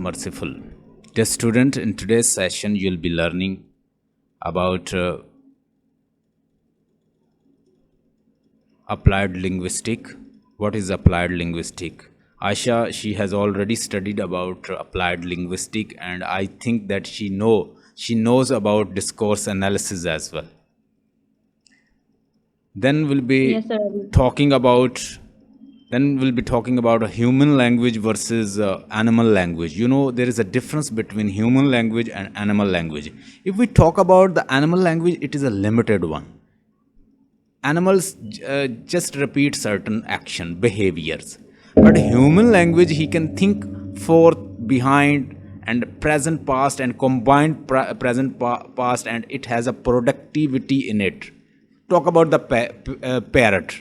merciful. Dear student, in today's session, you'll be learning about applied linguistic. What is applied linguistic? Aisha, she has already studied about applied linguistic, and I think that she knows about discourse analysis as well. Then we'll be Yes, sir. talking about a human language versus animal language. There is a difference between human language and animal language. If we talk about the animal language, it is a limited one. Animals just repeat certain action behaviors, but human language, he can think forth, behind, and present, past, and combined present, past, and it has a productivity in it. Talk about the parrot.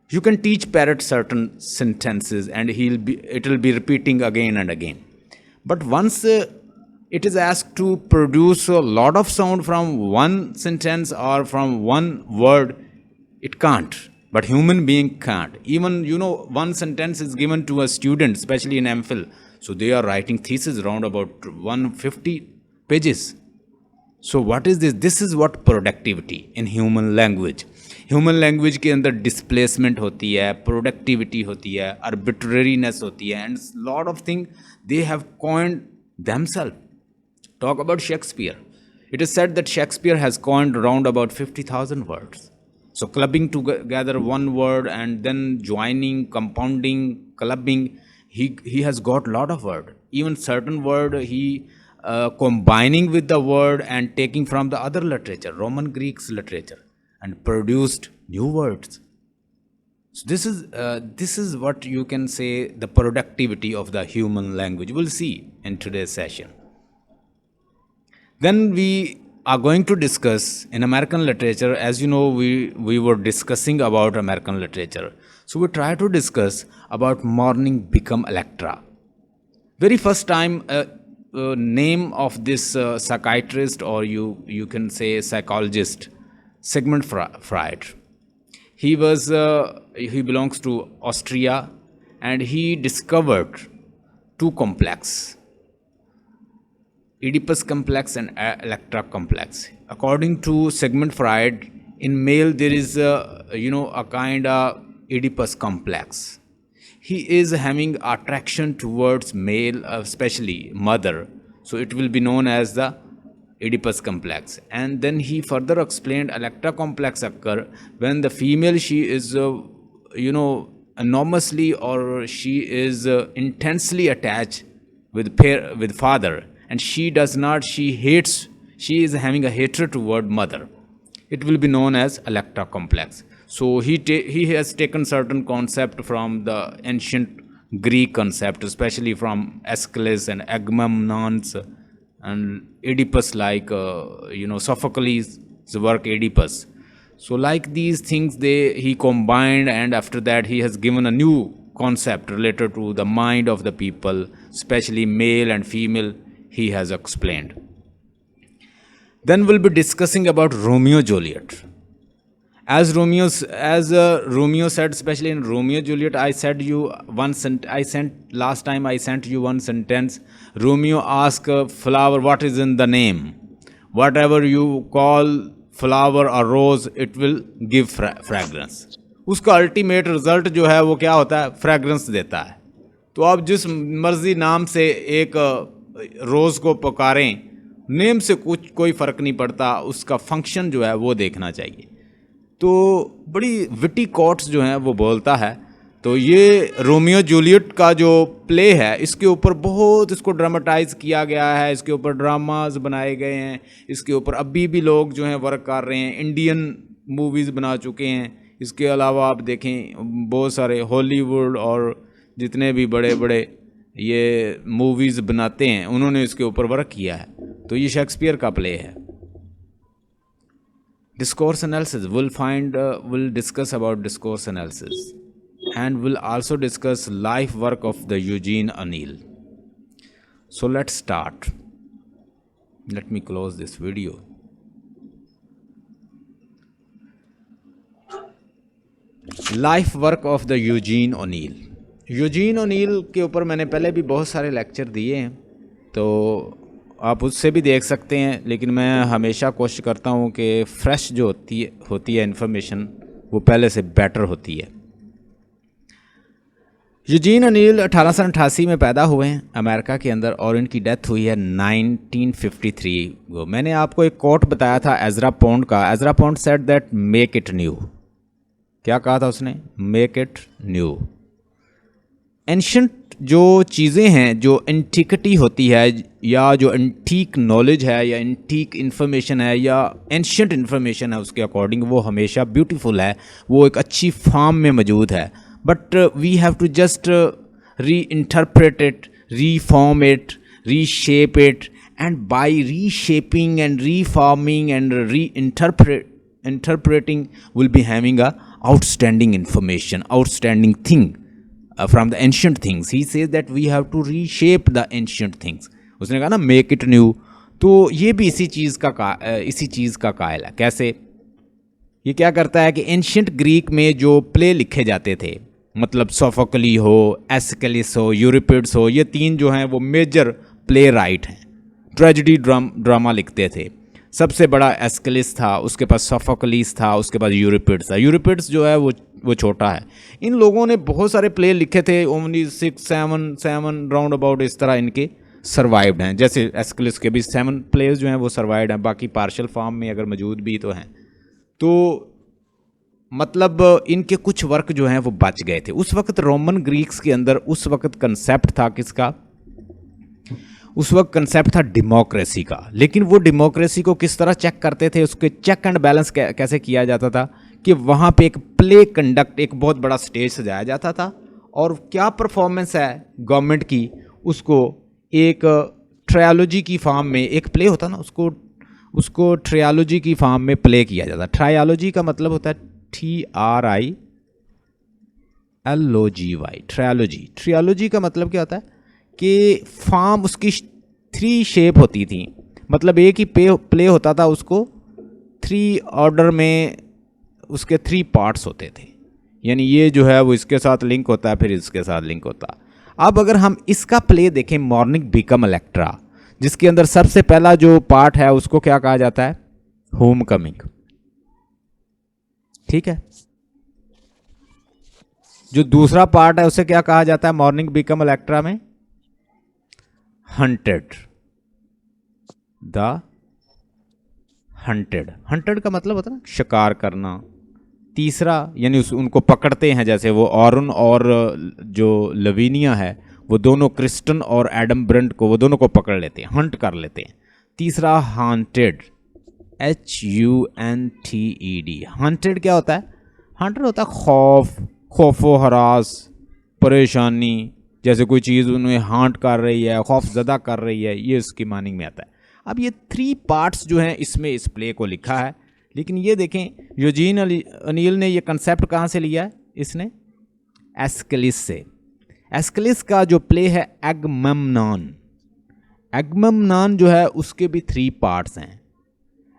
You can teach parrot certain sentences and it will be repeating again and again. But once it is asked to produce a lot of sound from one sentence or from one word, it can't. But human being can't. Even one sentence is given to a student, especially in MPhil, so they are writing thesis around about 150 pages. So what is this? This is what productivity in human language. Human language के अंदर displacement होती है, productivity होती है, arbitrariness होती है, and lot of things they have coined themselves. Talk about Shakespeare. It is said that Shakespeare has coined around about 50,000 words. So clubbing together one word and then joining, compounding, clubbing, he has got a lot of word. Even certain word he combining with the word and taking from the other literature, Roman Greek's literature, and produced new words. So this is what you can say the productivity of the human language. We'll see in today's session. Then we are going to discuss in American literature. As you know, we were discussing about American literature. So we try to discuss about Morning Become Electra. Very first time name of this psychiatrist, or you can say psychologist, Sigmund Freud. He belongs to Austria, and he discovered two complex, Oedipus complex and Electra complex. According to Sigmund Freud, in male there is a kind of Oedipus complex. He is having attraction towards male, especially mother. So it will be known as the Oedipus complex. And then he further explained Electra complex occur when the female, she is enormously, or she is intensely attached with father, and she is having a hatred toward mother. It will be known as Electra complex. So he has taken certain concept from the ancient Greek concept, especially from Aeschylus and Agamemnon's and Oedipus, like Sophocles' work Oedipus. So like these things he combined, and after that he has given a new concept related to the mind of the people, especially male and female, he has explained. Then we'll be discussing about Romeo Juliet. As Romeo said, especially in Romeo Juliet, last time I sent you one sentence. Romeo asked flower, what is in the name? Whatever you call flower or rose, it will give fragrance. उसका ultimate result जो है वो क्या होता है? Fragrance देता है. तो आप जिस मर्जी नाम से एक रोज़ को पुकारें, नेम से कोई फ़र्क नहीं पड़ता, उसका फंक्शन जो है वो देखना चाहिए. तो बड़ी विटी कोट्स जो हैं वो बोलता है. तो ये रोमियो जूलियट का जो प्ले है, इसके ऊपर बहुत इसको ड्रामेटाइज किया गया है, इसके ऊपर ड्रामाज बनाए गए हैं, इसके ऊपर अभी भी लोग जो हैं वर्क कर रहे हैं, इंडियन मूवीज़ बना चुके हैं. इसके अलावा आप देखें बहुत सारे हॉलीवुड और जितने भी बड़े बड़े ये मूवीज़ बनाते हैं, उन्होंने इसके ऊपर वर्क किया है. तो ये शेक्सपियर का प्ले है. Discourse analysis, we'll discuss about discourse analysis, and we'll also discuss life work of the Eugene O'Neill. So let's start. Let me close this video. Life work of the Eugene O'Neill. Eugene O'Neill के ऊपर मैंने पहले भी बहुत सारे lecture दिए हैं, तो आप उससे भी देख सकते हैं, लेकिन मैं हमेशा कोशिश करता हूँ कि फ्रेश जो होती है इन्फॉर्मेशन वो पहले से बेटर होती है। यूजीन ओनील 1888 में पैदा हुए हैं अमेरिका के अंदर और इनकी डेथ हुई है 1953 को। मैंने आपको एक कोट बताया था एजरा पॉन्ड का। Ezra pond said that make it new. क्या कहा था उसने? Make it new. एंशंट जो चीज़ें हैं, जो एंटिकिटी होती है या जो एंटीक नॉलेज है या एंटीक इन्फॉर्मेशन है या एंशंट इन्फॉर्मेशन है, उसके अकॉर्डिंग वो हमेशा ब्यूटीफुल है, वो एक अच्छी फॉर्म में मौजूद है। But we have to just reinterpret it, reform it, reshape it, and by reshaping and reforming and interpreting will be having a outstanding information, outstanding thing from the ancient things. He says that we have to reshape the ancient things. उसने कहा ना make it new। तो ये भी इसी चीज़ का कायल है। कैसे? ये क्या करता है कि एंशियंट ग्रीक में जो प्ले लिखे जाते थे, मतलब सोफोक्ली हो, एस्किलिस हो, यूरिपिड्स हो, ये तीन जो हैं वो मेजर प्ले राइट हैं, ट्रेजेडी ड्रामा लिखते थे। सबसे बड़ा एस्किलिस था, उसके पास सोफोक्लिस था, उसके पास यूरिपिड्स था। यूरिपिड्स जो है वो छोटा है। इन लोगों ने बहुत सारे प्ले लिखे थे, ओनली 6-7 राउंड अबाउट इस तरह इनके सर्वाइव्ड हैं। जैसे एस्किलिस के भी 7 प्लेयर्स जो हैं वो सर्वाइव्ड हैं, बाकी पार्शल फॉर्म में अगर मौजूद भी तो हैं। तो मतलब इनके कुछ वर्क जो हैं वो बच गए थे। उस वक्त रोमन ग्रीक्स के अंदर उस वक्त कंसेप्ट था किसका? उस वक्त कंसेप्ट था डेमोक्रेसी का। लेकिन वो डेमोक्रेसी को किस तरह चेक करते थे, उसके चेक एंड बैलेंस कैसे किया जाता था कि वहाँ पे एक प्ले कंडक्ट, एक बहुत बड़ा स्टेज सजाया जाता था और क्या परफॉर्मेंस है गवर्नमेंट की, उसको एक ट्रायोलॉजी की फॉर्म में, एक प्ले होता ना, उसको ट्रायोलॉजी की फॉर्म में प्ले किया जाता। ट्रायोलॉजी का मतलब होता है TRILOGY, ट्रायोलॉजी। ट्रायोलॉजी का मतलब क्या होता है कि फॉर्म उसकी 3 शेप होती थी, मतलब एक ही प्ले होता था, उसको 3 ऑर्डर में उसके 3 पार्ट्स होते थे। यानी ये जो है वो इसके साथ लिंक होता है, फिर इसके साथ लिंक होता है। अब अगर हम इसका प्ले देखें, मॉर्निंग बिकम इलेक्ट्रा, जिसके अंदर सबसे पहला जो पार्ट है उसको क्या कहा जाता है? Home coming. ठीक है। जो दूसरा पार्ट है उसे क्या कहा जाता है मॉर्निंग बिकम इलेक्ट्रा में? हंटेड। The haunted. हंटेड का मतलब होता है ना शिकार करना। तीसरा यानी उनको पकड़ते हैं, जैसे वो ऑरन और जो लवीनिया है वो दोनों क्रिस्टन और एडम ब्रंट को, वो दोनों को पकड़ लेते हैं, हंट कर लेते हैं। तीसरा हांटेड, HUNTED। हांटेड क्या होता है? हांटेड होता है खौफो हरास, परेशानी, जैसे कोई चीज़ उन्हें हांट कर रही है, खौफ ज़दा कर रही है, ये इसकी मानिंग में आता है। अब ये 3 पार्ट्स जो हैं इसमें इस प्ले को लिखा है। लेकिन ये देखें, यूजीन ओनील ने ये कंसेप्ट कहाँ से लिया है? इसने एस्किलिस से। एस्किलिस का जो प्ले है एगमेम्नॉन, एगमेम्नॉन जो है उसके भी 3 पार्ट्स हैं।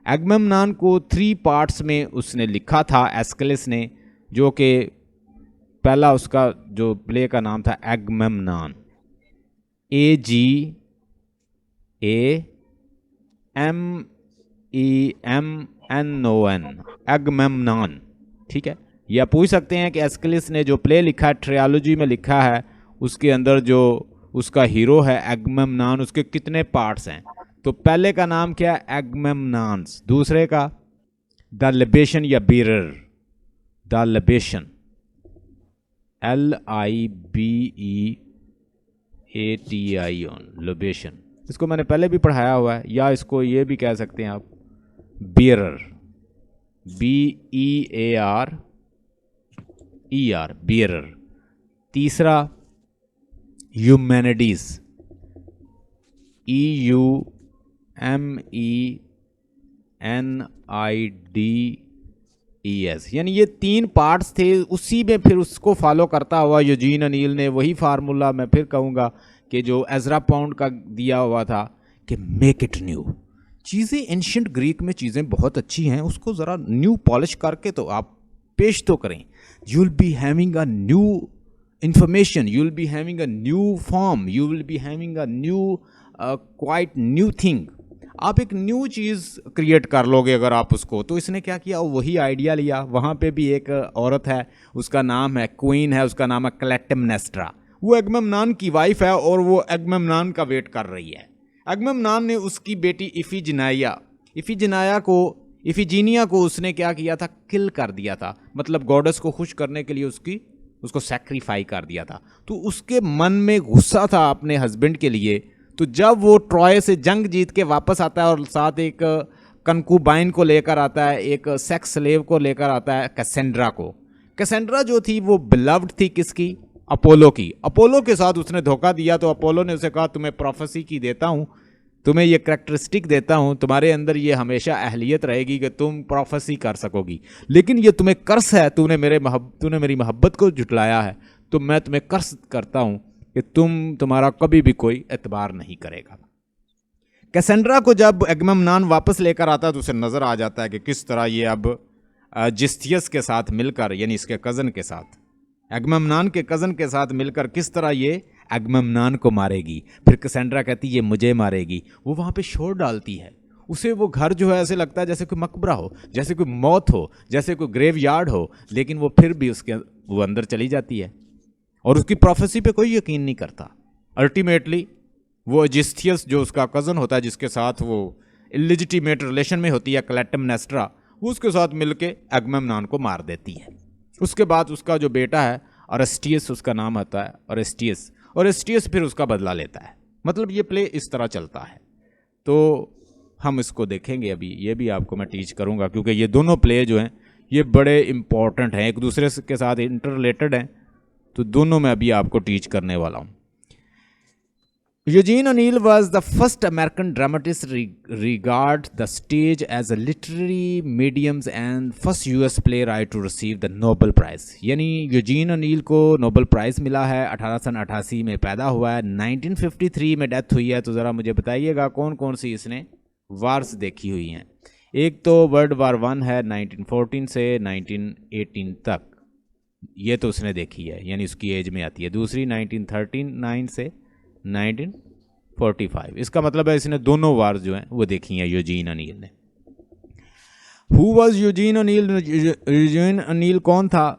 एगमेम्नॉन को 3 पार्ट्स में उसने लिखा था एस्किलिस ने, जो कि पहला उसका जो प्ले का नाम था एगमेम्नॉन, AGAMEMNON, एगमेम्नॉन। ठीक है। या पूछ सकते हैं कि एस्किलिस ने जो प्ले लिखा है, ट्रायोलॉजी में लिखा है, उसके अंदर जो उसका हीरो है एगमेम्नॉन, उसके कितने पार्ट्स हैं? तो पहले का नाम क्या है? एगमेम्नॉन्स। दूसरे का द लिबेशन या बीरर, द लिबेशन, LIBEATION, लिबेशन। इसको मैंने पहले भी पढ़ाया हुआ है, या इसको ये भी कह सकते हैं आप बीरर, BEARER, बीरर। तीसरा ह्यूमैनिटीज, EUMENIDES। यानी ये 3 पार्ट्स थे, उसी में फिर उसको फॉलो करता हुआ यूजीन ओनील ने वही फार्मूला, मैं फिर कहूँगा कि जो एजरा पॉन्ड का दिया हुआ था कि मेक इट न्यू। चीज़ें एंशिएंट ग्रीक में चीज़ें बहुत अच्छी हैं, उसको ज़रा न्यू पॉलिश करके तो आप पेश तो करें। You will be having a new information, you will be having a new form, you will be having a new quite new thing, आप एक न्यू चीज़ क्रिएट कर लोगे अगर आप उसको। तो इसने क्या किया, वही आइडिया लिया। वहाँ पे भी एक औरत है, उसका नाम है क्वीन है, उसका नाम है क्लैटेमनेस्ट्रा। वो एगमेमनान की वाइफ है और वो एगमेमनान का वेट कर रही है। एगमेमनान ने उसकी बेटी इफिजिनिया को उसने क्या किया था, किल कर दिया था, मतलब गॉडेस को खुश करने के लिए उसको सैक्रिफाई कर दिया था। तो उसके मन में गुस्सा था अपने हस्बैंड के लिए। तो जब वो ट्रॉय से जंग जीत के वापस आता है और साथ एक कंकूबाइन को लेकर आता है, एक सेक्स स्लेव को लेकर आता है, कैसेंड्रा को। कैसेंड्रा जो थी वो बिलव्ड थी किसकी, अपोलो की। अपोलो के साथ उसने धोखा दिया, तो अपोलो ने उसे कहा तुम्हें प्रोफेसी की देता हूँ, तुम्हें ये करैक्टरिस्टिक देता हूँ, तुम्हारे अंदर ये हमेशा अहलियत रहेगी कि तुम प्रोफेसी कर सकोगी, लेकिन ये तुम्हें कर्स है, तूने मेरी मोहब्बत को जुटलाया है, तो मैं तुम्हें कर्स करता हूँ कि तुम्हारा कभी भी कोई एतबार नहीं करेगा। कैसेंड्रा को जब एगमेमनान वापस लेकर आता है तो उसे नज़र आ जाता है कि किस तरह ये अब जिस्थियस के साथ मिलकर, यानी इसके कज़न के साथ, एगमेमनान के कज़न के साथ मिलकर किस तरह ये एगमेमनान को मारेगी। फिर कैसेंड्रा कहती ये मुझे मारेगी। वो वहाँ पे शोर डालती है। उसे वो घर जो है ऐसे लगता है जैसे कोई मकबरा हो, जैसे कोई मौत हो, जैसे कोई ग्रेव यार्ड हो, लेकिन वो फिर भी वो अंदर चली जाती है और उसकी प्रोफेसी पे कोई यकीन नहीं करता। अल्टीमेटली वो जिस्थियस जो उसका कज़न होता है, जिसके साथ वो इलिजिटिमेट रिलेशन में होती है क्लैटेमनेस्ट्रा, वो उसके साथ मिलके एगमेमनान को मार देती है। उसके बाद उसका जो बेटा है ओरेस्टियस, उसका नाम होता है ओरेस्टियस फिर उसका बदला लेता है। मतलब ये प्ले इस तरह चलता है। तो हम इसको देखेंगे अभी, ये भी आपको मैं टीच करूँगा, क्योंकि ये दोनों प्ले जो हैं ये बड़े इम्पॉर्टेंट हैं, एक दूसरे के साथ इंटर रिलेटेड हैं, तो दोनों में अभी आपको टीच करने वाला हूँ। Eugene O'Neill was the first American dramatist regard the stage as a literary medium and first US playwright to receive the Nobel Prize। यानी यूजीन ओनील को नोबेल प्राइज़ मिला है, 1888 में पैदा हुआ है, 1953 में डेथ हुई है। तो ज़रा मुझे बताइएगा कौन कौन सी इसने वार्स देखी हुई हैं। एक तो वर्ल्ड वार 1 है 1914 से 1918 तक, ये तो उसने देखी है, यानी उसकी एज में आती है। दूसरी 1939 से 1945, इसका मतलब है इसने दोनों वार जो हैं वो देखी हैं यूजीन ओनील ने। Who was Eugene O'Neill? Eugene O'Neill कौन था?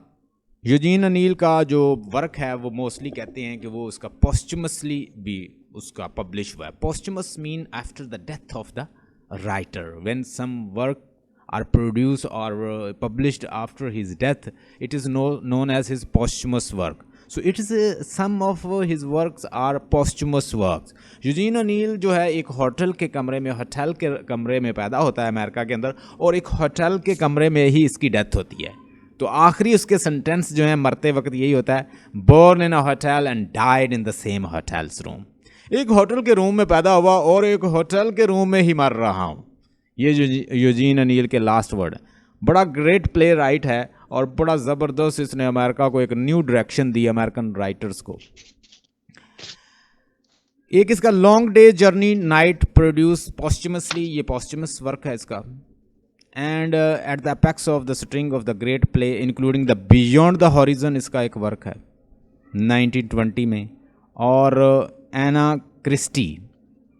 यूजीन ओनील का जो वर्क है वो मोस्टली कहते हैं कि वो उसका पोस्टमसली भी उसका पब्लिश हुआ है। Posthumous mean after the death of the writer, when some work are produced or published after his death, it is known as his posthumous work. So it is some of his works are posthumous works. Eugene O'Neill जो है एक hotel के कमरे में पैदा होता है America के अंदर, और एक होटल के कमरे में ही इसकी डेथ होती है। तो आखिरी उसके सेंटेंस जो है मरते वक्त यही होता है, born in a hotel and died in the same hotels room. एक होटल के रूम में पैदा हुआ और एक होटल के रूम में ही मर रहा हूँ। ये यूजीन ओनील के लास्ट वर्ड। बड़ा ग्रेट प्ले राइट है और बड़ा ज़बरदस्त इसने अमेरिका को एक न्यू डायरेक्शन दी, अमेरिकन राइटर्स को। एक इसका long day journey night produce posthumously, ये पोस्टमस वर्क है इसका। And at the apex of the string of the great play including the beyond the horizon, इसका एक वर्क है 1920 में। और एना क्रिस्टी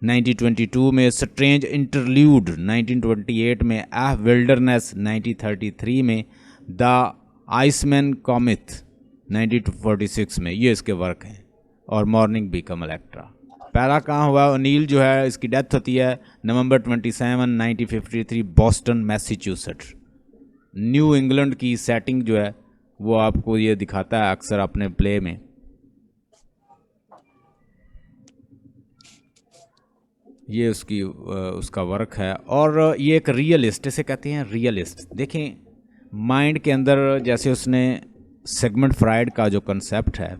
1922 में, स्ट्रेंज इंटरल्यूड 1928 में, ए विल्डरनेस 1933 में, द आइसमैन कॉमिथ 1946 में, ये इसके वर्क हैं। और मॉर्निंग बीकम इलेक्ट्रा। पहला कहाँ हुआ? ओनील जो है इसकी डेथ होती है नवंबर 27, 1953, बॉस्टन मैसाचुसेट्स। न्यू इंग्लैंड की सेटिंग जो है वो आपको ये दिखाता है अक्सर अपने प्ले में। ये उसका वर्क है। और ये एक रियलिस्ट, इसे कहते हैं रियलिस्ट। देखें माइंड के अंदर जैसे उसने सिगमंड फ्राइड का जो कंसेप्ट है,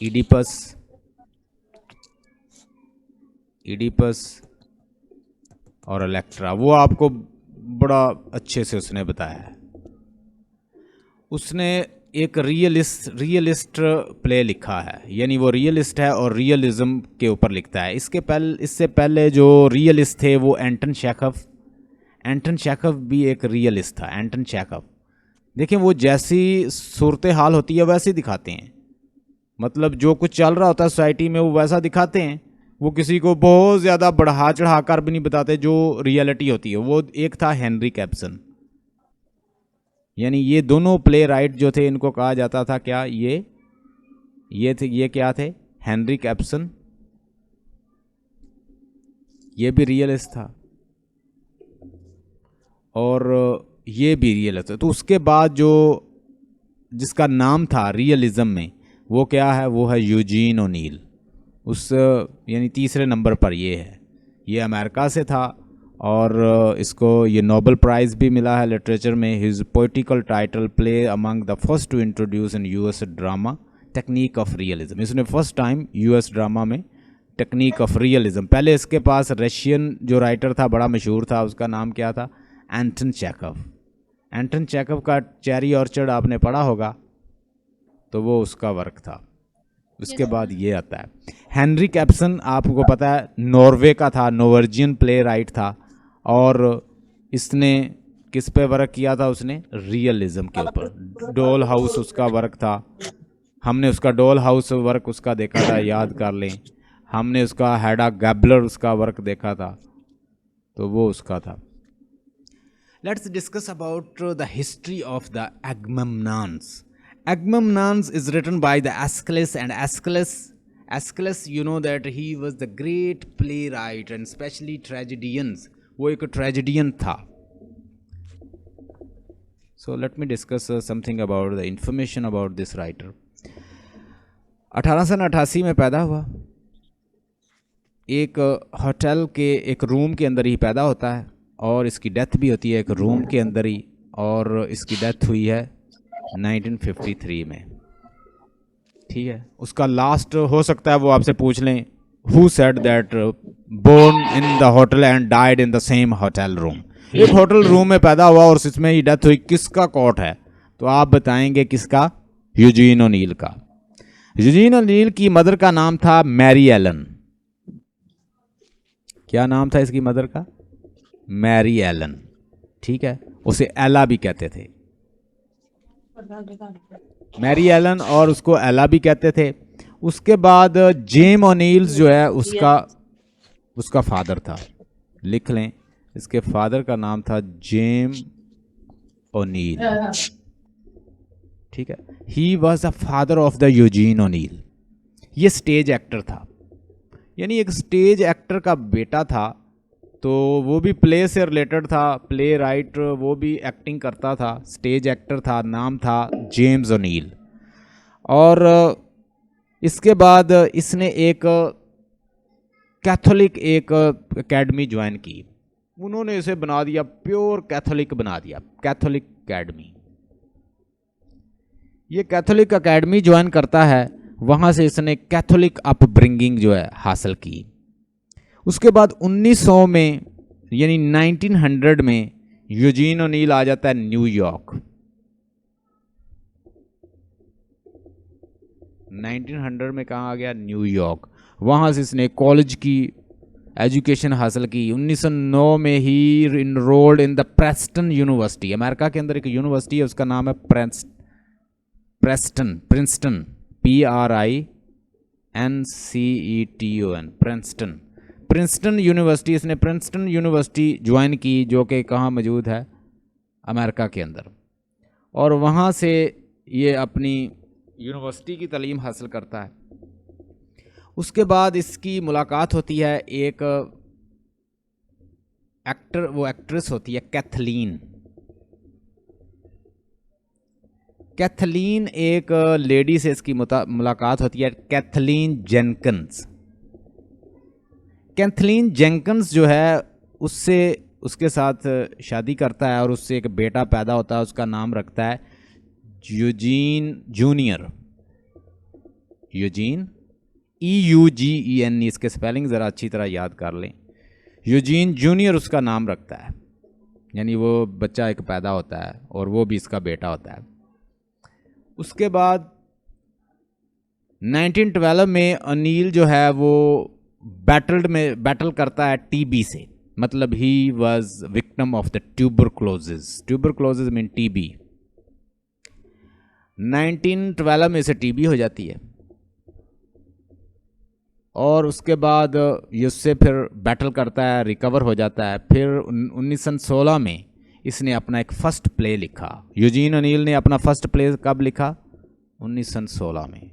इडिपस और इलेक्ट्रा, वो आपको बड़ा अच्छे से उसने बताया है। उसने एक रियलिस्ट प्ले लिखा है, यानी वो रियलिस्ट है और रियलिज्म के ऊपर लिखता है। इससे पहले जो रियलिस्ट थे वो एंटन चेखव भी एक रियलिस्ट था। एंटन चेखव, देखें वो जैसी सूरत हाल होती है वैसे दिखाते हैं। मतलब जो कुछ चल रहा होता है सोसाइटी में वो वैसा दिखाते हैं, वो किसी को बहुत ज़्यादा बढ़ा चढ़ा कर भी नहीं बताते जो रियलिटी होती है। वो एक था हेनरी कैप्सन, यानी ये दोनों प्ले राइट जो थे इनको कहा जाता था क्या, ये क्या थे, हेनरी कैप्सन, ये भी रियलिस्ट था और ये भी रियलिस्ट था। तो उसके बाद जो जिसका नाम था रियलिज्म में वो क्या है, वो है यूजीन ओनील। उस यानी तीसरे नंबर पर ये है, ये अमेरिका से था और इसको ये नोबेल प्राइज़ भी मिला है लिटरेचर में। His poetical title play among the first to introduce in US drama technique of realism. इसने फर्स्ट टाइम यूएस ड्रामा में टेक्निक ऑफ रियलिज्म, पहले इसके पास रशियन जो राइटर था बड़ा मशहूर था, उसका नाम क्या था, एंटन चेखव। एंटन चेखव का चेरी ऑर्चर्ड आपने पढ़ा होगा, तो वो उसका वर्क था। उसके बाद ये आता है हेनरी कैप्सन, आपको पता है नॉर्वे का था, नॉर्वेजियन प्ले राइट था और इसने किस पे वर्क किया था, उसने रियलिज्म के ऊपर। डॉल हाउस उसका वर्क था, हमने उसका डॉल हाउस वर्क उसका देखा था, याद कर लें। हमने उसका हेडा गैबलर उसका वर्क देखा था, तो वो उसका था। Let's discuss about the history of the Agamemnon's. Agamemnon is written by the Aeschylus, and Aeschylus, you know that he was the great playwright and especially tragedians. वो एक tragedian था. So let me discuss something about the information about this writer. 1888 में पैदा हुआ, एक hotel के एक room के अंदर ही पैदा होता है और इसकी डेथ भी होती है एक रूम के अंदर ही, और इसकी डेथ हुई है 1953 में। ठीक है, उसका लास्ट हो सकता है वो आपसे पूछ लें, who said that born in the hotel and died in the same hotel room. एक होटल रूम में पैदा हुआ और इसमें ही डेथ हुई, किसका कोट है, तो आप बताएंगे किसका, यूजीन ओनील का। यूजीन ओनील की मदर का नाम था मैरी एलन। क्या नाम था इसकी मदर का, मैरी एलन। ठीक है, उसे एला भी कहते थे, मैरी एलन, और उसको एला भी कहते थे। उसके बाद जेम ओनील जो है उसका फादर था, लिख लें, इसके फादर का नाम था जेम ओनील। ठीक है, he was the father of the Eugene O'Neill. ये स्टेज एक्टर था, यानी एक स्टेज एक्टर का बेटा था, तो वो भी प्ले से रिलेटेड था, प्ले राइट, वो भी एक्टिंग करता था, स्टेज एक्टर था, नाम था जेम्स ओनील। और इसके बाद इसने एक कैथोलिक एक एकेडमी ज्वाइन की, उन्होंने इसे बना दिया प्योर कैथोलिक बना दिया, कैथोलिक एकेडमी। ये कैथोलिक एकेडमी ज्वाइन करता है, वहाँ से इसने कैथोलिक अपब्रिंगिंग जो है हासिल की। उसके बाद 1900 में यानी 1900 में यूजीन ओनील आ जाता है न्यूयॉर्क। 1900 में कहाँ आ गया, न्यूयॉर्क। वहाँ से इसने कॉलेज की एजुकेशन हासिल की। 1909 में ही enrolled in the Preston university, America के अंदर एक यूनिवर्सिटी है, उसका नाम है प्रिंसटन, PRINCETON, प्रिंसटन यूनिवर्सिटी। इसने प्रिंसटन यूनिवर्सिटी ज्वाइन की, जो कि कहाँ मौजूद है, अमेरिका के अंदर, और वहाँ से ये अपनी यूनिवर्सिटी की तालीम हासिल करता है। उसके बाद इसकी मुलाकात होती है एक एक्टर, वो एक्ट्रेस होती है कैथलीन। कैथलीन एक लेडी से इसकी मुलाकात होती है, कैथलीन जेनकिंस। कैथलीन जेनकिंस जो है उससे उसके साथ शादी करता है और उससे एक बेटा पैदा होता है, उसका नाम रखता है यूजीन जूनियर। यूजीन EUGEN, इसके स्पेलिंग ज़रा अच्छी तरह याद कर लें। यूजीन जूनियर उसका नाम रखता है, यानी वो बच्चा एक पैदा होता है और वो भी इसका बेटा होता है। उसके बाद 1912 में ओनील जो है वो बैटल करता है टीबी से, मतलब he was victim of the tuberculosis mean TB. 1912 में इसे टीबी हो जाती है और उसके बाद ये उससे फिर बैटल करता है, रिकवर हो जाता है। फिर 1916 में इसने अपना एक फर्स्ट प्ले लिखा। यूजीन ओनील ने अपना फर्स्ट प्ले कब लिखा? 1916 में।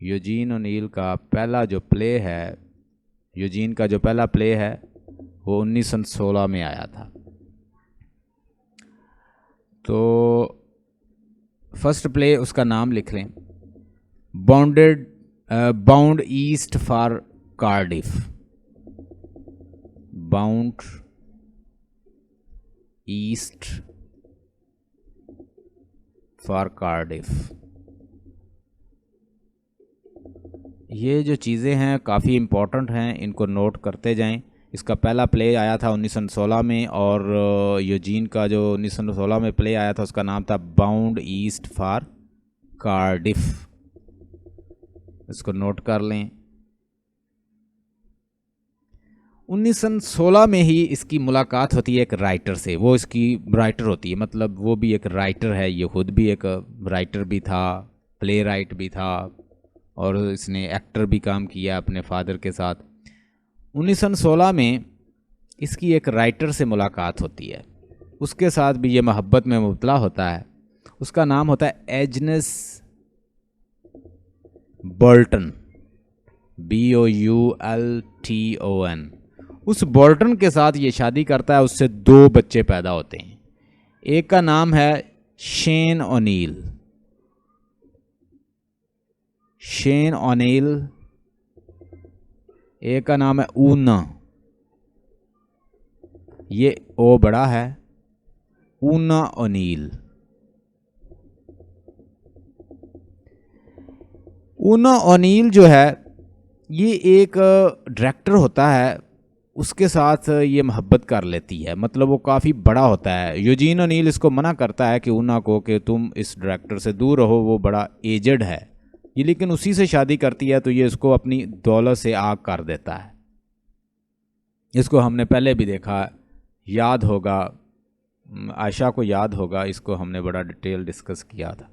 यूजीन ओनील का पहला जो प्ले है, यूजीन का जो पहला प्ले है वो 1916 में आया था। तो फर्स्ट प्ले उसका नाम लिख लें, bound east for Cardiff. Bound east for Cardiff. ये जो चीज़ें हैं काफ़ी इम्पोर्टेंट हैं, इनको नोट करते जाएं। इसका पहला प्ले आया था 1916 में, और यूजीन का जो 1916 में प्ले आया था उसका नाम था बाउंड ईस्ट फॉर कार्डिफ। इसको नोट कर लें। 1916 में ही इसकी मुलाकात होती है एक राइटर से। वो इसकी राइटर होती है, मतलब वो भी एक राइटर है, ये खुद भी एक राइटर भी था, प्ले राइट भी था, और इसने एक्टर भी काम किया अपने फादर के साथ। 1916 में इसकी एक राइटर से मुलाकात होती है, उसके साथ भी ये मोहब्बत में मुबतला होता है। उसका नाम होता है एग्नेस बोल्टन, BOULTON। उस बोल्टन के साथ ये शादी करता है, उससे 2 बच्चे पैदा होते हैं। एक का नाम है शेन ओनील, शेन ओनील। एक का नाम है ऊना, ये ओ बड़ा है, ऊना ओनील। ऊना ओनील जो है ये एक डायरेक्टर होता है, उसके साथ ये मोहब्बत कर लेती है, मतलब वो काफ़ी बड़ा होता है। यूजीन ओनील इसको मना करता है कि ऊना को कि तुम इस डायरेक्टर से दूर रहो, वो बड़ा एजड है। ये लेकिन उसी से शादी करती है, तो ये इसको अपनी दौलत से आग कर देता है। इसको हमने पहले भी देखा, याद होगा, आयशा को याद होगा, इसको हमने बड़ा डिटेल डिस्कस किया था।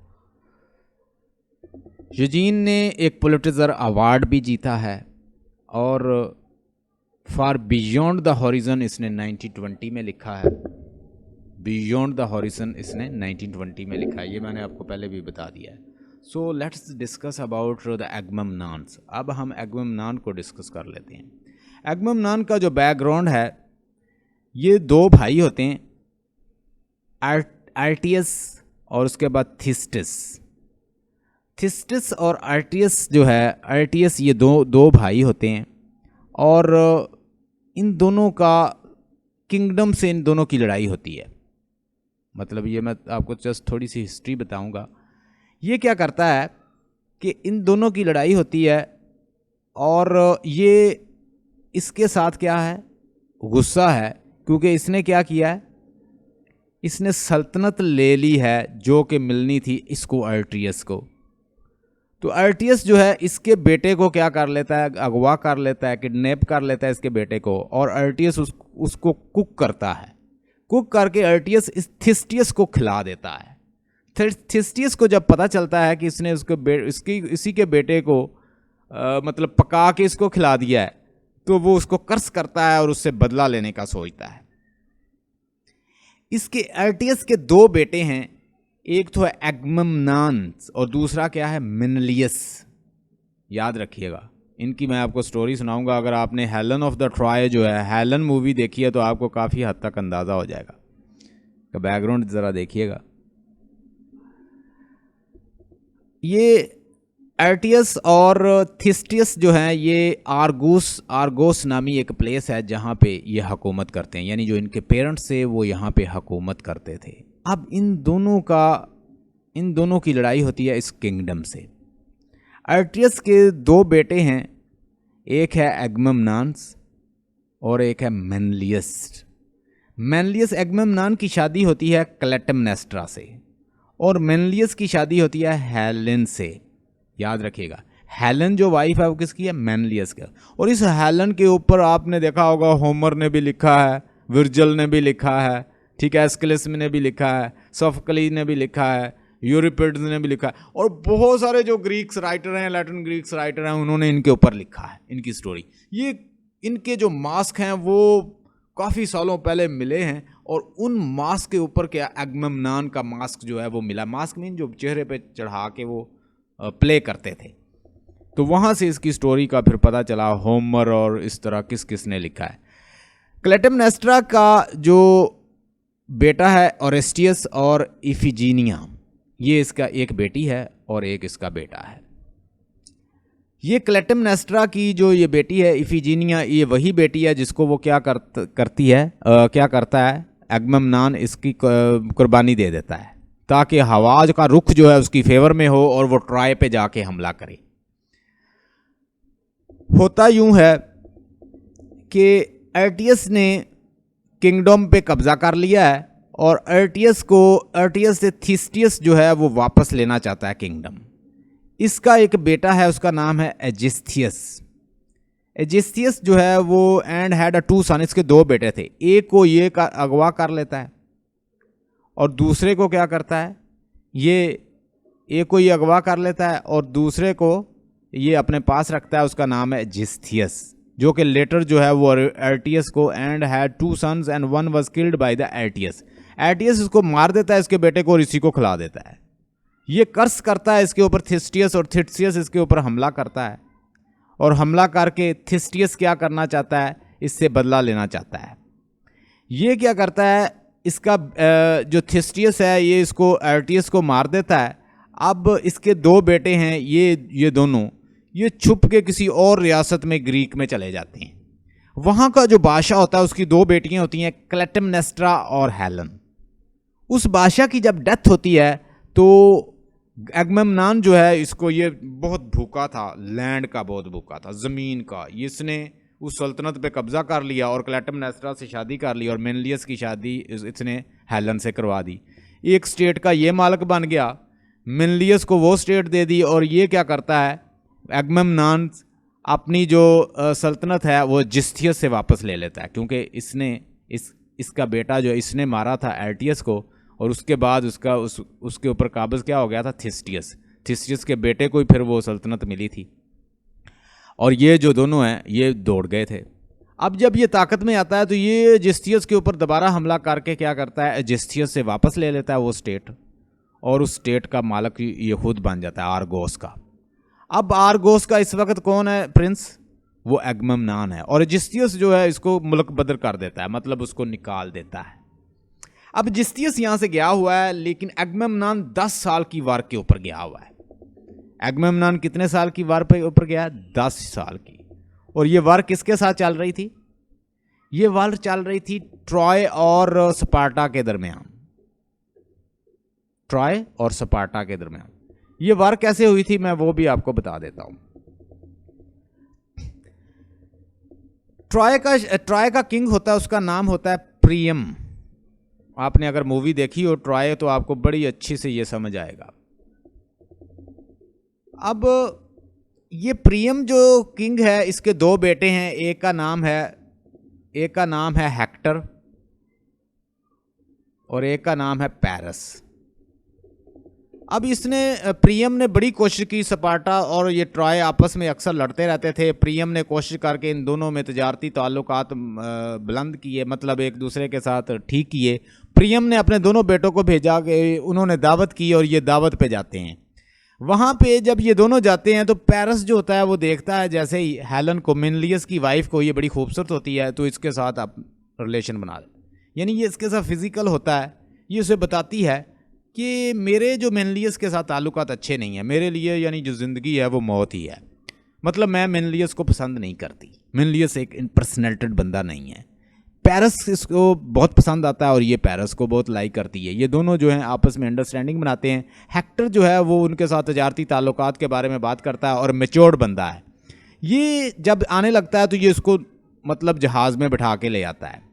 यूजीन ने एक पुलिट्जर अवार्ड भी जीता है, और फॉर बियॉन्ड द हॉरिजन इसने 1920 में लिखा है। बियॉन्ड द हॉरिजन इसने 1920 में लिखा है, ये मैंने आपको पहले भी बता दिया है। So let's discuss about the Agamemnon's. अब हम एगमेमनॉन को डिस्कस कर लेते हैं। एगमेमनॉन का जो बैकग्राउंड है, ये 2 भाई होते हैं, आर्टियस और उसके बाद थिस्टिस। थिस्टिस और आर्टियस जो है, आर्टियस ये दो भाई होते हैं, और इन दोनों का किंगडम से इन दोनों की लड़ाई होती है। मतलब ये मैं आपको जस्ट थोड़ी सी हिस्ट्री बताऊंगा। ये क्या करता है कि इन दोनों की लड़ाई होती है, और ये इसके साथ क्या है, गुस्सा है, क्योंकि इसने क्या किया है, इसने सल्तनत ले ली है जो कि मिलनी थी इसको, आर्टियस को। तो आर्टियस जो है इसके बेटे को क्या कर लेता है, अगवा कर लेता है, किडनैप कर लेता है इसके बेटे को, और आर्टियस उसको कुक करता है। कुक करके आर्टियस इस थिस्टियस को खिला देता है। थिस्टियस को जब पता चलता है कि इसने इसी के बेटे को मतलब पका के इसको खिला दिया है, तो वो उसको कर्स करता है और उससे बदला लेने का सोचता है। इसके आर्टियस के 2 बेटे हैं, एक तो है एगमेमनॉन और दूसरा क्या है, मेनलियस। याद रखिएगा, इनकी मैं आपको स्टोरी सुनाऊंगा। अगर आपने हेलन ऑफ द ट्रॉय जो है, हेलन मूवी देखी है, तो आपको काफ़ी हद तक अंदाज़ा हो जाएगा। का बैकग्राउंड ज़रा देखिएगा। ये आर्टियस और थिस्टियस जो हैं, ये आर्गोस नामी एक प्लेस है जहाँ पे ये हुकूमत करते हैं, यानी जो इनके पेरेंट्स थे वो यहाँ पे हुकूमत करते थे। अब इन दोनों की लड़ाई होती है इस किंगडम से। आर्टियस के 2 बेटे हैं, एक है एगमेमनॉन्स और एक है मेनलियस। मेनलियस एगमेमनॉन की शादी होती है क्लेटेमनेस्ट्रा से, और मेनलियस की शादी होती है हेलेन से। याद रखिएगा, हेलेन जो वाइफ है वो किसकी है, मेनलियस का। और इस हेलेन के ऊपर आपने देखा होगा होमर ने भी लिखा है, विर्जिल ने भी लिखा है, ठीक है, एस्किलस ने भी लिखा है, सोफोक्लिस ने भी लिखा है, यूरिपिड्स ने भी लिखा है, और बहुत सारे जो ग्रीक्स राइटर हैं, लैटिन ग्रीक्स राइटर हैं, उन्होंने इनके ऊपर लिखा है इनकी स्टोरी। ये इनके जो मास्क हैं वो काफ़ी सालों पहले मिले हैं, और उन मास्क के ऊपर क्या अगमेम्नान का मास्क जो है वो मिला। मास्क मीन जो चेहरे पे चढ़ा के वो प्ले करते थे। तो वहाँ से इसकी स्टोरी का फिर पता चला, होमर और इस तरह किस किस ने लिखा है। क्लेटेमनेस्ट्रा का जो बेटा है ओरेस्टियस और इफिजीनिया, ये इसका एक बेटी है और एक इसका बेटा है। ये क्लेटेमनेस्ट्रा की जो ये बेटी है इफिजीनिया, ये वही बेटी है जिसको वो क्या करता है अगमेम्नान इसकी कुर्बानी दे देता है, ताकि हवाज का रुख जो है उसकी फेवर में हो और वो ट्राय पे जाके हमला करे। होता यूं है कि अर्टियस ने किंगडम पे कब्जा कर लिया है, और अर्टियस से थिस्टियस जो है वो वापस लेना चाहता है किंगडम। इसका एक बेटा है, उसका नाम है एजिस्थियस। एजिस्थियस जो है वो एंड हैड अ 2 सन, इसके 2 बेटे थे। एक को ये अगवा कर लेता है और दूसरे को क्या करता है, एक को ये अगवा कर लेता है और दूसरे को ये अपने पास रखता है। उसका नाम है एजिस्थियस, जो कि लेटर जो है वो अर्टियस को and had 2 sons and 1 was killed by the अर्टियस। अर्टियस इसको मार देता है इसके बेटे को और इसी को खिला देता है। ये कर्स करता है इसके ऊपर थिस्टियस, और थिस्टियस इसके ऊपर हमला करता है, और हमला करके थिस्टियस क्या करना चाहता है, इससे बदला लेना चाहता है। ये क्या करता है, इसका जो थिस्टियस है ये इसको अर्टियस को मार देता है। अब इसके 2 बेटे हैं, ये दोनों ये छुप के किसी और रियासत में ग्रीक में चले जाते हैं। वहाँ का जो बादशाह होता है उसकी 2 बेटियां होती हैं, क्लेटेमनेस्ट्रा और हेलन। उस बादशाह की जब डेथ होती है तो अगमेम्नान जो है इसको, ये बहुत भूखा था, लैंड का बहुत भूखा था, ज़मीन का। इसने उस सल्तनत पे कब्जा कर लिया और क्लेटेमनेस्ट्रा से शादी कर ली, और मेनलियस की शादी इसने हेलन से करवा दी। एक स्टेट का ये मालिक बन गया, मेनलियस को वो स्टेट दे दी। और ये क्या करता है, अगमेम्नान अपनी जो सल्तनत है वो जिस्थियस से वापस ले लेता है, क्योंकि इसका बेटा जो इसने मारा था अर्टियस को, और उसके बाद उसके ऊपर काबज क्या हो गया था, थिस्टियस के बेटे को ही फिर वो सल्तनत मिली थी। और ये जो दोनों हैं ये दौड़ गए थे। अब जब ये ताकत में आता है तो ये जिस्थियस के ऊपर दोबारा हमला करके क्या करता है, जिस्थियस से वापस ले लेता है वो स्टेट, और उस स्टेट का मालिक ये खुद बन जाता है आर्गोस का। अब आर्गोस का इस वक्त कौन है प्रिंस, वो अगमेम्नान है। और जिस्थियस जो है इसको मुल्क बदर कर देता है, मतलब उसको निकाल देता है। अब जिस्थियस यहाँ से गया हुआ है, लेकिन अगमेम्नान 10 साल की वार के ऊपर गया हुआ है। अगमेम्नान कितने साल की वार पे ऊपर गया, 10 साल की। और ये वार किसके साथ चल रही थी, ये वार चल रही थी ट्रॉय और स्पार्टा के दरमियान। ट्रॉय और स्पार्टा के दरमियान ये वार कैसे हुई थी, मैं वो भी आपको बता देता हूं। ट्रॉय का किंग होता है, उसका नाम होता है प्रियम। आपने अगर मूवी देखी हो ट्रॉय तो आपको बड़ी अच्छी से ये समझ आएगा। अब ये प्रियम जो किंग है, इसके 2 बेटे हैं, एक का नाम है हेक्टर और एक का नाम है पैरस। अब प्रियम ने बड़ी कोशिश की, स्पार्टा और ये ट्रॉय आपस में अक्सर लड़ते रहते थे। प्रियम ने कोशिश करके इन दोनों में तजारती ताल्लुकात बुलंद किए, मतलब एक दूसरे के साथ ठीक किए। प्रियम ने अपने दोनों बेटों को भेजा कि उन्होंने दावत की, और ये दावत पे जाते हैं। वहाँ पे जब ये दोनों जाते हैं तो पैरस जो होता है वो देखता है जैसे ही हेलन को, मेनलियस की वाइफ को, ये बड़ी खूबसूरत होती है, तो इसके साथ आप रिलेशन बना लें, यानी ये इसके साथ फिजिकल होता है। ये उसे बताती है कि मेरे जो मेनलियस के साथ ताल्लुकात अच्छे नहीं हैं, मेरे लिए यानी जो ज़िंदगी है वो मौत ही है, मतलब मैं मेनलियस को पसंद नहीं करती। मेनलियस एक इम्पर्सनैटेड बंदा नहीं है। पैरस इसको बहुत पसंद आता है और ये पैरस को बहुत लाइक करती है। ये दोनों जो हैं आपस में अंडरस्टैंडिंग बनाते हैं। हेक्टर जो है वो उनके साथ तजारती ताल्लुकात के बारे में बात करता है और मैच्योर्ड बंदा है। ये जब आने लगता है तो ये इसको मतलब जहाज़ में बिठा के ले आता है।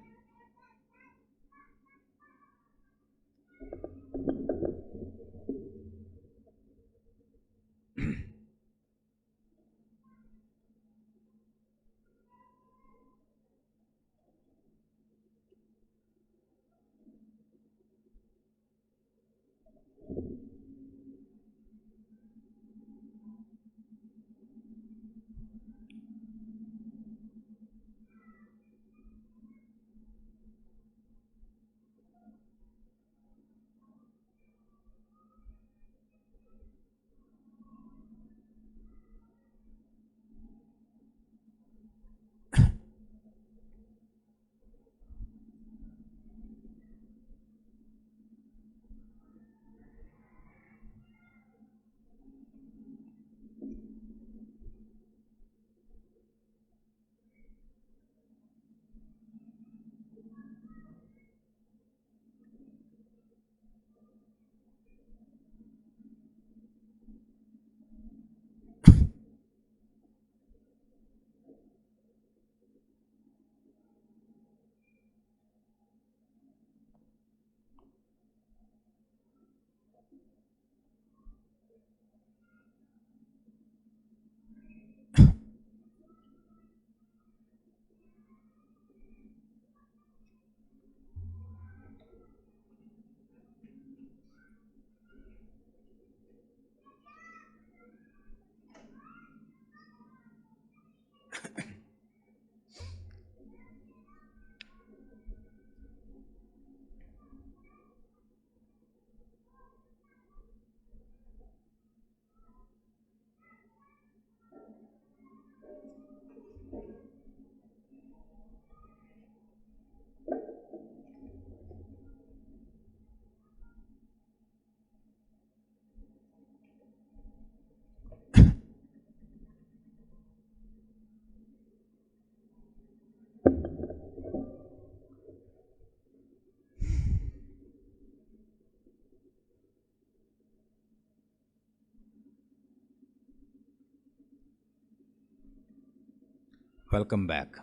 Welcome back.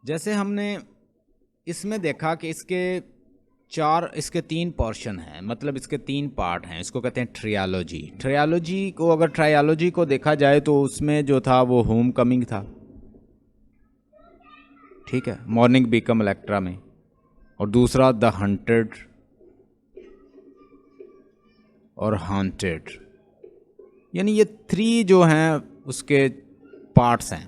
जैसे हमने इसमें देखा कि इसके तीन पोर्शन हैं, मतलब इसके तीन पार्ट हैं। इसको कहते हैं ट्रियालॉजी। अगर ट्रायलॉजी को देखा जाए तो उसमें जो था वो होम कमिंग था, ठीक है, मॉर्निंग बिकम इलेक्ट्रा में, और दूसरा द हंटेड और हांटेड, यानी ये थ्री जो हैं उसके पार्ट्स हैं।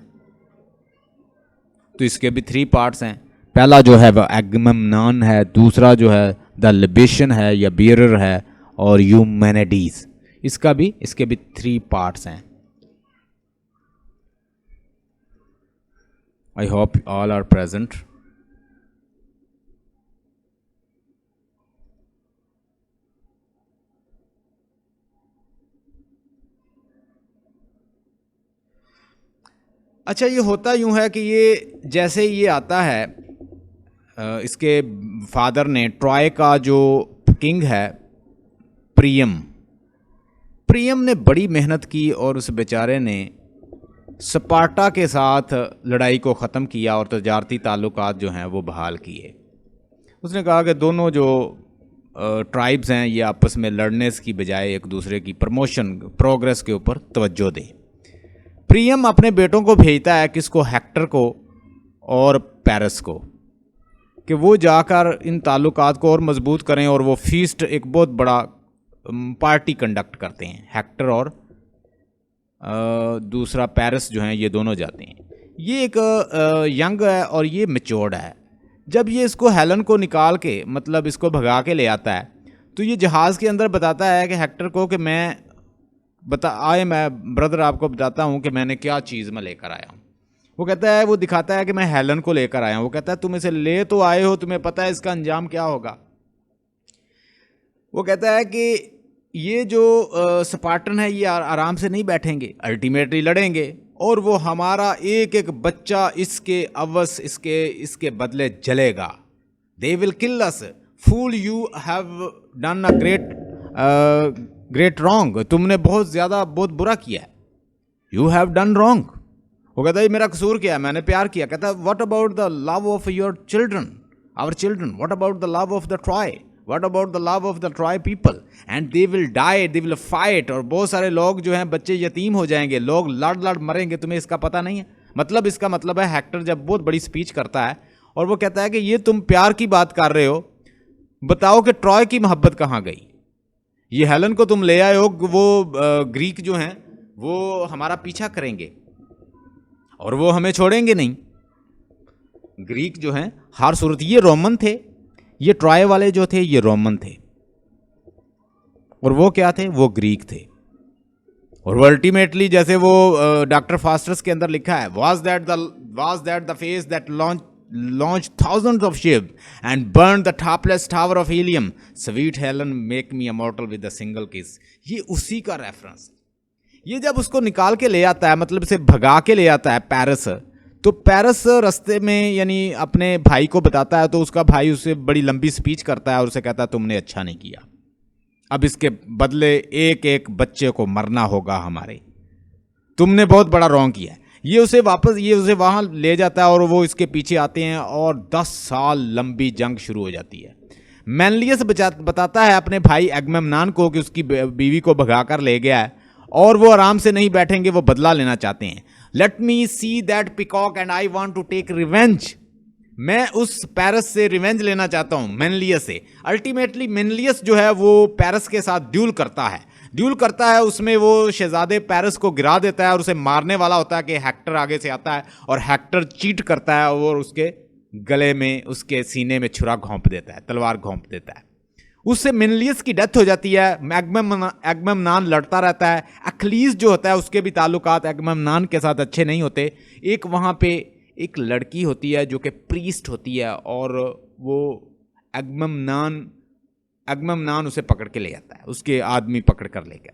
तो इसके भी थ्री पार्ट्स हैं। पहला जो है वह एगमेम्नान है, दूसरा जो है द लिबेशन है या बियरर है, और यूमेनिडीज। इसके भी थ्री पार्ट्स हैं। I hope all are present. अच्छा, ये होता यूं है कि ये जैसे ये आता है, इसके फादर ने, ट्रॉय का जो किंग है प्रियम ने बड़ी मेहनत की और उस बेचारे ने स्पार्टा के साथ लड़ाई को ख़त्म किया और तजारती ताल्लुकात जो हैं वो बहाल किए। उसने कहा कि दोनों जो ट्राइब्स हैं ये आपस में लड़ने की बजाय एक दूसरे की प्रोग्रेस के ऊपर तवज्जो दें। प्रियम अपने बेटों को भेजता है, किसको, हेक्टर को और पेरिस को, कि वो जाकर इन ताल्लुकात को और मजबूत करें। और वो फीस्ट, एक बहुत बड़ा पार्टी कंडक्ट करते हैं। हेक्टर और दूसरा पेरिस जो हैं ये दोनों जाते हैं। ये एक यंग है और ये मैच्योर्ड है। जब ये इसको हेलन को निकाल के, मतलब इसको भगा के ले आता है, तो ये जहाज़ के अंदर बताता है कि हेक्टर को कि मैं ब्रदर आपको बताता हूँ कि मैंने क्या चीज़ में लेकर आया हूँ। वो कहता है, वो दिखाता है कि मैं हेलन को लेकर आया हूँ। वो कहता है तुम इसे ले तो आए हो, तुम्हें पता है इसका अंजाम क्या होगा। वो कहता है कि ये जो स्पार्टन है ये आराम से नहीं बैठेंगे, अल्टीमेटली लड़ेंगे, और वो हमारा एक एक बच्चा इसके बदले जलेगा। They will kill us, fool, you have done a great wrong, तुमने बहुत बुरा किया है, यू हैव डन रॉन्ग। वो कहता है मेरा कसूर क्या है, मैंने प्यार किया। कहता है what about the love of your children, our children, what about the love of the Troy, what about the love of the Troy people, and they will die, they will fight, और बहुत सारे लोग जो हैं बच्चे यतीम हो जाएंगे, लोग लड़ मरेंगे, तुम्हें इसका पता नहीं है। मतलब इसका मतलब है, हेक्टर जब बहुत बड़ी स्पीच करता है और वो कहता है कि ये तुम प्यार की बात कर रहे हो, बताओ कि ट्रॉय की मोहब्बत कहाँ गई। ये हेलन को तुम ले आए हो, वो ग्रीक जो हैं वो हमारा पीछा करेंगे और वो हमें छोड़ेंगे नहीं। ग्रीक जो हैं हर सूरत, ये रोमन थे, ये ट्रॉय वाले जो थे ये रोमन थे, और वो क्या थे, वो ग्रीक थे। और वो अल्टीमेटली, जैसे वो डॉक्टर फास्टर्स के अंदर लिखा है, was that the face that launched thousands of ships and burned the topless tower of Helium, sweet Helen make me immortal with a single kiss। ये उसी का रेफरेंस। ये जब उसको निकाल के ले आता है, मतलब इसे भगा के ले आता है पेरिस, तो पेरिस रास्ते में यानी अपने भाई को बताता है, तो उसका भाई उससे बड़ी लंबी स्पीच करता है और उसे कहता है तुमने अच्छा नहीं किया, अब इसके बदले एक एक बच्चे को मरना होगा हमारे, तुमने बहुत बड़ा रॉन्ग किया है। ये उसे वहाँ ले जाता है और वो इसके पीछे आते हैं और 10 साल लंबी जंग शुरू हो जाती है। मेनलियस बताता है अपने भाई एगमेम्नान को कि उसकी बीवी को भगा कर ले गया है और वो आराम से नहीं बैठेंगे, वो बदला लेना चाहते हैं। Let me see that peacock and I want to take revenge, मैं उस पेरिस से रिवेंज लेना चाहता हूँ, मेनलियस से। अल्टीमेटली मेनलियस जो है वो पेरिस के साथ ड्यूल करता है, उसमें वो शहजादे पेरिस को गिरा देता है और उसे मारने वाला होता है कि हेक्टर आगे से आता है और हेक्टर चीट करता है और उसके गले में, उसके सीने में छुरा घोंप देता है, तलवार घोंप देता है। उससे मेनलियस की डेथ हो जाती है। एगमेम्नान लड़ता रहता है। अखलीस जो होता है उसके भी ताल्लुकात एगमेम्नान के साथ अच्छे नहीं होते। एक वहाँ पे एक लड़की होती है जो कि प्रीस्ट होती है और वो एगमेम्नान उसे पकड़ के ले जाता है, उसके आदमी पकड़ कर ले गया।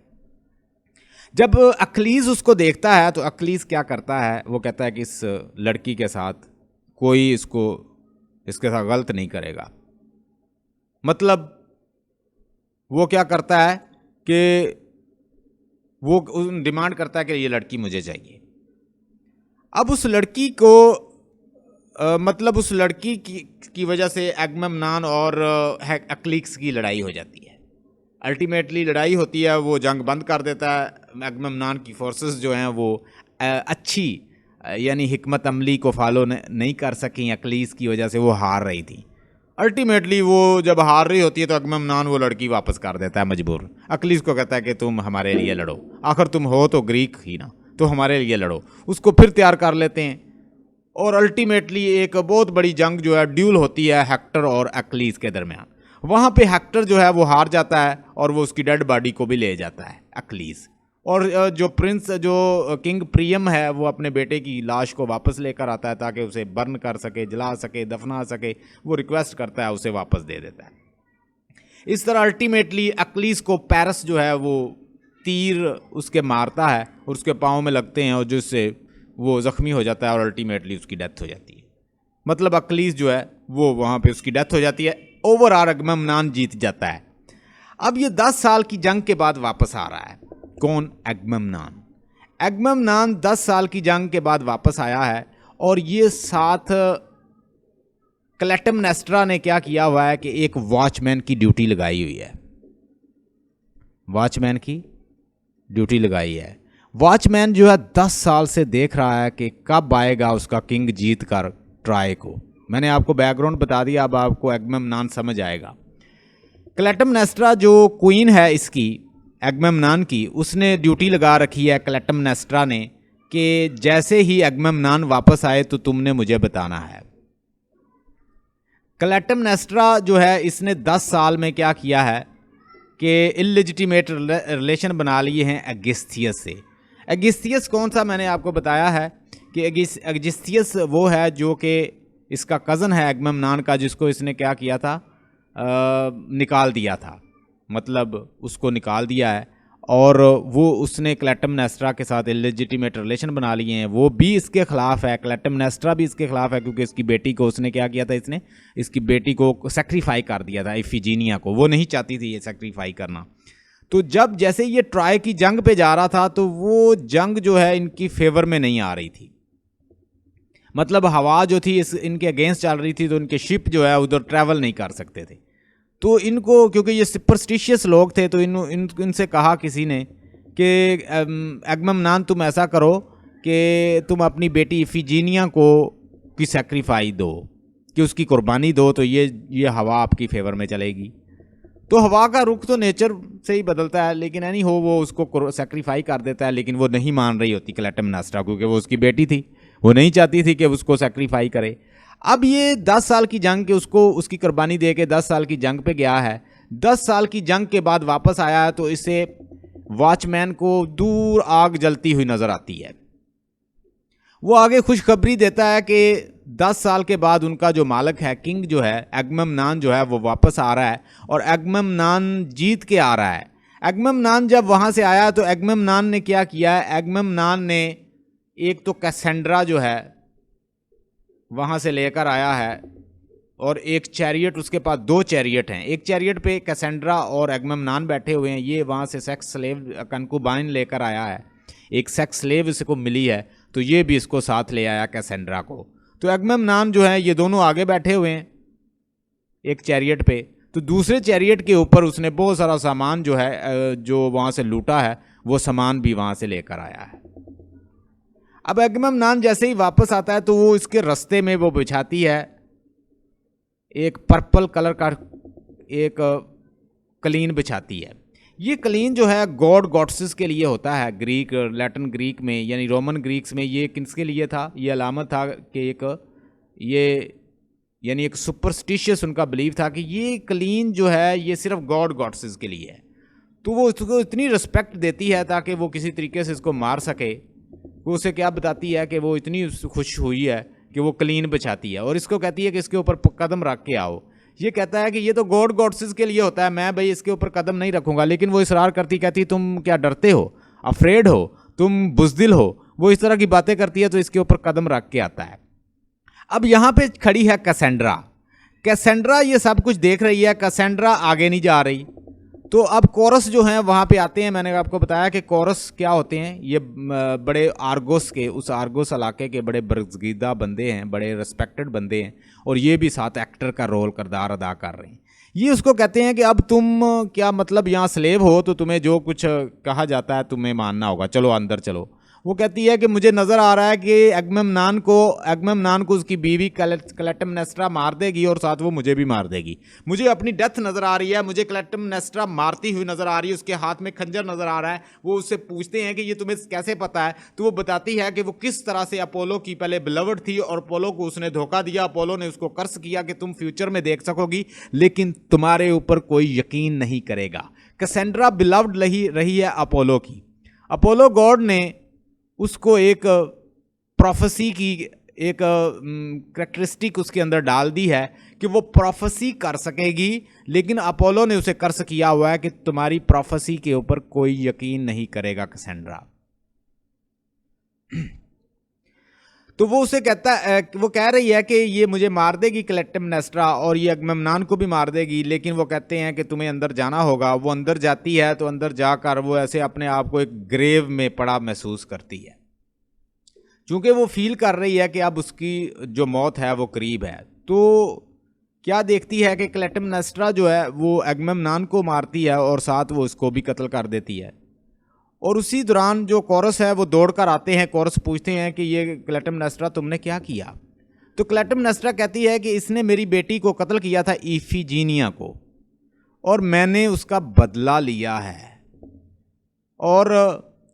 जब अखलीस उसको देखता है तो अखलीस क्या करता है, वो कहता है कि इस लड़की के साथ कोई इसके साथ गलत नहीं करेगा। मतलब वो क्या करता है कि वो डिमांड करता है कि ये लड़की मुझे चाहिए। अब उस लड़की को मतलब उस लड़की की वजह से एगमेम्नान और अक्लीक्स की लड़ाई हो जाती है। अल्टीमेटली लड़ाई होती है, वो जंग बंद कर देता है। एगमेम्नान की फोर्सेस जो हैं वो अच्छी यानी हिकमत अमली को फॉलो नहीं कर सकी, अक्लीस की वजह से वो हार रही थी। अल्टीमेटली वो जब हार रही होती है तो एगमेम्नान वो लड़की वापस कर देता है मजबूर। अक्लीस को कहता है कि तुम हमारे लिए लड़ो, आखिर तुम हो तो ग्रीक ही ना, तो हमारे लिए लड़ो। उसको फिर तैयार कर लेते हैं और अल्टीमेटली एक बहुत बड़ी जंग जो है ड्यूल होती है हेक्टर और अक्लीस के दरमियान। वहाँ पे हेक्टर जो है वो हार जाता है और वो उसकी डेड बॉडी को भी ले जाता है अक्लीस। और जो प्रिंस जो किंग प्रियम है वो अपने बेटे की लाश को वापस लेकर आता है ताकि उसे बर्न कर सके, जला सके, दफना सके। वो रिक्वेस्ट करता है, उसे वापस दे देता है। इस तरह अल्टीमेटली अक्लीस को पैरस जो है वो तीर उसके मारता है और उसके पाँव में लगते हैं और जिससे वो ज़ख्मी हो जाता है और अल्टीमेटली उसकी डेथ हो जाती है। मतलब अक्लीस जो है वो वहाँ पे उसकी डेथ हो जाती है। ओवरऑल एगमेम्नान जीत जाता है। अब ये 10 साल की जंग के बाद वापस आ रहा है। कौन? एगमेम्नान। एगमेम्नान 10 साल की जंग के बाद वापस आया है और ये साथ क्लैटेमनेस्ट्रा ने क्या किया हुआ है कि एक वॉचमैन की ड्यूटी लगाई हुई है। वॉचमैन की ड्यूटी लगाई है। वॉचमैन जो है 10 साल से देख रहा है कि कब आएगा उसका किंग जीत कर ट्राय को। मैंने आपको बैकग्राउंड बता दिया, अब आपको एगमेम्नान समझ आएगा। क्लैटेमनेस्ट्रा जो क्वीन है इसकी एगमेम्नान की, उसने ड्यूटी लगा रखी है क्लैटेमनेस्ट्रा ने कि जैसे ही एगमेम्नान वापस आए तो तुमने मुझे बताना है। क्लैटेमनेस्ट्रा जो है इसने 10 साल में क्या किया है कि इललेजिटिमेट रिलेशन बना लिए हैं एगिस्थियस से। एगिस्थियस कौन सा? मैंने आपको बताया है कि एगिस्थियस वो है जो कि इसका कज़न है एगमेम्नान का, जिसको इसने क्या किया था, निकाल दिया था। मतलब उसको निकाल दिया है और वो उसने क्लैटेमनेस्ट्रा के साथ इललेजिटिमेट रिलेशन बना लिए हैं। वो भी इसके ख़िलाफ़ है, क्लैटेमनेस्ट्रा भी इसके ख़िलाफ़ है क्योंकि इसकी बेटी को उसने क्या किया था, इसने इसकी बेटी को सेक्रीफाई कर दिया था, इफिजीनिया को। वो नहीं चाहती थी ये सेक्रीफाई करना। तो जब जैसे ये ट्राय की जंग पे जा रहा था तो वो जंग जो है इनकी फेवर में नहीं आ रही थी। मतलब हवा जो थी इनके अगेंस्ट चल रही थी, तो इनके शिप जो है उधर ट्रैवल नहीं कर सकते थे। तो इनको, क्योंकि ये सुपरस्टिशियस लोग थे, तो इनसे कहा किसी ने कि एगमेम्नान तुम ऐसा करो कि तुम अपनी बेटी इफिजीनिया को की सेक्रीफाई दो, कि उसकी कुर्बानी दो, तो ये हवा आपकी फेवर में चलेगी। तो हवा का रुख तो नेचर से ही बदलता है, लेकिन एनी हो वो उसको सेक्रीफाई कर देता है। लेकिन वो नहीं मान रही होती क्लैटेमनेस्ट्रा, क्योंकि वो उसकी बेटी थी, वो नहीं चाहती थी कि उसको सेक्रीफाई करे। अब ये 10 साल की जंग के उसको उसकी कुर्बानी दे के 10 साल की जंग पे गया है। 10 साल की जंग के बाद वापस आया है तो इसे वॉचमैन को दूर आग जलती हुई नजर आती है। वो आगे खुशखबरी देता है कि 10 साल के बाद उनका जो मालिक है, किंग जो है एगमेम्नान जो है, वो वापस आ रहा है और एगमेम्नान जीत के आ रहा है। एगमेम्नान जब वहाँ से आया तो एगमेम्नान ने क्या किया है, एगमेम्नान ने एक तो कैसेंड्रा जो है वहाँ से लेकर आया है और एक चैरियट, उसके पास 2 चैरियट हैं। एक चैरियट पे कैसेंड्रा और एगमेम्नान बैठे हुए हैं। ये वहाँ से सेक्स स्लेव कंकुबाइन लेकर आया है, एक सेक्स स्लेव इसको मिली है, तो ये भी इसको साथ ले आया कैसेंड्रा को। तो एगमेम्नान जो है ये दोनों आगे बैठे हुए हैं एक चैरियट पे, तो दूसरे चैरियट के ऊपर उसने बहुत सारा सामान जो है जो वहाँ से लूटा है वो सामान भी वहाँ से लेकर आया है। अब एगमेम्नान जैसे ही वापस आता है तो वो इसके रास्ते में वो बिछाती है एक पर्पल कलर का एक कलीन बिछाती है। ये कलीन जो है गॉड गॉड्सेस के लिए होता है, ग्रीक लैटिन ग्रीक में यानी रोमन ग्रीक्स में। ये किसके लिए था? ये अलामत था कि यानी एक सुपरस्टिशियस उनका बिलीव था कि ये कलीन जो है ये सिर्फ गॉड गॉड्सेस के लिए है। तो वो उसको इतनी रिस्पेक्ट देती है ताकि वो किसी तरीके से इसको मार सके। वो उसे क्या बताती है कि वो इतनी खुश हुई है कि वो कलीन बिछाती है और इसको कहती है कि इसके ऊपर कदम रख के आओ। ये कहता है कि ये तो गॉड गॉड्सेस के लिए होता है, मैं भाई इसके ऊपर कदम नहीं रखूंगा। लेकिन वो इसरार करती, कहती तुम क्या डरते हो, अफ्रेड हो, तुम बुज़दिल हो। वो इस तरह की बातें करती है तो इसके ऊपर कदम रख के आता है। अब यहाँ पे खड़ी है कैसेंड्रा। कैसेंड्रा ये सब कुछ देख रही है, कैसेंड्रा आगे नहीं जा रही। तो अब कोरस जो हैं वहाँ पे आते हैं। मैंने आपको बताया कि कोरस क्या होते हैं, ये बड़े आर्गोस के, उस आर्गोस इलाके के बड़े बरगीदा बंदे हैं, बड़े रिस्पेक्टेड बंदे हैं, और ये भी साथ एक्टर का रोल किरदार अदा कर रहे हैं। ये उसको कहते हैं कि अब तुम क्या मतलब यहाँ स्लेव हो तो तुम्हें जो कुछ कहा जाता है तुम्हें मानना होगा, चलो अंदर चलो। वो कहती है कि मुझे नज़र आ रहा है कि एगमेम्नान को उसकी बीवी क्लैटेमनेस्ट्रा मार देगी और साथ वो मुझे भी मार देगी। मुझे अपनी डेथ नज़र आ रही है, मुझे क्लैटेमनेस्ट्रा मारती हुई नज़र आ रही है, उसके हाथ में खंजर नज़र आ रहा है। वो उससे पूछते हैं कि ये तुम्हें कैसे पता है, तो वो बताती है कि वो किस तरह से अपोलो की पहले बिलवड थी और अपोलो को उसने धोखा दिया। अपोलो ने उसको कर्स किया कि तुम फ्यूचर में देख सकोगी लेकिन तुम्हारे ऊपर कोई यकीन नहीं करेगा। कैसेंड्रा बिलवड रही है अपोलो की। अपोलो गॉड ने उसको एक प्रोफेसी की एक करेक्टरिस्टिक उसके अंदर डाल दी है कि वो प्रोफेसी कर सकेगी, लेकिन अपोलो ने उसे कर्स किया हुआ है कि तुम्हारी प्रोफेसी के ऊपर कोई यकीन नहीं करेगा कैसेंड्रा। तो वो उसे कहता है, वो कह रही है कि ये मुझे मार देगी क्लैटेमनेस्ट्रा और ये अगमेम्नान को भी मार देगी, लेकिन वो कहते हैं कि तुम्हें अंदर जाना होगा। वो अंदर जाती है तो अंदर जाकर वो ऐसे अपने आप को एक ग्रेव में पड़ा महसूस करती है, क्योंकि वो फील कर रही है कि अब उसकी जो मौत है वो करीब है। तो क्या देखती है कि क्लैटेमनेस्ट्रा जो है वो अगमेम्नान को मारती है और साथ वो उसको भी कत्ल कर देती है। और उसी दौरान जो कोरस है वो दौड़कर आते हैं। कोरस पूछते हैं कि ये क्लैटेमनेस्ट्रा तुमने क्या किया? तो क्लैटेमनेस्ट्रा कहती है कि इसने मेरी बेटी को कत्ल किया था, इफिजीनिया को, और मैंने उसका बदला लिया है। और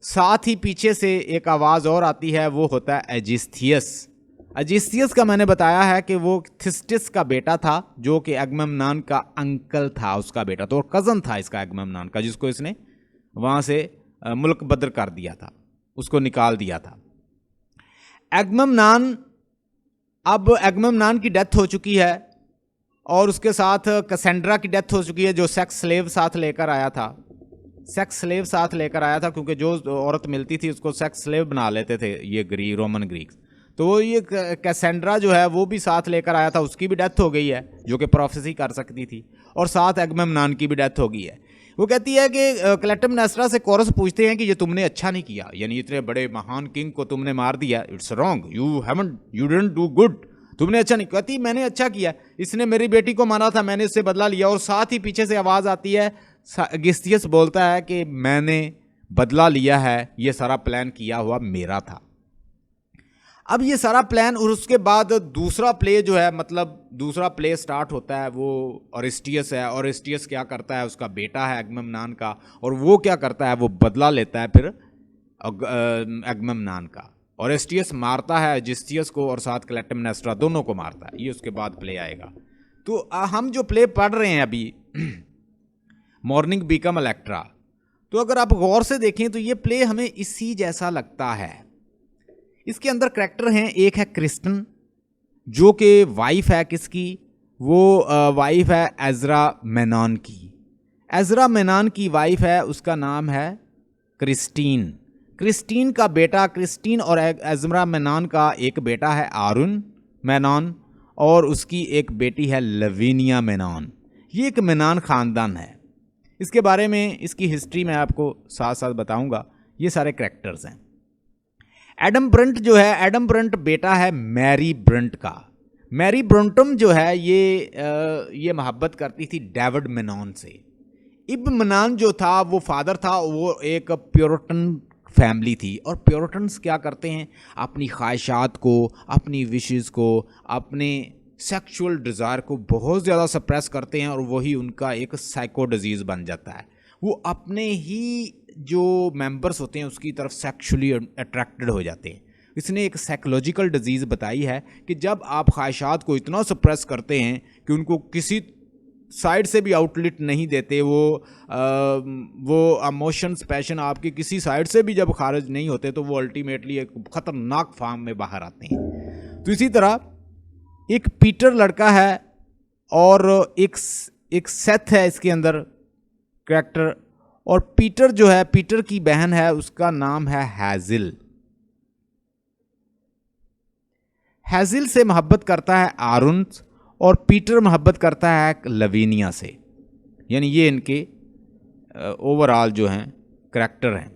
साथ ही पीछे से एक आवाज़ और आती है, वो होता है एजिस्थियस। एजिस्थियस का मैंने बताया है कि वो थिस्टिस का बेटा था, जो कि अगमेम्नान का अंकल था, उसका बेटा तो, और कज़न था इसका अगमेम्नान का, जिसको इसने वहाँ से मुल्क बदर कर दिया था, उसको निकाल दिया था। अगमेम्नान, अब अगमेम्नान की डेथ हो चुकी है और उसके साथ कैसेंड्रा की डेथ हो चुकी है, जो सेक्स स्लेव साथ लेकर आया था। सेक्स स्लेव साथ लेकर आया था क्योंकि जो औरत मिलती थी उसको सेक्स स्लेव बना लेते थे ये रोमन ग्रीक्स। तो वो ये कैसेंड्रा जो है वो भी साथ लेकर आया था, उसकी भी डेथ हो गई है, जो कि प्रोफेसी कर सकती थी, और साथ अगमेम्नान की भी डेथ हो गई है। वो कहती है कि क्लैटेमनेस्ट्रा से कोरस पूछते हैं कि ये तुमने अच्छा नहीं किया, यानी इतने बड़े महान किंग को तुमने मार दिया, it's wrong, you didn't do good, तुमने अच्छा नहीं। कहती मैंने अच्छा किया, इसने मेरी बेटी को मारा था, मैंने इससे बदला लिया। और साथ ही पीछे से आवाज़ आती है, एगिस्थियस बोलता है कि मैंने बदला लिया है, ये सारा प्लान किया हुआ मेरा था। अब ये सारा प्लान, और उसके बाद दूसरा प्ले जो है, मतलब दूसरा प्ले स्टार्ट होता है, वो ओरेस्टियस है। ओरेस्टियस क्या करता है, उसका बेटा है अगमेम्नान का, और वो क्या करता है, वो बदला लेता है फिर अगमेम्नान का। ओरेस्टियस मारता है एजिस्थियस को और साथ क्लैटेमनेस्ट्रा, दोनों को मारता है। ये उसके बाद प्ले आएगा। तो हम जो प्ले पढ़ रहे हैं अभी, मॉर्निंग बिकम इलेक्ट्रा, तो अगर आप गौर से देखें तो ये प्ले हमें इसी जैसा लगता है। इसके अंदर करैक्टर हैं, एक है क्रिस्टन, जो कि वाइफ है किसकी, वो वाइफ है एजरा मेनॉन की। एजरा मेनॉन की वाइफ है, उसका नाम है क्रिस्टीन। क्रिस्टीन का बेटा, क्रिस्टीन और एजरा मेनॉन का एक बेटा है आरुन मेनॉन, और उसकी एक बेटी है लवीनिया मेनॉन। ये एक मेनॉन ख़ानदान है। इसके बारे में, इसकी हिस्ट्री मैं आपको साथ साथ बताऊंगा। ये सारे करैक्टर्स हैं। एडम ब्रंट जो है, एडम ब्रंट बेटा है मैरी ब्रंट का। मैरी ब्रंटम जो है ये मोहब्बत करती थी डेविड मेनॉन से। इब मेनॉन जो था वो फादर था, वो एक प्योरिटन फैमिली थी। और प्योरिटन्स क्या करते हैं, अपनी ख्वाहिशात को, अपनी विशेस को, अपने सेक्सुअल डिज़ायर को बहुत ज़्यादा सप्रेस करते हैं, और वही उनका एक साइको डिजीज़ बन जाता है। वो अपने ही जो मेंबर्स होते हैं उसकी तरफ सेक्सुअली अट्रैक्टेड हो जाते हैं। इसने एक साइकोलॉजिकल डिजीज़ बताई है कि जब आप ख्वाहिशात को इतना सप्रेस करते हैं कि उनको किसी साइड से भी आउटलेट नहीं देते, वो इमोशंस, पैशन आपके किसी साइड से भी जब खारिज नहीं होते, तो वो अल्टीमेटली एक ख़तरनाक फॉर्म में बाहर आते हैं। तो इसी तरह एक पीटर लड़का है और एक सेथ है इसके अंदर करैक्टर, और पीटर जो है, पीटर की बहन है, उसका नाम है हैजिल। हैजिल से मोहब्बत करता है आरुन, और पीटर मोहब्बत करता है लवीनिया से। यानी ये इनके ओवरऑल जो हैं करैक्टर हैं।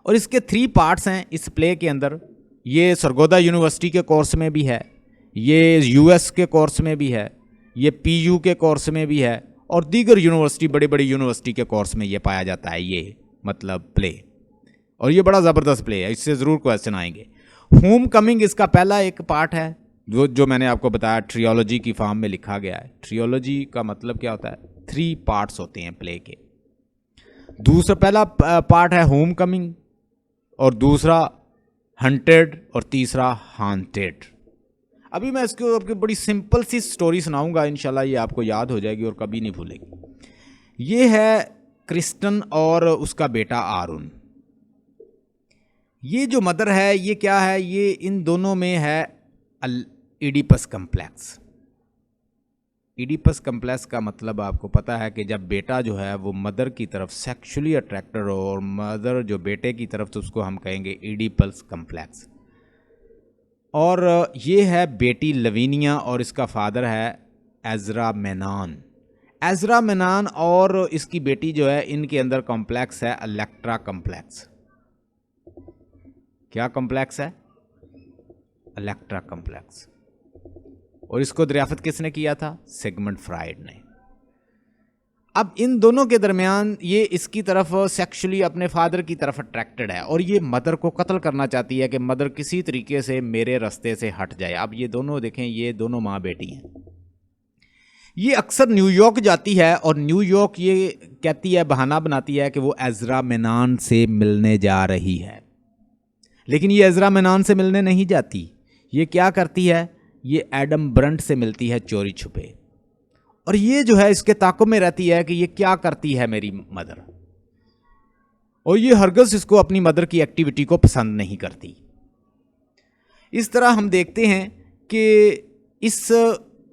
और इसके 3 पार्ट्स हैं इस प्ले के अंदर। ये सरगोदा यूनिवर्सिटी के कोर्स में भी है, ये यूएस के कोर्स में भी है, ये पीयू के कोर्स में भी है, और दीगर यूनिवर्सिटी, बड़ी बड़ी यूनिवर्सिटी के कोर्स में ये पाया जाता है, ये मतलब प्ले। और ये बड़ा ज़बरदस्त प्ले है, इससे ज़रूर क्वेश्चन आएंगे। होम कमिंग इसका पहला एक पार्ट है, जो मैंने आपको बताया ट्रियोलॉजी की फॉर्म में लिखा गया है। ट्रियोलॉजी का मतलब क्या होता है? 3 पार्ट्स होते हैं प्ले के। दूसरा पहला पार्ट है होम कमिंग, और दूसरा हंटेड, और तीसरा हांटेड। अभी मैं इसको आपको बड़ी सिंपल सी स्टोरी सुनाऊंगा, इंशाल्लाह ये आपको याद हो जाएगी और कभी नहीं भूलेगी। ये है क्रिस्टन और उसका बेटा आरुन। ये जो मदर है, ये क्या है? ये इन दोनों में है इडिपस कम्प्लेक्स। इडिपस कम्प्लेक्स का मतलब आपको पता है कि जब बेटा जो है वो मदर की तरफ सेक्सुअली अट्रैक्टेड हो, और मदर जो बेटे की तरफ, तो उसको हम कहेंगे इडिपस कम्प्लेक्स। और ये है बेटी लवीनिया, और इसका फादर है एजरा मेनान। एजरा मेनान और इसकी बेटी जो है, इनके अंदर कॉम्प्लेक्स है इलेक्ट्रा कॉम्प्लेक्स। क्या कॉम्प्लेक्स है? Electra complex. और इसको दरियाफ्त किसने किया था? सिगमंड फ्राइड ने। अब इन दोनों के दरमियान ये इसकी तरफ सेक्सुअली अपने फादर की तरफ अट्रैक्टेड है, और ये मदर को कत्ल करना चाहती है कि मदर किसी तरीके से मेरे रास्ते से हट जाए। अब ये दोनों देखें, ये दोनों माँ बेटी हैं। ये अक्सर न्यूयॉर्क जाती है, और न्यूयॉर्क ये कहती है, बहाना बनाती है कि वो एजरा मेनान से मिलने जा रही है। लेकिन ये एजरा मेनान से मिलने नहीं जाती। ये क्या करती है? ये एडम ब्रंट से मिलती है चोरी छुपे, और ये जो है इसके ताक़ुब में रहती है कि ये क्या करती है मेरी मदर, और ये हरगिज़ इसको अपनी मदर की एक्टिविटी को पसंद नहीं करती। इस तरह हम देखते हैं कि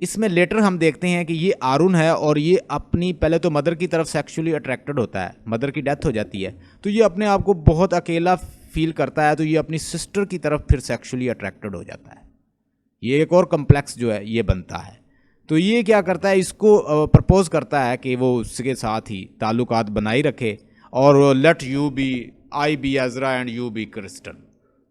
इसमें लेटर हम देखते हैं कि ये आरुन है, और ये अपनी पहले तो मदर की तरफ सेक्सुअली अट्रैक्टेड होता है। मदर की डेथ हो जाती है तो ये अपने आप को बहुत अकेला फील करता है, तो ये अपनी सिस्टर की तरफ फिर सेक्सुअली अट्रैक्टेड हो जाता है। ये एक और कम्प्लेक्स जो है ये बनता है। तो ये क्या करता है? इसको प्रपोज करता है कि वो उसके साथ ही ताल्लुकात बनाए रखे, और let you be I be Ezra and you be Christine.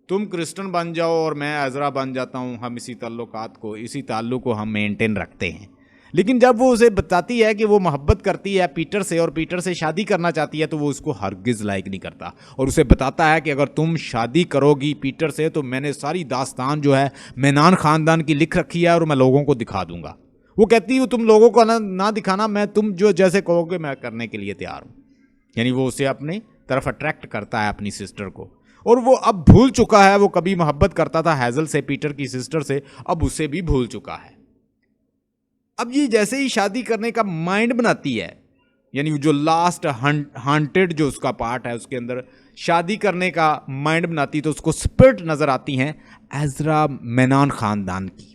तुम क्रिस्टन बन जाओ और मैं एजरा बन जाता हूँ, हम इसी ताल्लुक को हम मेंटेन रखते हैं। लेकिन जब वो उसे बताती है कि वो मोहब्बत करती है पीटर से, और पीटर से शादी करना चाहती है, तो वो उसको हरगिज़ लाइक नहीं करता, और उसे बताता है कि अगर तुम शादी करोगी पीटर से तो मैंने सारी दास्तान जो है मेनान ख़ानदान की लिख रखी है, और मैं लोगों को दिखा दूंगा। वो कहती है तुम लोगों को ना दिखाना, मैं तुम जो जैसे कहोगे मैं करने के लिए तैयार हूँ। यानी वो उसे अपनी तरफ अट्रैक्ट करता है, अपनी सिस्टर को। और वो अब भूल चुका है, वो कभी मोहब्बत करता था हेजल से, पीटर की सिस्टर से, अब उसे भी भूल चुका है। अब ये जैसे ही शादी करने का माइंड बनाती है, यानी जो लास्ट हांटेड जो उसका पार्ट है उसके अंदर शादी करने का माइंड बनाती, तो उसको स्पिरिट नजर आती हैं एजरा मेनान खानदान की।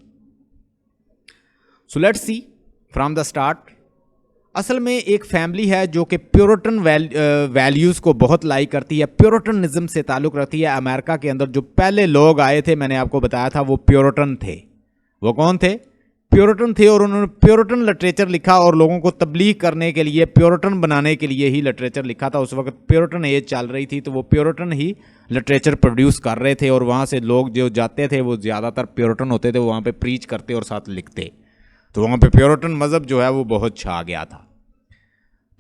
So let's see from the start. असल में एक फैमिली है जो कि प्योरिटन वैल्यूज़ को बहुत लाइक करती है, प्योरिटनिज्म से ताल्लुक़ रखती है। अमेरिका के अंदर जो पहले लोग आए थे, मैंने आपको बताया था, वो प्योरिटन थे। वो कौन थे? प्योरिटन थे। और उन्होंने प्योरिटन लिटरेचर लिखा, और लोगों को तबलीग करने के लिए, प्योरिटन बनाने के लिए ही लिटरेचर लिखा था। उस वक्त प्योरिटन एज चल रही थी, तो वो प्योरिटन ही लिटरेचर प्रोड्यूस कर रहे थे, और वहाँ से लोग जो जाते थे वो ज़्यादातर प्योरिटन होते थे, वो वहाँ पे प्रीच करते और साथ लिखते। तो वहाँ पे प्योरिटन मज़हब जो है वो बहुत छा गया था।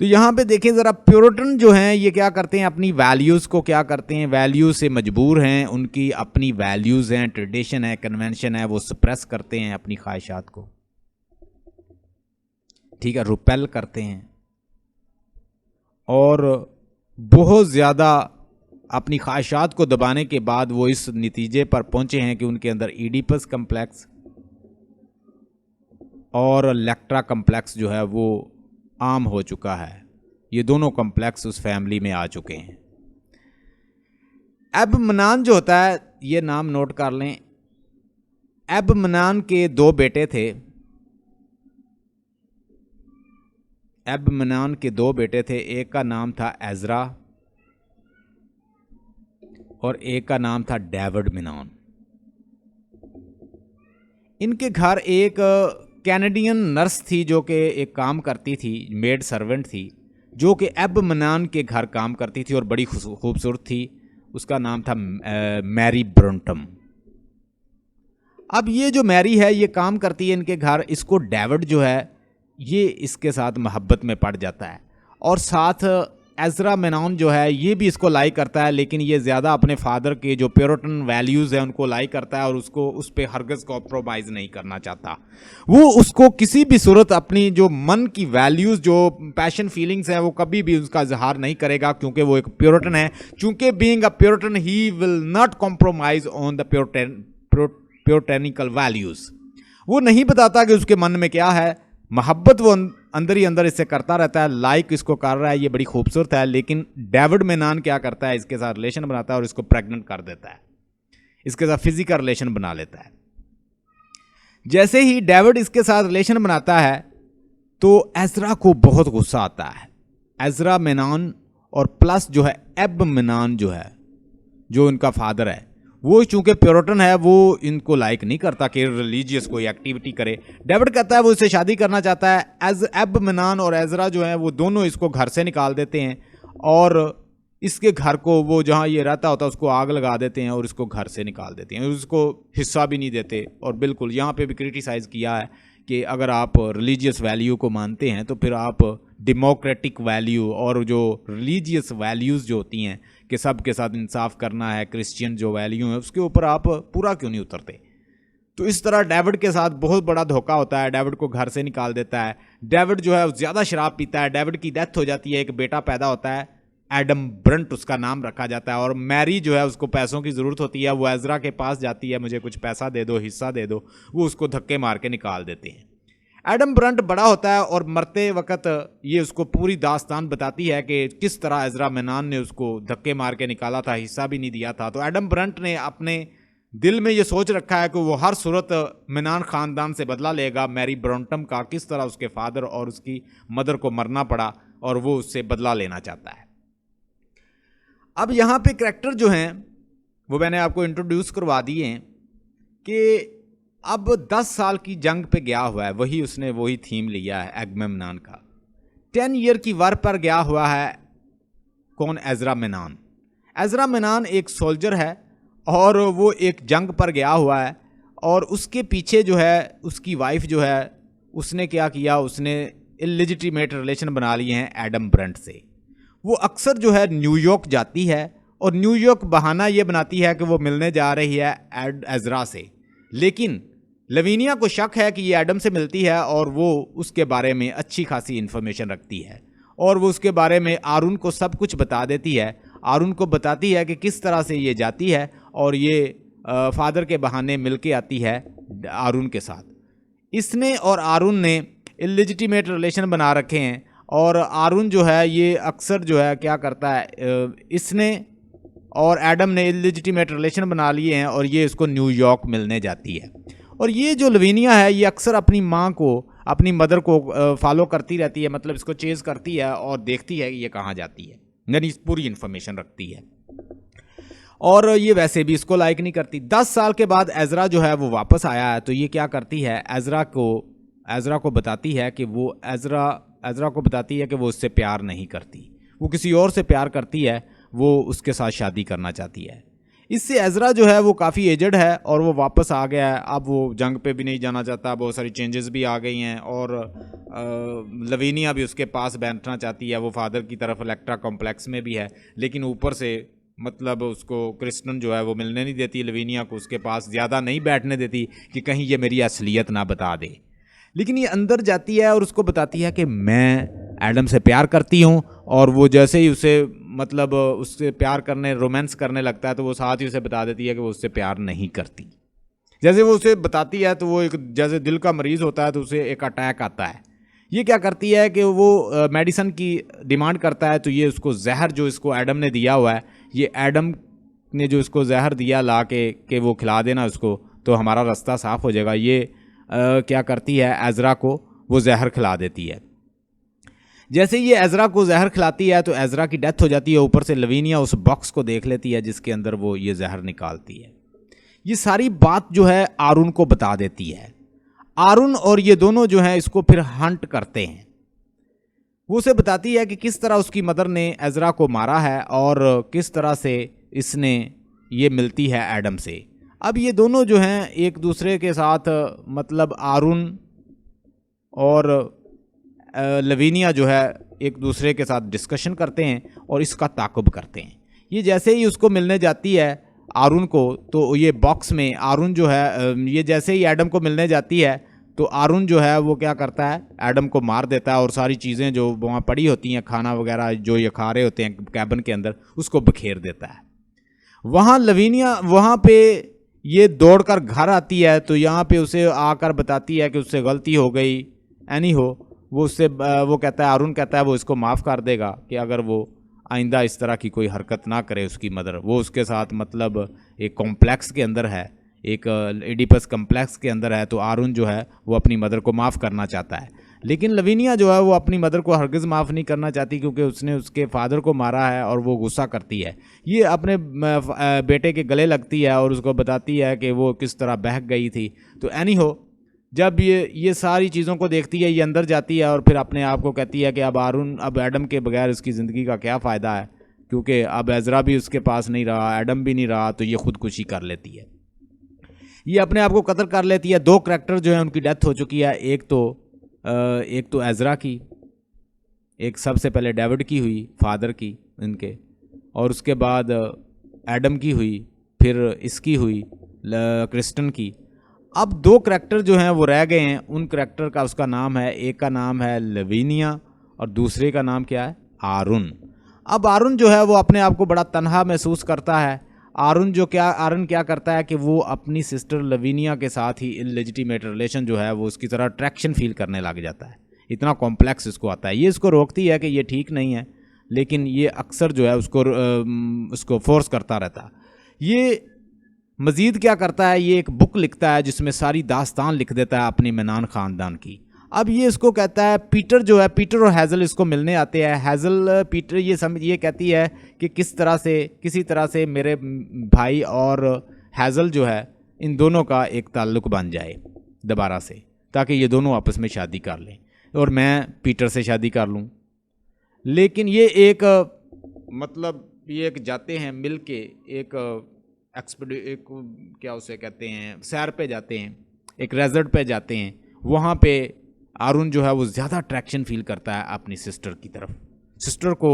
तो यहाँ पे देखें ज़रा, प्योरिटन जो हैं ये क्या करते हैं? अपनी वैल्यूज़ को क्या करते हैं? वैल्यूज़ से मजबूर हैं, उनकी अपनी वैल्यूज़ हैं, ट्रेडिशन है, कन्वेंशन है, वो सप्रेस करते हैं अपनी ख्वाहिशात को, ठीक है, रुपेल करते हैं, और बहुत ज़्यादा अपनी ख्वाहिशात को दबाने के बाद वो इस नतीजे पर पहुँचे हैं कि उनके अंदर इडिपस कम्प्लेक्स और इलेक्ट्रा कम्प्लेक्स जो है वो आम हो चुका है। ये दोनों कम्प्लेक्स उस फैमिली में आ चुके हैं। एब मनान जो होता है, ये नाम नोट कर लें। एब मनान के 2 बेटे थे। एब मनान के 2 बेटे थे, एक का नाम था एजरा और एक का नाम था डेविड मनान। इनके घर एक कैनेडियन नर्स थी जो कि एक काम करती थी, मेड सर्वेंट थी, जो कि एब मनान के घर काम करती थी और बड़ी खूबसूरत थी। उसका नाम था मैरी ब्रंटम। अब ये जो मैरी है ये काम करती है इनके घर। इसको डेविड जो है ये इसके साथ मोहब्बत में पड़ जाता है, और साथ एजरा मेनॉन जो है ये भी इसको लाइक करता है, लेकिन ये ज़्यादा अपने फादर के जो प्योरिटन वैल्यूज़ हैं उनको लाइक करता है और उसको उस पर हरगज़ कॉम्प्रोमाइज़ नहीं करना चाहता। वो उसको किसी भी सूरत अपनी जो मन की वैल्यूज़, जो पैशन फीलिंग्स हैं, वो कभी भी उसका इजहार नहीं करेगा, क्योंकि वो एक प्योरिटन है। चूँकि being a Puritan he will not compromise on the puritanical values. वो नहीं बताता कि उसके मन में क्या है। मोहब्बत वो अंदर ही अंदर इससे करता रहता है, लाइक इसको कर रहा है, ये बड़ी खूबसूरत है। लेकिन डेविड मेनॉन क्या करता है, इसके साथ रिलेशन बनाता है और इसको प्रेग्नेंट कर देता है, इसके साथ फिजिकल रिलेशन बना लेता है। जैसे ही डेविड इसके साथ रिलेशन बनाता है तो एजरा को बहुत गुस्सा आता है। एजरा मेनॉन और प्लस जो है एब मेनॉन जो है, जो इनका फादर है, वो चूंकि प्योरिटन है, वो इनको लाइक नहीं करता कि रिलीजियस कोई एक्टिविटी करे। डेविड कहता है वो इससे शादी करना चाहता है। एब मेनॉन और एजरा जो है वो दोनों इसको घर से निकाल देते हैं और इसके घर को, वो जहाँ ये रहता होता है, उसको आग लगा देते हैं और इसको घर से निकाल देते हैं। उसको हिस्सा भी नहीं देते। और बिल्कुल यहाँ पे भी क्रिटिसाइज़ किया है कि अगर आप रिलीजियस वैल्यू को मानते हैं तो फिर आप डेमोक्रेटिक वैल्यू और जो रिलीजियस वैल्यूज़ जो होती हैं कि सब के साथ इंसाफ करना है, क्रिश्चियन जो वैल्यू है, उसके ऊपर आप पूरा क्यों नहीं उतरते। तो इस तरह डेविड के साथ बहुत बड़ा धोखा होता है। डेविड को घर से निकाल देता है। डेविड जो है ज़्यादा शराब पीता है। डेविड की डेथ हो जाती है, एक बेटा पैदा होता है, एडम ब्रंट उसका नाम रखा जाता है। और मैरी जो है उसको पैसों की ज़रूरत होती है, वो एजरा के पास जाती है, मुझे कुछ पैसा दे दो, हिस्सा दे दो। वो उसको धक्के मार के निकाल देते हैं। एडम ब्रंट बड़ा होता है और मरते वक्त ये उसको पूरी दास्तान बताती है कि किस तरह एजरा मेनॉन ने उसको धक्के मार के निकाला था, हिस्सा भी नहीं दिया था। तो एडम ब्रंट ने अपने दिल में ये सोच रखा है कि वो हर सूरत मेनॉन ख़ानदान से बदला लेगा। मैरी ब्रंटम का किस तरह उसके फादर और उसकी मदर को मरना पड़ा और वो उससे बदला लेना चाहता है। अब यहाँ पे करैक्टर जो हैं वो मैंने आपको इंट्रोड्यूस करवा दिए हैं कि अब 10 साल की जंग पे गया हुआ है, वही थीम लिया है एगमेम्नान का। 10 ईयर की वार पर गया हुआ है कौन, एजरा मेनॉन। एजरा मेनॉन एक सोल्जर है और वो एक जंग पर गया हुआ है, और उसके पीछे जो है उसकी वाइफ जो है उसने क्या किया, उसने इलिजिटिमेट रिलेशन बना लिए हैं एडम ब्रंट से। वो अक्सर जो है न्यूयॉर्क जाती है और न्यूयॉर्क बहाना ये बनाती है कि वो मिलने जा रही है एजरा से। लेकिन लवीनिया को शक है कि ये एडम से मिलती है और वो उसके बारे में अच्छी खासी इन्फॉर्मेशन रखती है और वो उसके बारे में आरून को सब कुछ बता देती है। आरून को बताती है कि किस तरह से ये जाती है और ये फादर के बहाने मिल के आती है आरून के साथ। इसने और आरून ने इलिजिटिमेट रिलेशन बना रखे हैं और आरून जो है ये अक्सर जो है क्या करता है, इसने और एडम ने इलिजिटिमेट रिलेशन बना लिए हैं और ये इसको न्यूयॉर्क मिलने जाती है। और ये जो लवीनिया है ये अक्सर अपनी माँ को, अपनी मदर को फॉलो करती रहती है, मतलब इसको चेज़ करती है और देखती है कि ये कहाँ जाती है, यानी पूरी इन्फॉर्मेशन रखती है। और ये वैसे भी इसको लाइक नहीं करती। 10 साल के बाद एजरा जो है वो वापस आया है, तो ये क्या करती है, एजरा को बताती है कि वो एजरा को बताती है कि वो उससे प्यार नहीं करती, वो किसी और से प्यार करती है, वो उसके साथ शादी करना चाहती है। इससे एजरा जो है वो काफ़ी एजड है और वो वापस आ गया है। अब वो जंग पे भी नहीं जाना चाहता, बहुत सारी चेंजेस भी आ गई हैं और लवीनिया भी उसके पास बैठना चाहती है। वो फादर की तरफ इलेक्ट्रा कॉम्प्लेक्स में भी है, लेकिन ऊपर से मतलब उसको क्रिस्टन जो है वो मिलने नहीं देती, लवीनिया को उसके पास ज़्यादा नहीं बैठने देती कि कहीं ये मेरी असलियत ना बता दे। लेकिन ये अंदर जाती है और उसको बताती है कि मैं एडम से प्यार करती हूँ, और वो जैसे ही उसे मतलब उससे प्यार करने, रोमांस करने लगता है तो वो साथ ही उसे बता देती है कि वो उससे प्यार नहीं करती। जैसे वो उसे बताती है तो वो एक जैसे दिल का मरीज़ होता है तो उसे एक अटैक आता है। ये क्या करती है कि वो मेडिसिन की डिमांड करता है, तो ये उसको जहर जो इसको एडम ने दिया हुआ है, ये एडम ने जो इसको जहर दिया ला के वो खिला देना उसको, तो हमारा रास्ता साफ़ हो जाएगा। ये क्या करती है, एजरा को वो जहर खिला देती है। जैसे ये एजरा को जहर खिलाती है तो एजरा की डेथ हो जाती है। ऊपर से लवीनिया उस बॉक्स को देख लेती है जिसके अंदर वो ये जहर निकालती है। ये सारी बात जो है आरून को बता देती है। आरून और ये दोनों जो हैं इसको फिर हंट करते हैं। वो उसे बताती है कि किस तरह उसकी मदर ने एजरा को मारा है और किस तरह से इसने ये मिलती है एडम से। अब ये दोनों जो हैं एक दूसरे के साथ मतलब आरुन और लवीनिया जो है एक दूसरे के साथ डिस्कशन करते हैं और इसका ताक़ुब करते हैं। ये जैसे ही उसको मिलने जाती है आरुन को, तो ये बॉक्स में आरुन जो है ये जैसे ही एडम को मिलने जाती है तो आरुन जो है वो क्या करता है, एडम को मार देता है और सारी चीज़ें जो वहाँ पड़ी होती हैं, खाना वगैरह जो ये खा रहे होते हैं कैबिन के अंदर, उसको बखेर देता है। वहाँ लवीनिया वहाँ पे ये दौड़कर घर आती है तो यहाँ पे उसे आकर बताती है कि उससे गलती हो गई। एनी हो वो उससे वो कहता है, अरुण कहता है वो इसको माफ़ कर देगा कि अगर वो आइंदा इस तरह की कोई हरकत ना करे। उसकी मदर वो उसके साथ मतलब एक कॉम्प्लेक्स के अंदर है, एक एडिपस कॉम्प्लेक्स के अंदर है, तो अरुण जो है वो अपनी मदर को माफ़ करना चाहता है। लेकिन लवीनिया जो है वो अपनी मदर को हरगिज़ माफ़ नहीं करना चाहती क्योंकि उसने उसके फादर को मारा है और वो गुस्सा करती है। ये अपने बेटे के गले लगती है और उसको बताती है कि वो किस तरह बहक गई थी। तो एनी हो जब ये सारी चीज़ों को देखती है, ये अंदर जाती है और फिर अपने आप को कहती है कि अब एडम के बगैर इसकी ज़िंदगी का क्या फ़ायदा है, क्योंकि अब एजरा भी उसके पास नहीं रहा, एडम भी नहीं रहा, तो ये खुदकुशी कर लेती है, ये अपने आप को कत्ल कर लेती है। दो करैक्टर जो है उनकी डेथ हो चुकी है, एक तो एजरा की, एक सबसे पहले डेविड की हुई फादर की इनके, और उसके बाद एडम की हुई, फिर इसकी हुई क्रिस्टन की। अब दो करैक्टर जो हैं वो रह गए हैं। उन करैक्टर का उसका नाम है, एक का नाम है लवीनिया और दूसरे का नाम क्या है, आरुन। अब आरुन जो है वो अपने आप को बड़ा तन्हा महसूस करता है। आरुन क्या करता है कि वो अपनी सिस्टर लवीनिया के साथ ही इललेजिटिमेट रिलेशन जो है वो उसकी तरह अट्रैक्शन फील करने लग जाता है। इतना कॉम्प्लेक्स इसको आता है। ये इसको रोकती है कि ये ठीक नहीं है, लेकिन ये अक्सर जो है उसको फोर्स करता रहता है। ये मज़ीद क्या करता है, ये एक बुक लिखता है जिसमें सारी दास्तान लिख देता है अपनी मेनान ख़ानदान की। अब ये इसको कहता है, पीटर और हैज़ल इसको मिलने आते हैं। हैज़ल पीटर ये कहती है कि किसी तरह से मेरे भाई और हैज़ल जो है इन दोनों का एक ताल्लुक़ बन जाए दोबारा से, ताकि ये दोनों आपस में शादी कर लें और मैं पीटर से शादी कर लूँ। लेकिन ये एक जाते हैं मिल के एक क्या उसे कहते हैं, सैर पे जाते हैं, एक रेजर्ट पे जाते हैं। वहाँ पे आरुन जो है वो ज़्यादा अट्रैक्शन फील करता है अपनी सिस्टर की तरफ। सिस्टर को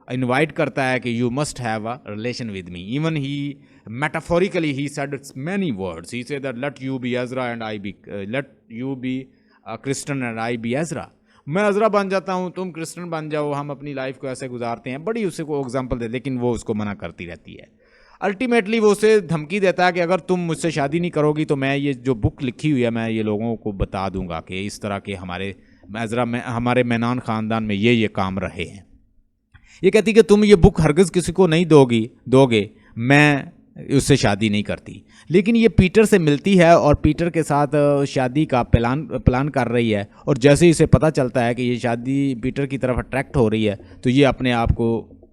इनवाइट करता है कि you must have a relation with me. Even he metaphorically he said many words. He said that let you be Ezra and I be Christine and I be Ezra. मैं Ezra बन जाता हूँ, तुम Christine बन जाओ, हम अपनी life को ऐसे गुजारते हैं। बड़ी उसे को एग्जाम्पल दे, लेकिन वो उसको मना करती रहती है। अल्टीमेटली वो उसे धमकी देता है कि अगर तुम मुझसे शादी नहीं करोगी तो मैं ये जो बुक लिखी हुई है मैं ये लोगों को बता दूंगा कि इस तरह के हमारे मेनान ख़ानदान में ये काम रहे हैं। ये कहती कि तुम ये बुक हरगिज़ किसी को नहीं दोगे, मैं उससे शादी नहीं करती। लेकिन ये पीटर से मिलती है और पीटर के साथ शादी का प्लान कर रही है, और जैसे ही इसे पता चलता है कि ये शादी पीटर की तरफ अट्रैक्ट हो रही है तो ये अपने आप को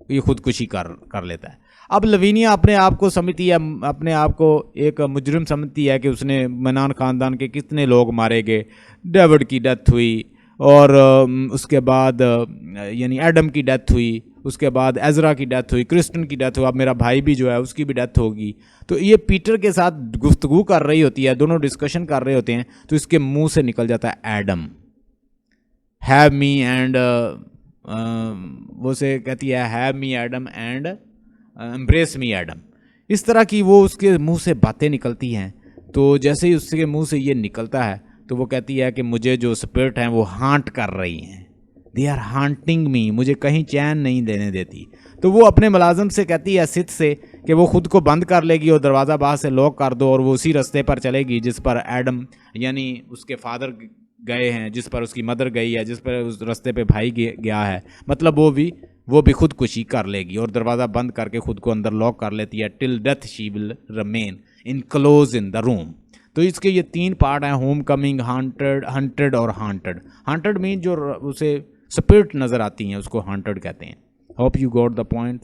ये खुदकुशी कर लेता है। अब लवीनिया अपने आप को समझती है, अपने आप को एक मुजरिम समझती है कि उसने मेनान ख़ानदान के कितने लोग मारे गए। डेविड की डेथ हुई और उसके बाद यानी एडम की डेथ हुई, उसके बाद एजरा की डेथ हुई, क्रिस्टन की डेथ हुई, अब मेरा भाई भी जो है उसकी भी डेथ होगी। तो ये पीटर के साथ गुफ्तगू कर रही होती है, दोनों डिस्कशन कर रहे होते हैं, तो इसके मुंह से निकल जाता है एडम हैव मी एंड वो से कहती है have me Adam and embrace me Adam. इस तरह की वो उसके मुंह से बातें निकलती हैं। तो जैसे ही उसके मुंह से ये निकलता है तो वो कहती है कि मुझे जो स्पिरिट हैं वो हांट कर रही हैं, दे आर हांटिंग मी, मुझे कहीं चैन नहीं देने देती। तो वो अपने मुलाजम से कहती है, सिथ से, कि वो खुद को बंद कर लेगी और दरवाज़ा बाहर से लॉक कर दो और वो उसी रास्ते पर चलेगी जिस पर एडम यानी उसके फादर गए हैं, जिस पर उसकी मदर गई है, जिस पर उस रास्ते पे भाई गया है। मतलब वो भी खुदकुशी कर लेगी और दरवाज़ा बंद करके खुद को अंदर लॉक कर लेती है। Till death she will remain close in the room. तो इसके ये 3 पार्ट हैं, होम कमिंग, हंटेड और हांटेड। हांटेड मीन जो उसे स्पिरिट नज़र आती हैं उसको हांटेड कहते हैं। Hope you got the point.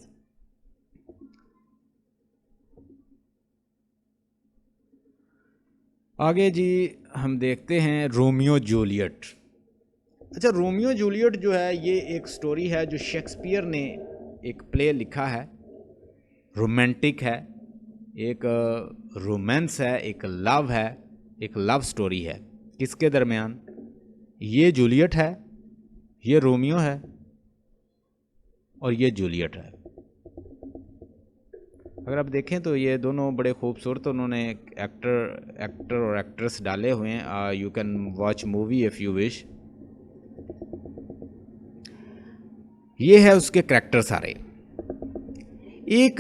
आगे जी हम देखते हैं रोमियो जूलियट। अच्छा, रोमियो जूलियट जो है ये एक स्टोरी है जो शेक्सपियर ने एक प्ले लिखा है, रोमांटिक है, एक रोमांस है, एक लव है, एक लव स्टोरी है। किसके दरमियान? ये जूलियट है, ये रोमियो है और ये जूलियट है। अगर आप देखें तो ये दोनों बड़े खूबसूरत उन्होंने एक्टर और एक्ट्रेस डाले हुए हैं। You can watch movie if you wish. ये है उसके करैक्टर सारे। एक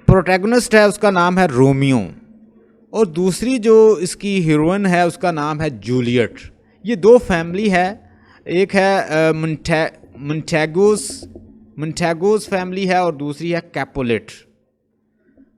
प्रोटैगनिस्ट है, उसका नाम है रोमियो, और दूसरी जो इसकी हीरोइन है उसका नाम है जूलियट। ये दो फैमिली है, एक है मोन्टेगोस फैमिली है और दूसरी है कैपुलेट।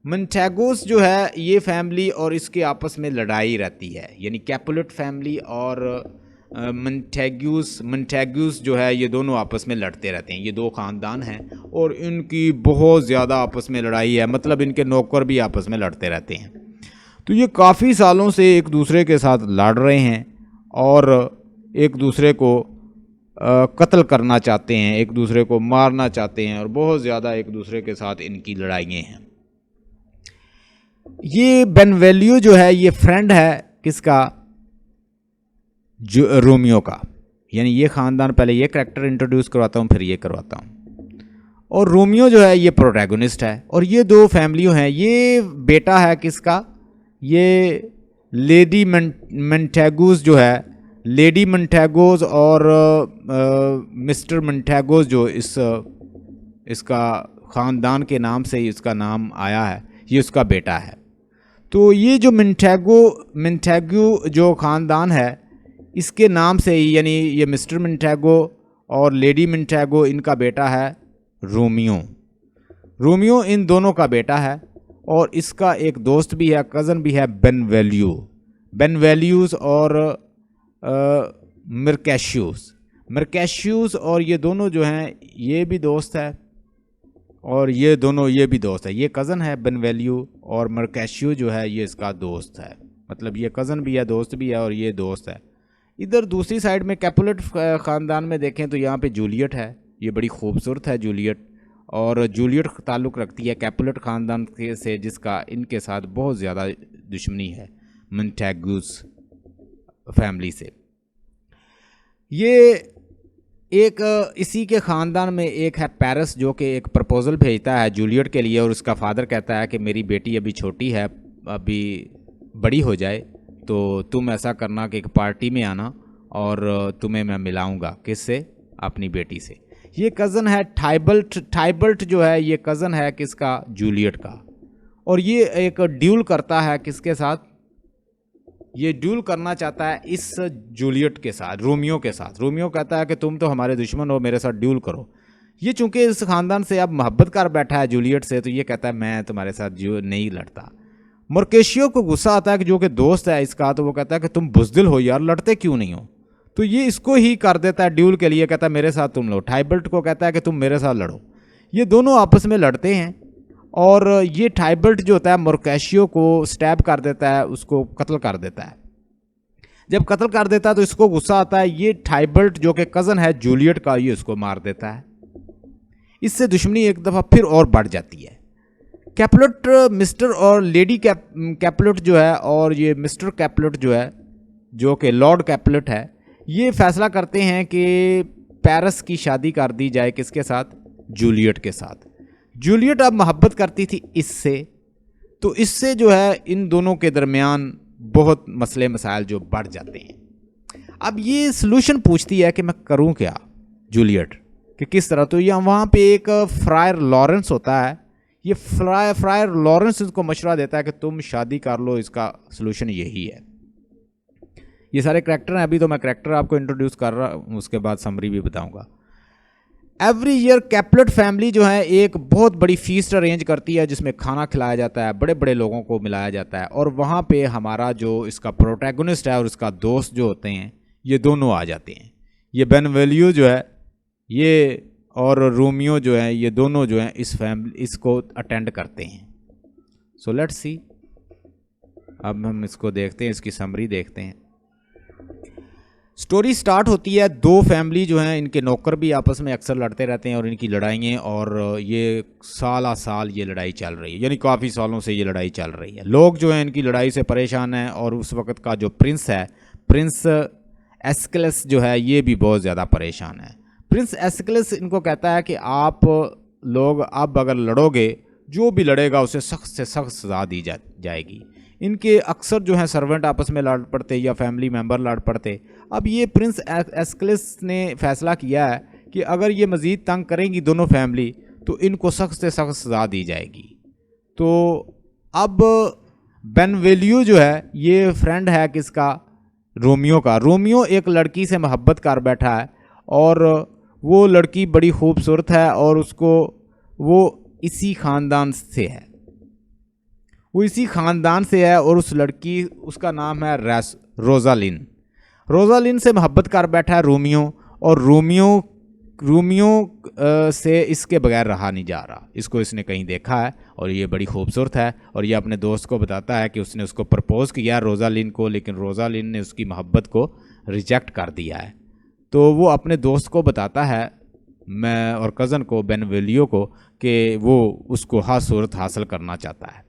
मोन्टेगोस जो है ये फैमिली और इसके आपस में लड़ाई रहती है, यानी कैपुलेट फैमिली और मोन्टेग्यूस जो है ये दोनों आपस में लड़ते रहते हैं। ये दो ख़ानदान हैं और इनकी बहुत ज़्यादा आपस में लड़ाई है, मतलब इनके नौकर भी आपस में लड़ते रहते हैं। तो ये काफ़ी सालों से एक दूसरे के साथ लड़ रहे हैं और एक दूसरे को कत्ल करना चाहते हैं, एक दूसरे को मारना चाहते हैं और बहुत ज़्यादा एक दूसरे के साथ इनकी लड़ाइयाँ हैं। ये बेनवेलियो जो है ये फ्रेंड है किसका? जो रोमियो का। यानी ये ख़ानदान, पहले ये करैक्टर इंट्रोड्यूस करवाता हूँ फिर ये करवाता हूँ। और रोमियो जो है ये प्रोटैगनिस्ट है और ये दो फैमिलियों हैं। ये बेटा है किसका? ये लेडी मोन्टेगोस जो है, लेडी मोन्टेगोस और मिस्टर मोन्टेगोस जो इसका ख़ानदान के नाम से ही इसका नाम आया है, ये उसका बेटा है। तो ये जो मोन्टेगो जो ख़ानदान है इसके नाम से ही, यानी ये मिस्टर मोन्टेगो और लेडी मोन्टेगो, इनका बेटा है रोमियो। रोमियो इन दोनों का बेटा है और इसका एक दोस्त भी है, कज़न भी है, बेनवेलियूस और मर्केशियस और ये दोनों जो हैं ये भी दोस्त है और ये दोनों ये भी दोस्त है। ये कज़न है बेनवेलियो और मर्केशियो जो है ये इसका दोस्त है, मतलब ये कज़न भी है, दोस्त भी है और ये दोस्त है। इधर दूसरी साइड में कैपुलेट ख़ानदान में देखें तो यहाँ पे जूलियट है, ये बड़ी खूबसूरत है जूलियट, और जूलियट ताल्लुक़ रखती है कैपुलेट ख़ानदान से जिसका इनके साथ बहुत ज़्यादा दुश्मनी है, मोन्टेगूस फैमिली से। ये एक इसी के ख़ानदान में एक है पेरिस जो कि एक प्रपोज़ल भेजता है जूलियट के लिए और उसका फादर कहता है कि मेरी बेटी अभी छोटी है, अभी बड़ी हो जाए तो तुम ऐसा करना कि एक पार्टी में आना और तुम्हें मैं मिलाऊंगा। किससे? अपनी बेटी से। ये कज़न है टाइबल्ट जो है ये कज़न है किसका? जूलियट का। और ये एक ड्यूल करता है किसके साथ? ये ड्यूल करना चाहता है इस जूलियट के साथ, रोमियो के साथ। रोमियो कहता है कि तुम तो हमारे दुश्मन हो, मेरे साथ ड्यूल करो। ये चूंकि इस ख़ानदान से अब मोहब्बत कर बैठा है जूलियट से, तो ये कहता है मैं तुम्हारे साथ जो नहीं लड़ता। मर्केशियो को गुस्सा आता है कि जो कि दोस्त है इसका, तो वो कहता है कि तुम बुज़दिल हो यार, लड़ते क्यों नहीं हो? तो ये इसको ही कर देता है ड्यूल के लिए, कहता है मेरे साथ तुम लो। टाइबल्ट को कहता है कि तुम मेरे साथ लड़ो। ये दोनों आपस में लड़ते हैं और ये टाइबल्ट जो होता है मर्केशियो को स्टैब कर देता है, उसको कत्ल कर देता है। जब कत्ल कर देता है तो इसको गुस्सा आता है, ये टाइबल्ट जो कि कज़न है जूलियट का, ये उसको मार देता है। इससे दुश्मनी एक दफ़ा फिर और बढ़ जाती है। कैपुलेट मिस्टर और लेडी कैपुलेट जो है और ये मिस्टर कैपुलेट जो है, जो कि लॉर्ड कैपुलेट है, ये फैसला करते हैं कि पेरिस की शादी कर दी जाए किसके साथ? जूलियट के साथ। जूलियट अब मोहब्बत करती थी इससे, तो इससे जो है इन दोनों के दरमियान बहुत मसले मसाइल जो बढ़ जाते हैं। अब ये सलूशन पूछती है कि मैं करूं क्या जूलियट, कि किस तरह। तो यहाँ वहाँ पे एक फ्रायर लॉरेंस होता है, ये फ्रायर लॉरेंस इसको मशवरा देता है कि तुम शादी कर लो, इसका सलूशन यही है। ये सारे करैक्टर हैं, अभी तो मैं करैक्टर आपको इंट्रोड्यूस कर रहा हूँ, उसके बाद समरी भी बताऊँगा। एवरी ईयर कैपुलेट फैमिली जो है एक बहुत बड़ी फीस्ट अरेंज करती है जिसमें खाना खिलाया जाता है, बड़े बड़े लोगों को मिलाया जाता है, और वहाँ पे हमारा जो इसका प्रोटैगनिस्ट है और इसका दोस्त जो होते हैं ये दोनों आ जाते हैं। ये बेनवेलियो जो है ये और रोमियो जो है ये दोनों जो हैं इसको अटेंड करते हैं। सो लेट्स सी, अब हम इसको देखते हैं, इसकी समरी देखते हैं। स्टोरी स्टार्ट होती है, दो फैमिली जो हैं इनके नौकर भी आपस में अक्सर लड़ते रहते हैं और इनकी लड़ाइयाँ, और ये साल साल ये लड़ाई चल रही है, यानी काफ़ी सालों से ये लड़ाई चल रही है। लोग जो हैं इनकी लड़ाई से परेशान हैं, और उस वक्त का जो प्रिंस है, प्रिंस एस्केलस जो है, ये भी बहुत ज़्यादा परेशान है। प्रिंस एस्केलस इनको कहता है कि आप लोग अब अगर लड़ोगे, जो भी लड़ेगा उसे सख्त से सख्त सज़ा दी जाएगी। इनके अक्सर जो है सर्वेंट आपस में लड़ पड़ते या फैमिली मेम्बर लड़ पड़ते। अब ये प्रिंस एस्केलस ने फैसला किया है कि अगर ये मज़ीद तंग करेंगी दोनों फैमिली, तो इनको सख्त से सख्त सज़ा दी जाएगी। तो अब बेनवेलियो जो है, ये फ्रेंड है किसका, रोमियो का। रोमियो एक लड़की से मोहब्बत कर बैठा है, और वो लड़की बड़ी खूबसूरत है, और उसको वो इसी ख़ानदान से है, वो इसी ख़ानदान से है, और उस लड़की, उसका नाम है रोजालिन। रोजालिन से मोहब्बत कर बैठा है रोमियो, और रोमियो से इसके बगैर रहा नहीं जा रहा। इसको इसने कहीं देखा है और ये बड़ी खूबसूरत है, और ये अपने दोस्त को बताता है कि उसने उसको प्रपोज़ किया रोजालिन को, लेकिन रोजालिन ने उसकी मोहब्बत को रिजेक्ट कर दिया है। तो वो अपने दोस्त को बताता है, मैं और कज़न को, बेनवेलियो को, कि वो उसको हर सूरत हासिल करना चाहता है।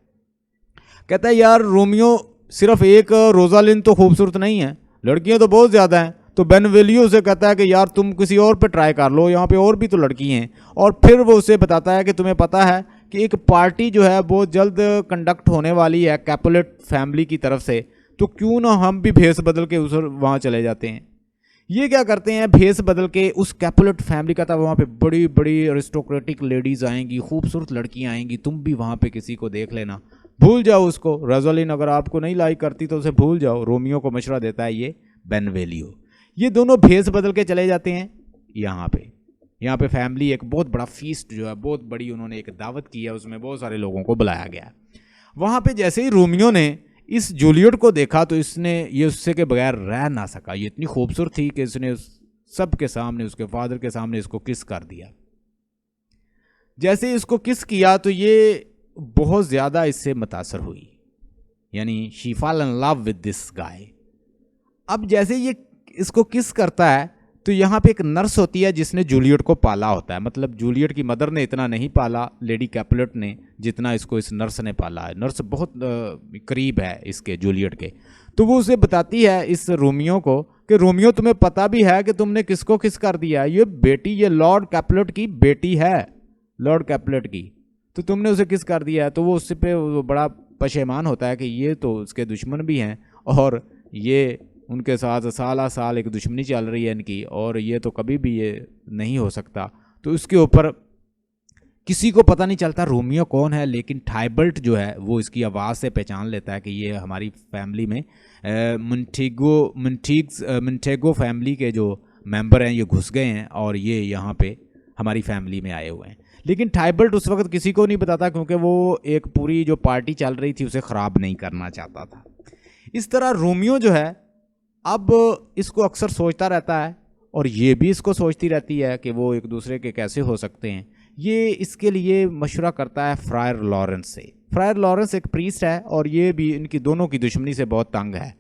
कहता है यार रोमियो, सिर्फ एक रोजालिन तो खूबसूरत नहीं है, लड़कियां तो बहुत ज़्यादा हैं। तो बेनवेलियो से कहता है कि यार तुम किसी और पे ट्राई कर लो, यहाँ पे और भी तो लड़की हैं। और फिर वो उसे बताता है कि तुम्हें पता है कि एक पार्टी जो है बहुत जल्द कंडक्ट होने वाली है कैपुलेट फैमिली की तरफ से, तो क्यों ना हम भी भेस बदल के उस वहाँ चले जाते हैं। ये क्या करते हैं, भेस बदल के उस कैपुलेट फैमिली का था, वहाँ पे बड़ी बड़ी अरिस्टोक्रेटिक लेडीज़ आएंगी, खूबसूरत लड़कियाँ आएंगी, तुम भी वहाँ पे किसी को देख लेना, भूल जाओ उसको। रोजालिन अगर आपको नहीं लाइक करती तो उसे भूल जाओ। रोमियो को मशवरा देता है ये बेनवेलियो। ये दोनों भेस बदल के चले जाते हैं यहाँ पे फैमिली, एक बहुत बड़ा फीस्ट जो है, बहुत बड़ी उन्होंने एक दावत की है, उसमें बहुत सारे लोगों को बुलाया गया है। वहाँ पे जैसे ही रोमियो ने इस जूलियट को देखा, तो इसने ये उससे के बगैर रह ना सका। ये इतनी खूबसूरत थी कि इसने सब के सामने, उसके फादर के सामने इसको किस कर दिया। जैसे ही इसको किस किया तो ये बहुत ज़्यादा इससे मुतासर हुई, यानी she fall in love with this guy. अब जैसे ये इसको किस करता है, तो यहाँ पे एक नर्स होती है जिसने जूलियट को पाला होता है। मतलब जूलियट की मदर ने इतना नहीं पाला लेडी कैपुलेट ने, जितना इसको इस नर्स ने पाला है। नर्स बहुत करीब है इसके जूलियट के। तो वो उसे बताती है इस रोमियो को कि रोमियो, तुम्हें पता भी है कि तुमने किसको किस कर दिया, ये बेटी, ये लॉर्ड कैपुलेट की बेटी है, लॉर्ड कैपुलेट की, तो तुमने उसे किस कर दिया है। तो वो उससे पे वो बड़ा पशेमान होता है कि ये तो उसके दुश्मन भी हैं, और ये उनके साथ साल साल एक दुश्मनी चल रही है इनकी, और ये तो कभी भी ये नहीं हो सकता। तो उसके ऊपर किसी को पता नहीं चलता रोमियो कौन है, लेकिन टाइबल्ट जो है वो इसकी आवाज़ से पहचान लेता है कि ये हमारी फैमिली में मिंटेगो फैमिली के जो मेंबर हैं ये घुस गए हैं, और ये यहाँ पे हमारी फैमिली में आए हुए हैं। लेकिन टाइबल्ट उस वक्त किसी को नहीं बताता, क्योंकि वो एक पूरी जो पार्टी चल रही थी उसे ख़राब नहीं करना चाहता था। इस तरह रोमियो जो है अब इसको अक्सर सोचता रहता है, और ये भी इसको सोचती रहती है कि वो एक दूसरे के कैसे हो सकते हैं। ये इसके लिए मशवरा करता है फ्रायर लॉरेंस से। फ्रायर लॉरेंस एक प्रीस्ट है, और ये भी इनकी दोनों की दुश्मनी से बहुत तंग है।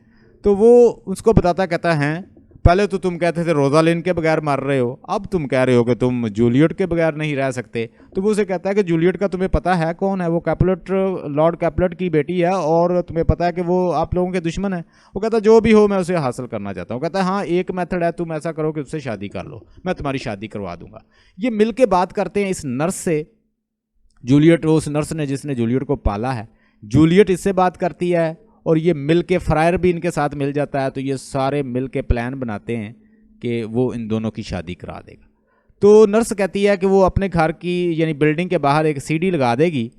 तो वो उसको बताता कहता है, पहले तो तुम कहते थे रोजालिन के बगैर मर रहे हो, अब तुम कह रहे हो कि तुम जूलियट के बगैर नहीं रह सकते। तो वो उसे कहता है कि जूलियट का तुम्हें पता है कौन है, वो कैपुलेट, लॉर्ड कैपुलेट की बेटी है, और तुम्हें पता है कि वो आप लोगों के दुश्मन है। वो कहता है जो भी हो मैं उसे हासिल करना चाहता हूँ। कहता है हाँ, एक मेथड है, तुम ऐसा करो कि उससे शादी कर लो, मैं तुम्हारी शादी करवा दूंगा। ये मिल के बात करते हैं इस नर्स से, जूलियट, उस नर्स ने जिसने जूलियट को पाला है, जूलियट इससे बात करती है, और ये मिल के, फ्रायर भी इनके साथ मिल जाता है। तो ये सारे मिल के प्लान बनाते हैं कि वो इन दोनों की शादी करा देगा। तो नर्स कहती है कि वो अपने घर की, यानी बिल्डिंग के बाहर एक सीढ़ी लगा देगी,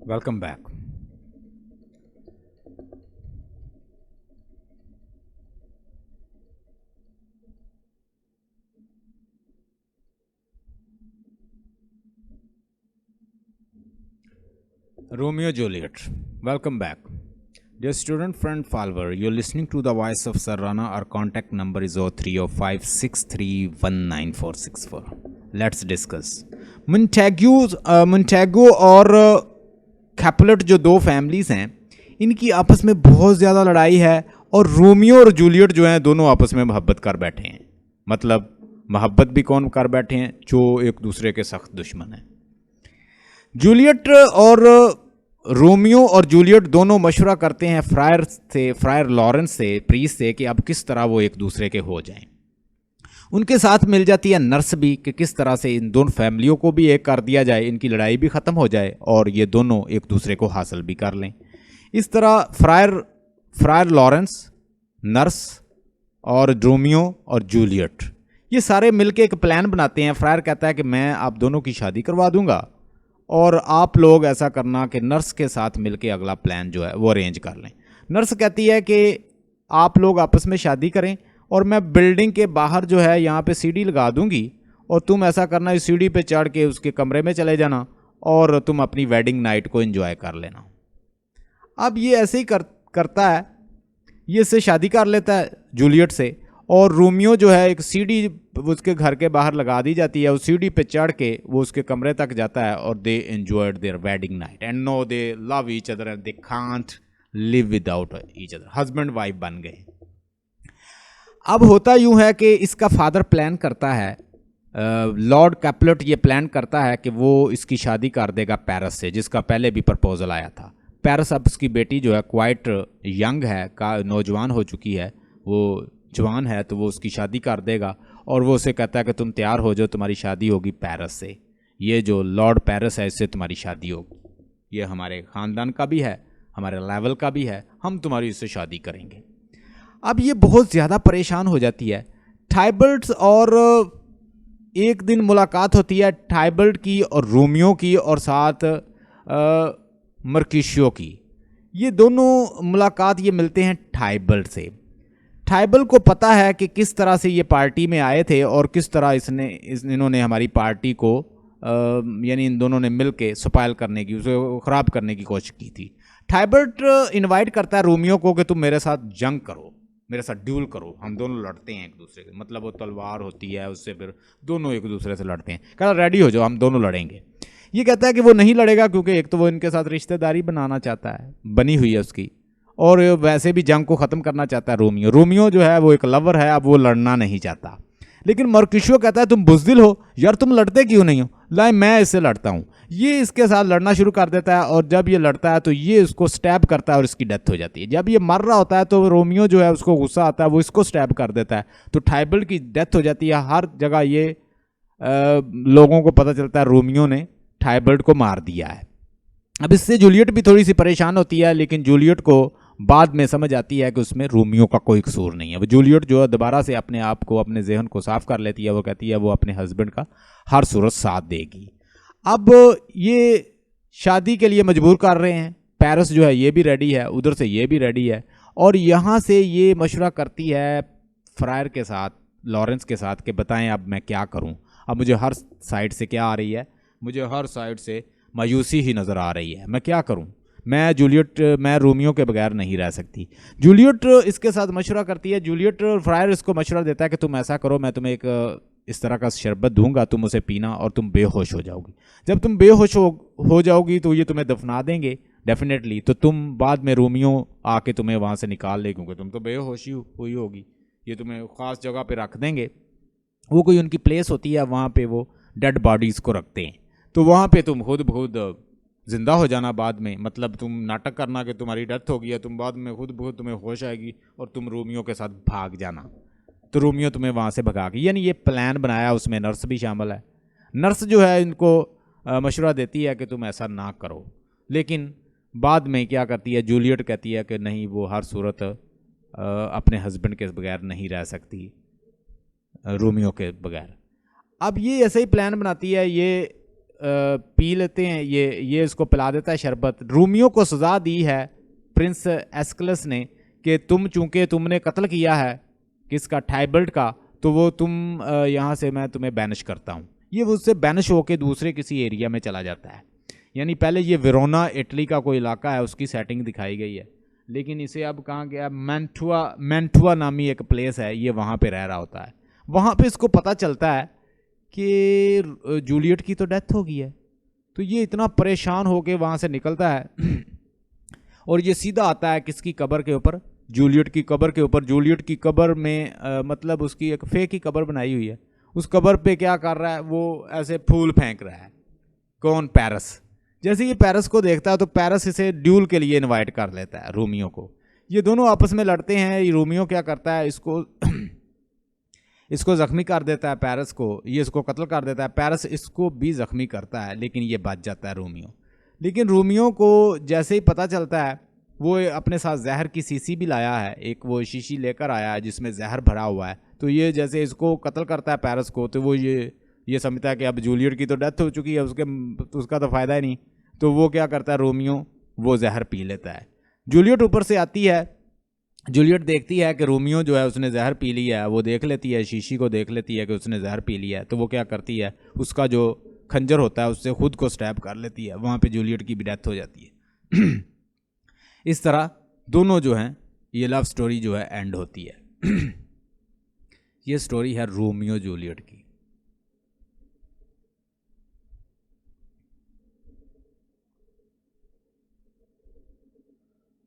Welcome back. Romeo Juliet. Welcome back. Dear student friend follower, you're listening to the voice of Sir Rana. Our contact number is 0305631964. Let's discuss. Montagu और कैपुलेट जो दो फैमिलीज़ हैं, इनकी आपस में बहुत ज़्यादा लड़ाई है और रोमियो और जूलियट जो हैं दोनों आपस में मोहब्बत कर बैठे हैं। मतलब मोहब्बत भी कौन कर बैठे हैं? जो एक दूसरे के सख्त दुश्मन हैं। जूलियट और रोमियो और जूलियट दोनों मशवरा करते हैं फ्रायर लॉरेंस से, प्रीस्ट से, कि अब किस तरह वो एक दूसरे के हो जाएं। उनके साथ मिल जाती है नर्स भी कि किस तरह से इन दोनों फैमिलियों को भी एक कर दिया जाए, इनकी लड़ाई भी ख़त्म हो जाए और ये दोनों एक दूसरे को हासिल भी कर लें। इस तरह फ्रायर लॉरेंस, नर्स और रोमियो और जूलियट ये सारे मिलके एक प्लान बनाते हैं। फ्रायर कहता है कि मैं आप दोनों की शादी करवा दूंगा और आप लोग ऐसा करना कि नर्स के साथ मिलके अगला प्लान जो है वो अरेंज कर लें। नर्स कहती है कि आप लोग आपस में शादी करें और मैं बिल्डिंग के बाहर जो है यहाँ पे सीढ़ी लगा दूंगी और तुम ऐसा करना, इस सीढ़ी पे चढ़ के उसके कमरे में चले जाना और तुम अपनी वेडिंग नाइट को एंजॉय कर लेना। अब ये ऐसे ही करता है, ये इससे शादी कर लेता है जूलियट से, और रोमियो जो है एक सीढ़ी उसके घर के बाहर लगा दी जाती है, उस सीढ़ी पे चढ़ के वो उसके कमरे तक जाता है और they enjoyed their wedding night and now they love each other and they can't live without each other. Husband wife बन गए। अब होता यूं है कि इसका फादर प्लान करता है, लॉर्ड कैपुलेट ये प्लान करता है कि वो इसकी शादी कर देगा पेरिस से, जिसका पहले भी प्रपोजल आया था। पेरिस अब उसकी बेटी जो है क्वाइट यंग है, का नौजवान हो चुकी है, वो जवान है, तो वो उसकी शादी कर देगा और वो उसे कहता है कि तुम तैयार हो जाओ, तुम्हारी शादी होगी पेरिस से। ये जो लॉर्ड पेरिस है इससे तुम्हारी शादी होगी, ये हमारे ख़ानदान का भी है, हमारे लेवल का भी है, हम तुम्हारी इससे शादी करेंगे। अब ये बहुत ज़्यादा परेशान हो जाती है टाइबल्ट, और एक दिन मुलाकात होती है टाइबल्ट की और रोमियो की और साथ मर्किशियो की। ये दोनों मुलाकात ये मिलते हैं टाइबल्ट से। टाइबल को पता है कि किस तरह से ये पार्टी में आए थे और किस तरह इन्होंने हमारी पार्टी को यानी इन दोनों ने मिलके स्पॉइल करने की, उसे ख़राब करने की कोशिश की थी। टाइबल्ट इनवाइट करता है रोमियो को कि तुम मेरे साथ जंग करो, मेरे साथ ड्यूल करो, हम दोनों लड़ते हैं एक दूसरे के। मतलब वो तलवार होती है, उससे फिर दोनों एक दूसरे से लड़ते हैं। कहता रेडी हो जाओ, हम दोनों लड़ेंगे। ये कहता है कि वो नहीं लड़ेगा क्योंकि एक तो वो इनके साथ रिश्तेदारी बनाना चाहता है, बनी हुई है उसकी, और वैसे भी जंग को ख़त्म करना चाहता है रोमियो। रोमियो जो है वो एक लवर है, अब वो लड़ना नहीं चाहता। लेकिन मर्क्यूशियो कहता है तुम बुज़दिल हो यार, तुम लड़ते क्यों नहीं हो, लाए मैं इससे लड़ता हूँ। ये इसके साथ लड़ना शुरू कर देता है, और जब ये लड़ता है तो ये इसको स्टैब करता है और इसकी डेथ हो जाती है। जब ये मर रहा होता है तो रोमियो जो है उसको गुस्सा आता है, वो इसको स्टैब कर देता है, तो टाइबल्ट की डेथ हो जाती है। हर जगह ये लोगों को पता चलता है रोमियो ने टाइबल्ट को मार दिया है। अब इससे जूलियट भी थोड़ी सी परेशान होती है, लेकिन जूलियट को बाद में समझ आती है कि उसमें रोमियो का कोई कसूर नहीं है। वो जूलियट जो है दोबारा से अपने आप को, अपने जहन को साफ कर लेती है। वो कहती है वो अपने हस्बैंड का हर सूरत साथ देगी। अब ये शादी के लिए मजबूर कर रहे हैं, पेरिस जो है ये भी रेडी है, उधर से ये भी रेडी है, और यहाँ से ये मशवरा करती है फ्रायर के साथ, लॉरेंस के साथ, कि बताएं अब मैं क्या करूँ। अब मुझे हर साइड से क्या आ रही है, मुझे हर साइड से मायूसी ही नज़र आ रही है, मैं क्या करूं, मैं रोमियो के बगैर नहीं रह सकती। जूलियट इसके साथ मशवरा करती है। जूलियट फ्रायर इसको मशवरा देता है कि तुम ऐसा करो, मैं तुम्हें एक इस तरह का शरबत दूंगा, तुम उसे पीना और तुम बेहोश हो जाओगी। जब तुम बेहोश हो जाओगी तो ये तुम्हें दफना देंगे डेफिनेटली, तो तुम बाद में रोमियो आके तुम्हें वहाँ से निकाल ले, क्योंकि तुम तो बेहोशी हुई होगी। ये तुम्हें ख़ास जगह पे रख देंगे, वो कोई उनकी प्लेस होती है, वहाँ पे वो डेड बॉडीज़ को रखते हैं। तो वहाँ पे तुम खुद बहुत ज़िंदा हो जाना बाद में, मतलब तुम नाटक करना कि तुम्हारी डेथ हो गई है, तुम बाद में खुद बहुत तुम्हें होश आएगी और तुम रोमियो के साथ भाग जाना। तो रोमियो तुम्हें वहाँ से भगा के, यानी ये प्लान बनाया, उसमें नर्स भी शामिल है। नर्स जो है इनको मशवरा देती है कि तुम ऐसा ना करो, लेकिन बाद में क्या करती है, जूलियट कहती है कि नहीं, वो हर सूरत अपने हस्बैंड के बगैर नहीं रह सकती, रोमियो के बगैर। अब ये ऐसे ही प्लान बनाती है, ये पी लेते हैं, ये इसको पिला देता है शरबत। रोमियो को सज़ा दी है प्रिंस एस्कलस ने कि चूंकि तुमने कत्ल किया है किसका, टाइबल्ट का, तो वो तुम यहाँ से मैं तुम्हें बैनिश करता हूँ। ये उससे बैनिश होकर दूसरे किसी एरिया में चला जाता है। यानी पहले ये वेरोना इटली का कोई इलाका है, उसकी सेटिंग दिखाई गई है, लेकिन इसे अब कहाँ गया, मैंटुआ नामी एक प्लेस है, ये वहाँ पे रह रहा होता है। वहाँ पे इसको पता चलता है कि जूलियट की तो डेथ हो गई है, तो ये इतना परेशान होके वहाँ से निकलता है और ये सीधा आता है किसकी कब्र के ऊपर, जूलियट की कब्र के ऊपर। जूलियट की कब्र में मतलब उसकी एक फेक ही कब्र बनाई हुई है, उस कब्र पे क्या कर रहा है, वो ऐसे फूल फेंक रहा है। कौन, पेरिस। जैसे ये पेरिस को देखता है तो पेरिस इसे ड्यूल के लिए इनवाइट कर लेता है रोमियो को। ये दोनों आपस में लड़ते हैं। रोमियो क्या करता है, इसको ज़ख्मी कर देता है पेरिस को, ये इसको कत्ल कर देता है। पेरिस इसको भी ज़ख्मी करता है, लेकिन ये बच जाता है रोमियो। लेकिन रोमियो को जैसे ही पता चलता है, वो अपने साथ जहर की शीशी भी लाया है, एक वो शीशी लेकर आया है जिसमें जहर भरा हुआ है। तो ये जैसे इसको कत्ल करता है पेरिस को, तो वो ये समझता है कि अब जूलियट की तो डेथ हो चुकी है, उसका तो फ़ायदा ही नहीं। तो वो क्या करता है, रोमियो वो जहर पी लेता है। जूलियट ऊपर से आती है, जूलियट देखती है कि रोमियो जो है उसने जहर पी लिया है, वो देख लेती है, शीशी को देख लेती है कि उसने जहर पी लिया है। तो वो क्या करती है, उसका जो खंजर होता है उससे खुद को स्टैब कर लेती है। वहाँ पे जूलियट की भी डेथ हो जाती है। इस तरह दोनों जो हैं, ये लव स्टोरी जो है एंड होती है। ये स्टोरी है रोमियो जूलियट की।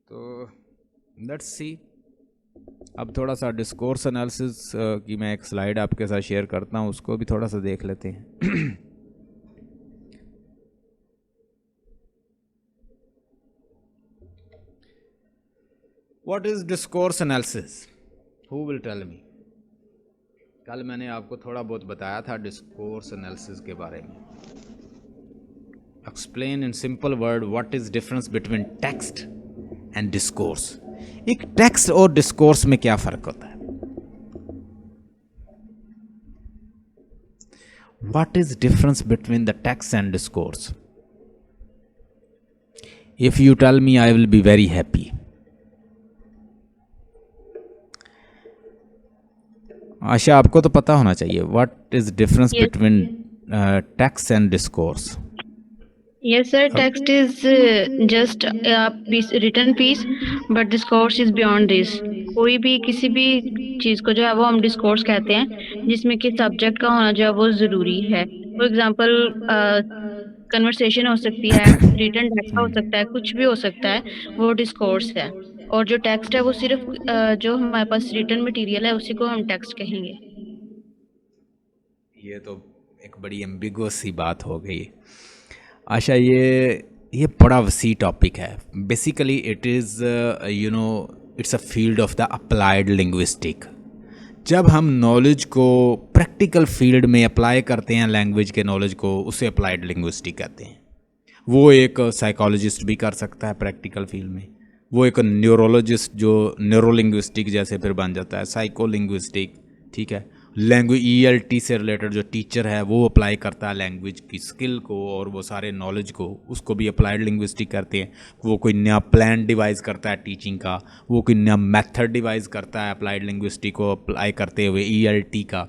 तो लेट्स सी, अब थोड़ा सा डिस्कोर्स एनालिसिस की मैं एक स्लाइड आपके साथ शेयर करता हूँ, उसको भी थोड़ा सा देख लेते हैं। What is discourse analysis, who will tell me. कल मैंने आपको थोड़ा बहुत बताया था डिस्कोर्स एनालिसिस के बारे में। Explain in simple word what is difference between text and discourse. एक टेक्स्ट और डिस्कोर्स में क्या फर्क होता है। What is difference between the text and discourse. If you tell me I will be very happy. Asha, आपको तो पता होना चाहिए what is difference between text and discourse. Yes, sir. Text is just a piece, written piece, but discourse is beyond this. कोई भी किसी भी चीज को जो है वो हम डिस्कोर्स कहते हैं, जिसमें कि सब्जेक्ट का होना जो है वो जरूरी है। फॉर एग्जाम्पल कन्वर्सेशन हो सकती है, रिटन डाटा हो सकता है, कुछ भी हो सकता है, वो डिस्कोर्स है। और जो टेक्स्ट है वो सिर्फ जो हमारे पास रिटन मटेरियल है उसी को हम टेक्स्ट कहेंगे। ये तो एक बड़ी एम्बिगुअस सी बात हो गई। आशा, ये बड़ा वसी टॉपिक है। Basically it is it's a field of the applied linguistic. जब हम नॉलेज को प्रैक्टिकल फील्ड में अप्लाई करते हैं, लैंग्वेज के नॉलेज को, उसे अप्लाइड लिंग्विस्टिक कहते हैं। वो एक साइकोलॉजिस्ट भी कर सकता है प्रैक्टिकल फील्ड में, वो एक न्यूरोलॉजिस्ट जो न्यूरोलिंग्विस्टिक जैसे फिर बन जाता है, साइको लिंग्विस्टिक, ठीक है। लैंग्वेज ELT से रिलेटेड जो टीचर है वो अप्लाई करता है लैंग्वेज की स्किल को और वो सारे नॉलेज को, उसको भी अप्लाइड लिंग्विस्टिक करते हैं। वो कोई नया प्लान डिवाइस करता है टीचिंग का, वो कोई नया मेथड डिवाइस करता है अप्लाइड लिंग्विस्टिक को अप्लाई करते हुए ELT का।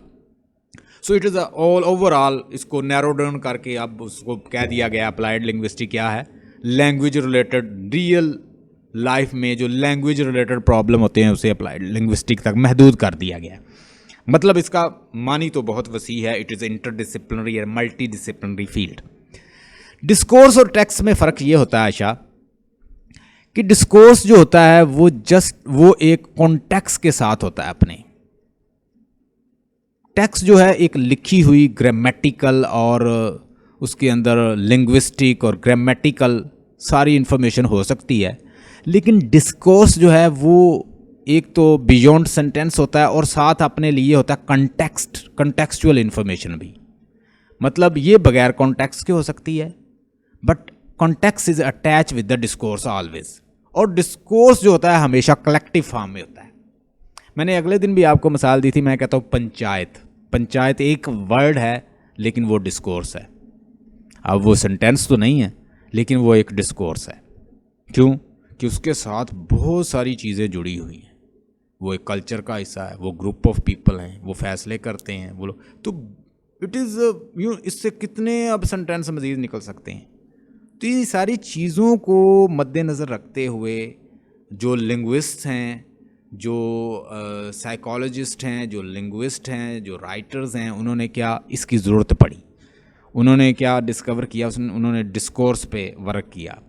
So it is all overall, इसको नैरो डाउन करके अब उसको कह दिया गया अप्लाइड लिंग्विस्टिक क्या है, लैंग्वेज रिलेटेड रियल लाइफ में जो लैंग्वेज रिलेटेड प्रॉब्लम होते हैं उसे अप्लाइड लिंग्विस्टिक तक महदूद कर दिया गया। मतलब इसका मानी तो बहुत वसी है, इट इज़ इंटरडिसिप्लिनरी या मल्टी डिसिप्लिनरी फील्ड। डिस्कोर्स और टेक्स्ट में फ़र्क ये होता है आशा कि डिस्कोर्स जो होता है वो एक कॉन्टेक्स्ट के साथ होता है अपने। टेक्स्ट जो है एक लिखी हुई ग्रामेटिकल और उसके अंदर लिंग्विस्टिक और ग्रामेटिकल सारी इंफॉर्मेशन हो सकती है, लेकिन डिस्कोर्स जो है वो एक तो बियॉन्ड सेंटेंस होता है और साथ अपने लिए होता है कंटेक्सचुअल इंफॉर्मेशन भी। मतलब ये बगैर कॉन्टेक्स्ट के हो सकती है, but context is attach with the discourse always. और डिस्कोर्स जो होता है हमेशा कलेक्टिव फॉर्म में होता है। मैंने अगले दिन भी आपको मिसाल दी थी, मैं कहता हूँ पंचायत एक वर्ड है लेकिन वो डिस्कोर्स है। अब वो सेंटेंस तो नहीं है लेकिन वो एक डिस्कोर्स है। क्यों? कि उसके साथ बहुत सारी चीज़ें जुड़ी हुई हैं। वो एक कल्चर का हिस्सा है, वो ग्रुप ऑफ पीपल हैं, वो फैसले करते हैं वो लोग। तो इट इज़ इससे कितने अब सेंटेंस मज़ीद निकल सकते हैं। तो ये सारी चीज़ों को मद्देनज़र रखते हुए जो लिंग्विस्ट हैं, जो साइकोलॉजिस्ट हैं, जो लिंग्विस्ट हैं, जो राइटर्स हैं, उन्होंने क्या इसकी ज़रूरत पड़ी, उन्होंने क्या डिस्कवर किया, उन्होंने डिस्कोर्स पे वर्क किया।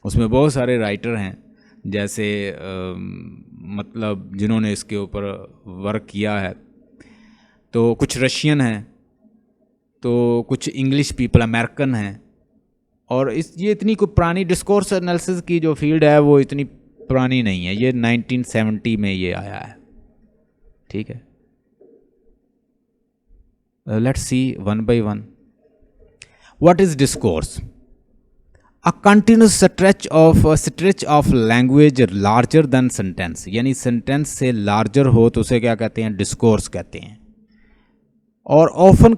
उसमें बहुत सारे राइटर हैं जैसे मतलब जिन्होंने इसके ऊपर वर्क किया है। तो कुछ रशियन हैं, तो कुछ इंग्लिश पीपल, अमेरिकन हैं। और ये इतनी कोई पुरानी डिस्कोर्स एनालिसिस की जो फील्ड है वो इतनी पुरानी नहीं है, ये 1970 में ये आया है। ठीक है, let's see one by one. What is discourse? A continuous stretch of language larger than sentence, यानी सेंटेंस से लार्जर हो तो उसे क्या कहते हैं? डिस्कोर्स कहते हैं। और often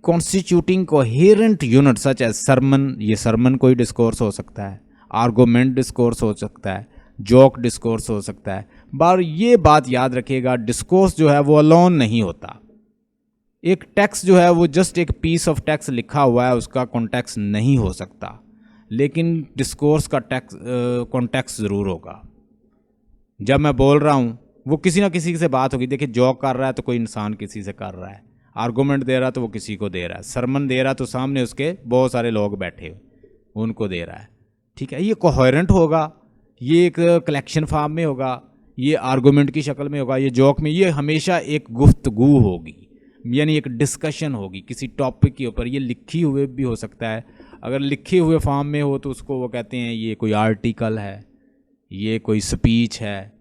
constituting coherent unit such as sermon, ये सरमन कोई डिस्कोर्स हो सकता है, आर्गूमेंट डिस्कोर्स हो सकता है, जोक डिस्कोर्स हो सकता है। बार ये बात याद रखिएगा, डिस्कोर्स जो है वो अलोन नहीं होता। एक टेक्स्ट जो है वो जस्ट एक पीस ऑफ टेक्स्ट लिखा हुआ है, उसका कॉन्टेक्स्ट नहीं हो सकता, लेकिन डिस्कोर्स का कॉन्टेक्स्ट ज़रूर होगा। जब मैं बोल रहा हूँ वो किसी ना किसी से बात होगी। देखिए, जॉक कर रहा है तो कोई इंसान किसी से कर रहा है, आर्गूमेंट दे रहा है तो वो किसी को दे रहा है, सरमन दे रहा है तो सामने उसके बहुत सारे लोग बैठे हुए उनको दे रहा है। ठीक है, ये कोहेरेंट होगा, ये एक कलेक्शन फॉर्म में होगा, ये आर्गूमेंट की शक्ल में होगा, ये जॉक में, ये हमेशा एक गुफ्तगू होगी, यानी एक डिस्कशन होगी किसी टॉपिक के ऊपर। ये लिखी हुए भी हो सकता है, अगर लिखे हुए फॉर्म में हो तो उसको वो कहते हैं ये कोई आर्टिकल है, ये कोई स्पीच है,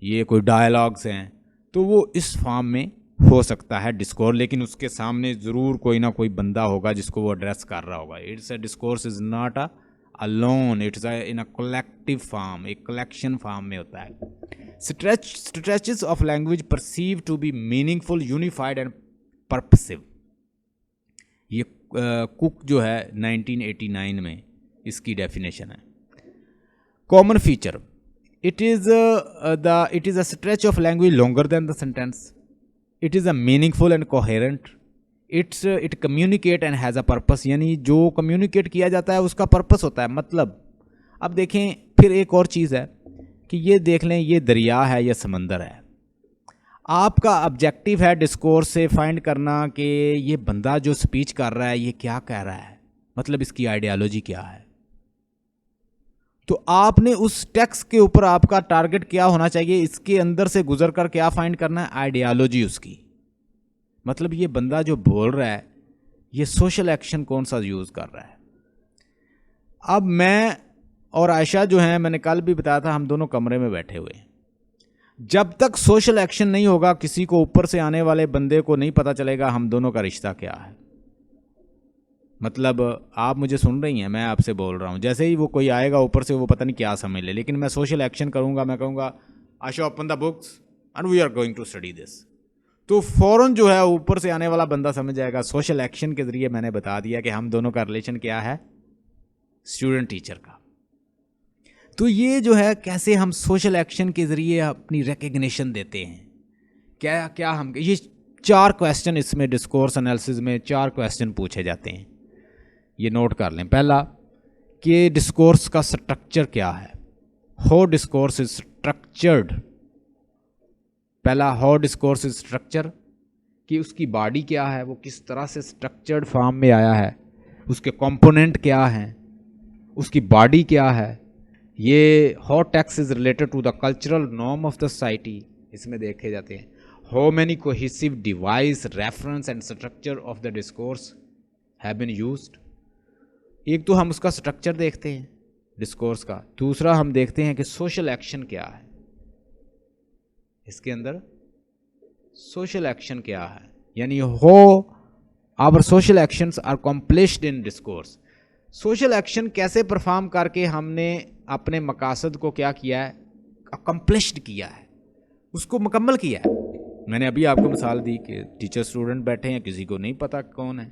ये कोई डायलॉग्स हैं, तो वो इस फॉर्म में हो सकता है डिस्कोर्स। लेकिन उसके सामने ज़रूर कोई ना कोई बंदा होगा जिसको वो एड्रेस कर रहा होगा। It's a discourse is not a alone, it's in a collective form, एक कलेक्शन फॉर्म में होता है। Stretches of language perceive to be meaningful, unified and purposive. ये कुक जो है 1989 में इसकी डेफिनेशन है। Common feature, it is a stretch of language longer than the sentence, it is a meaningful and coherent, it communicate and has a purpose, यानी जो communicate किया जाता है उसका पर्पस होता है। मतलब अब देखें, फिर एक और चीज़ है कि ये देख लें, ये दरिया है या समंदर है, आपका ऑब्जेक्टिव है डिस्कोर्स से फाइंड करना कि ये बंदा जो स्पीच कर रहा है ये क्या कह रहा है, मतलब इसकी आइडियोलॉजी क्या है। तो आपने उस टेक्स्ट के ऊपर आपका टारगेट क्या होना चाहिए, इसके अंदर से गुजर कर क्या फाइंड करना है, आइडियोलॉजी उसकी। मतलब ये बंदा जो बोल रहा है ये सोशल एक्शन कौन सा यूज कर रहा है। अब मैं और आयशा जो है, मैंने कल भी बताया था, हम दोनों कमरे में बैठे हुए हैं। जब तक सोशल एक्शन नहीं होगा, किसी को ऊपर से आने वाले बंदे को नहीं पता चलेगा हम दोनों का रिश्ता क्या है। मतलब आप मुझे सुन रही हैं, मैं आपसे बोल रहा हूँ, जैसे ही वो कोई आएगा ऊपर से, वो पता नहीं क्या समझ ले, लेकिन मैं सोशल एक्शन करूँगा, मैं कहूँगा Asha open the books and we are going to study this, तो फ़ौरन जो है ऊपर से आने वाला बंदा समझ जाएगा। सोशल एक्शन के ज़रिए मैंने बता दिया कि हम दोनों का रिलेशन क्या है, स्टूडेंट टीचर का। तो ये जो है कैसे हम सोशल एक्शन के ज़रिए अपनी रिकग्निशन देते हैं, क्या क्या हम, ये 4 क्वेश्चन इसमें डिस्कोर्स एनालिसिस में 4 क्वेश्चन पूछे जाते हैं, ये नोट कर लें। पहला कि डिस्कोर्स का स्ट्रक्चर क्या है, हाउ डिस्कोर्स इज स्ट्रक्चर्ड। पहला हाउ डिस्कोर्स इज स्ट्रक्चर, कि उसकी बॉडी क्या है, वो किस तरह से स्ट्रक्चर्ड फॉर्म में आया है, उसके कंपोनेंट क्या हैं, उसकी बॉडी क्या है। ये how text is related to the cultural norm of the society, इसमें देखे जाते हैं। How many cohesive device, reference and structure of the discourse have been used. एक तो हम उसका स्ट्रक्चर देखते हैं डिस्कोर्स का, दूसरा हम देखते हैं कि सोशल एक्शन क्या है, इसके अंदर सोशल एक्शन क्या है, यानी how our social actions are accomplished in discourse. Social action कैसे परफॉर्म करके हमने अपने मकासद को क्या किया है, अकम्प्लिश्ड किया है, उसको मुकम्मल किया है। मैंने अभी आपको मिसाल दी कि टीचर स्टूडेंट बैठे हैं, किसी को नहीं पता कौन है।